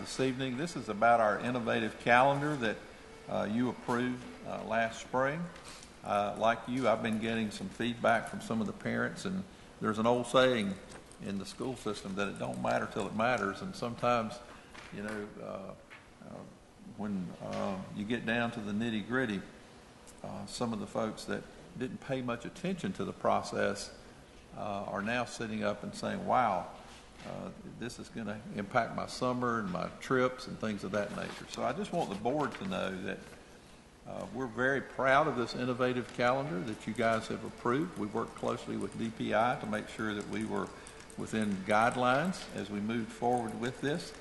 this evening. This is about our innovative calendar that you approved last spring. Like you, I've been getting some feedback from some of the parents, and there's an old saying in the school system that it don't matter till it matters, and sometimes, you know, when you get down to the nitty-gritty, some of the folks that didn't pay much attention to the process are now sitting up and saying, wow, this is going to impact my summer and my trips and things of that nature. So I just want the board to know that we're very proud of this innovative calendar that you guys have approved. We've worked closely with DPI to make sure that we were within guidelines as we moved forward with this.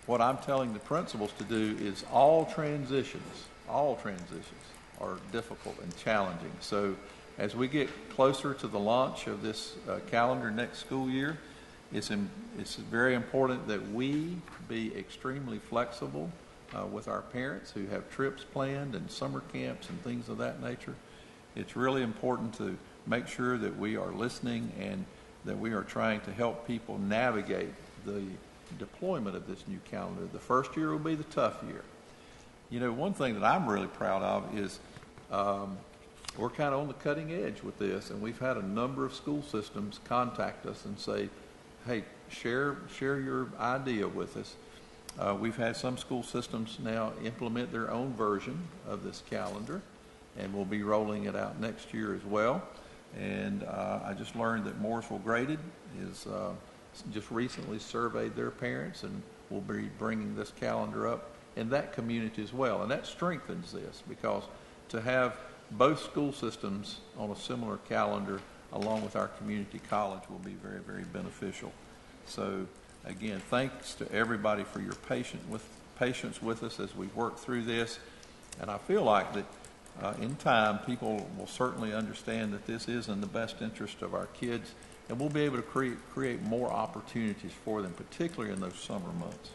What I'm telling the principals to do is all transitions are difficult and challenging. So as we get closer to the launch of this calendar next school year, it's very important that we be extremely flexible with our parents who have trips planned and summer camps and things of that nature. It's really important to make sure that we are listening and that we are trying to help people navigate the deployment of this new calendar. The first year will be the tough year. You know, one thing that I'm really proud of is we're kind of on the cutting edge with this, and we've had a number of school systems contact us and say, hey, share your idea with us. We've had some school systems now implement their own version of this calendar, and we'll be rolling it out next year as well. And I just learned that Mooresville Graded is just recently surveyed their parents, and we'll be bringing this calendar up in that community as well. And that strengthens this, because to have both school systems on a similar calendar along with our community college will be very, very beneficial. So again, thanks to everybody for your patience with us as we work through this. And I feel like that in time, people will certainly understand that this is in the best interest of our kids, and we'll be able to create more opportunities for them, particularly in those summer months.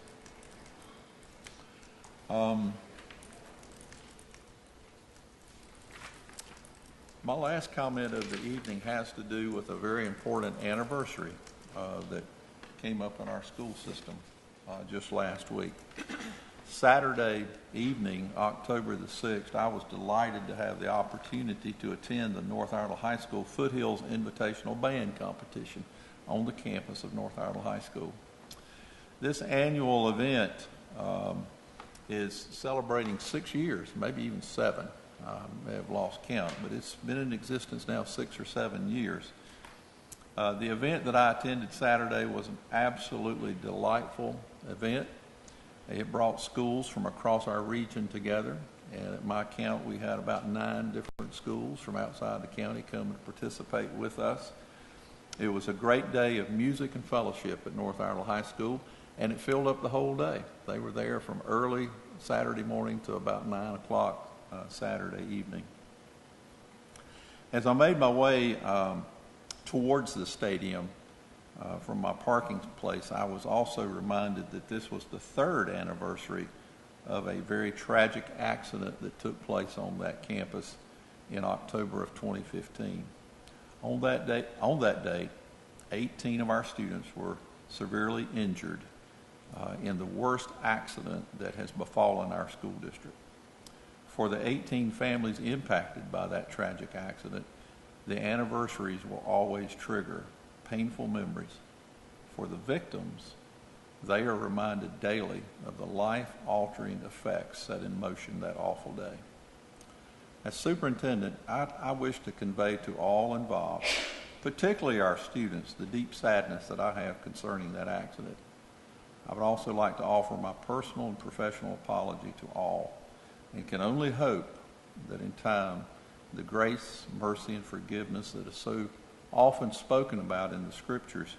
My last comment of the evening has to do with a very important anniversary that came up in our school system just last week. Saturday evening, October the 6th, I was delighted to have the opportunity to attend the North Iredell High School Foothills Invitational Band Competition on the campus of North Iredell High School. This annual event is celebrating 6 years, maybe even 7. I may have lost count, but it's been in existence now 6 or 7 years. The event that I attended Saturday was an absolutely delightful event. It brought schools from across our region together, and at my count, we had about 9 different schools from outside the county come and participate with us. It was a great day of music and fellowship at North Iredell High School, and it filled up the whole day. They were there from early Saturday morning to about 9 o'clock Saturday evening. As I made my way towards the stadium from my parking place, I was also reminded that this was the 3rd anniversary of a very tragic accident that took place on that campus in October of 2015. On that day, 18 of our students were severely injured in the worst accident that has befallen our school district. For the 18 families impacted by that tragic accident, the anniversaries will always trigger painful memories. For the victims, they are reminded daily of the life-altering effects set in motion that awful day. As superintendent, I wish to convey to all involved, particularly our students, the deep sadness that I have concerning that accident. I would also like to offer my personal and professional apology to all, and can only hope that in time, the grace, mercy, and forgiveness that is so often spoken about in the scriptures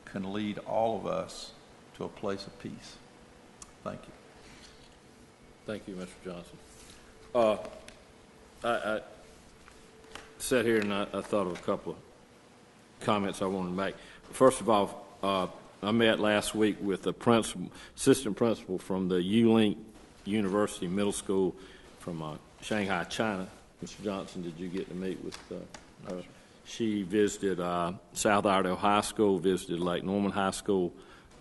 can lead all of us to a place of peace. Thank you. Thank you, Mr. Johnson. I sat here and I thought of a couple of comments I wanted to make. First of all, I met last week with a assistant principal from the U-Link University Middle School from Shanghai, China. Mr. Johnson, did you get to meet with her? She visited South Iredell High School, visited Lake Norman High School,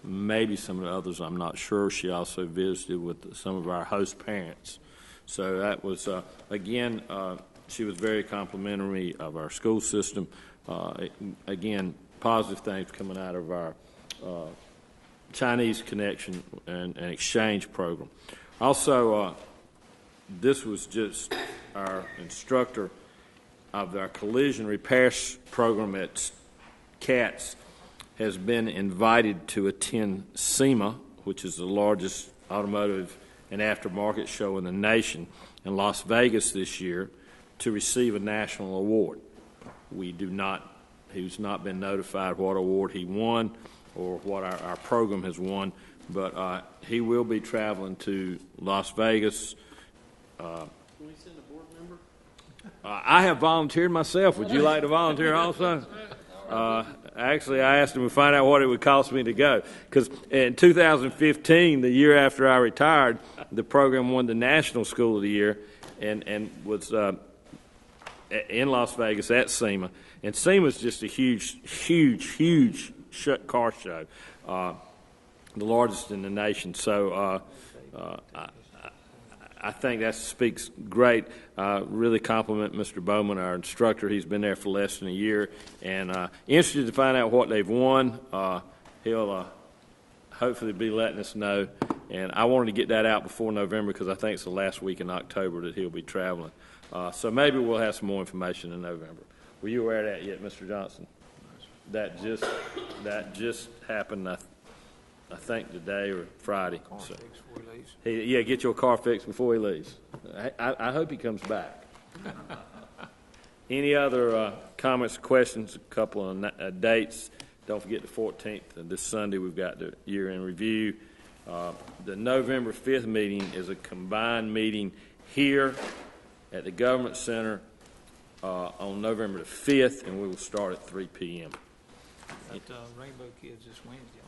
maybe some of the others, I'm not sure. She also visited with some of our host parents. So that was, again, she was very complimentary of our school system. Again, positive things coming out of our Chinese connection and exchange program. Also, this was just our instructor of our collision repair program at CATS has been invited to attend SEMA, which is the largest automotive and aftermarket show in the nation, in Las Vegas this year, to receive a national award. He's not been notified what award he won or what our program has won, but he will be traveling to Las Vegas. Can we send a board member? I have volunteered myself. Would you like to volunteer also? Actually, I asked him to find out what it would cost me to go. Because in 2015, the year after I retired, the program won the National School of the Year and was in Las Vegas at SEMA. And SEMA is just a huge car show, the largest in the nation. So I think that speaks great. Really compliment Mr. Bowman, our instructor. He's been there for less than a year, and interested to find out what they've won. He'll hopefully be letting us know, and I wanted to get that out before November because I think it's the last week in October that he'll be traveling. So maybe we'll have some more information in November. Were you aware of that yet, Mr. Johnson? That just happened. I think today or Friday. So, get your car fixed before he leaves. I hope he comes back. Any other comments, questions? A couple of dates. Don't forget the 14th. This Sunday we've got the year-end review. The November 5th meeting is a combined meeting here at the Government Center on November the 5th, and we will start at 3 p.m. At Rainbow Kids this Wednesday.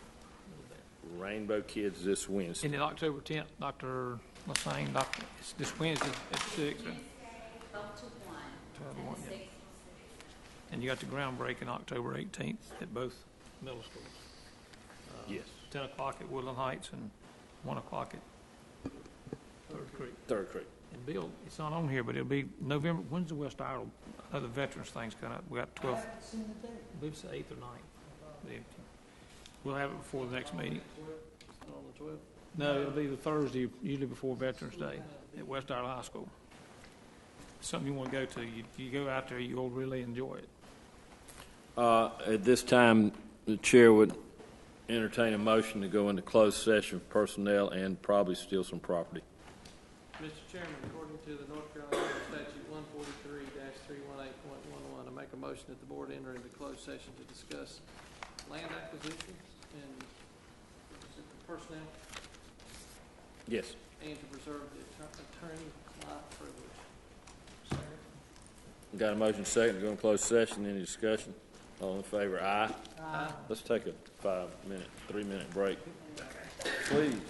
Rainbow Kids this Wednesday. And then October 10th, Dr. Lassane, it's this Wednesday at 6. 12 to 1. 12 to 1, yeah. And you got the groundbreaking October 18th at both middle schools. Yes. 10 o'clock at Woodland Heights and 1 o'clock at Third Creek. And Bill, it's not on here, but it'll be November. When's the West Iredell? I know the Veterans thing's coming up. We got 12th. I believe it's the 8th or 9th. We'll have it before the next meeting. On the 12th? No, it'll be the Thursday, usually before Veterans Day at West Iredell High School. Something you want to go to. You go out there, you'll really enjoy it. At this time, the chair would entertain a motion to go into closed session for personnel and probably steal some property. Mr. Chairman, according to the North Carolina Statute 143-318.11, I make a motion that the board enter into closed session to discuss land acquisitions and personnel. Yes. And to preserve the attorney-client privilege. Got a motion second to go in closed session. Any discussion? All in favor? Aye. Aye. Let's take a 3-minute break. Please.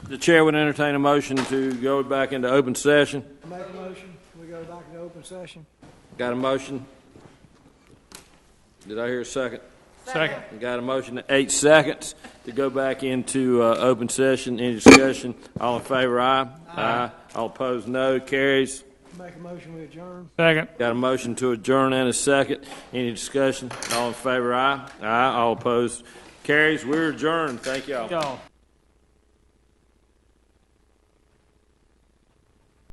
The chair would entertain a motion to go back into open session. Make a motion, we go back into open session. Got a motion? Did I hear a second? Second. Got a motion at 8 seconds to go back into open session. Any discussion? All in favor, aye. Aye. All opposed, no. Carries. Make a motion, we adjourn. Second. Got a motion to adjourn and a second. Any discussion? All in favor, aye. Aye. All opposed, carries. We're adjourned. Thank y'all. Y'all.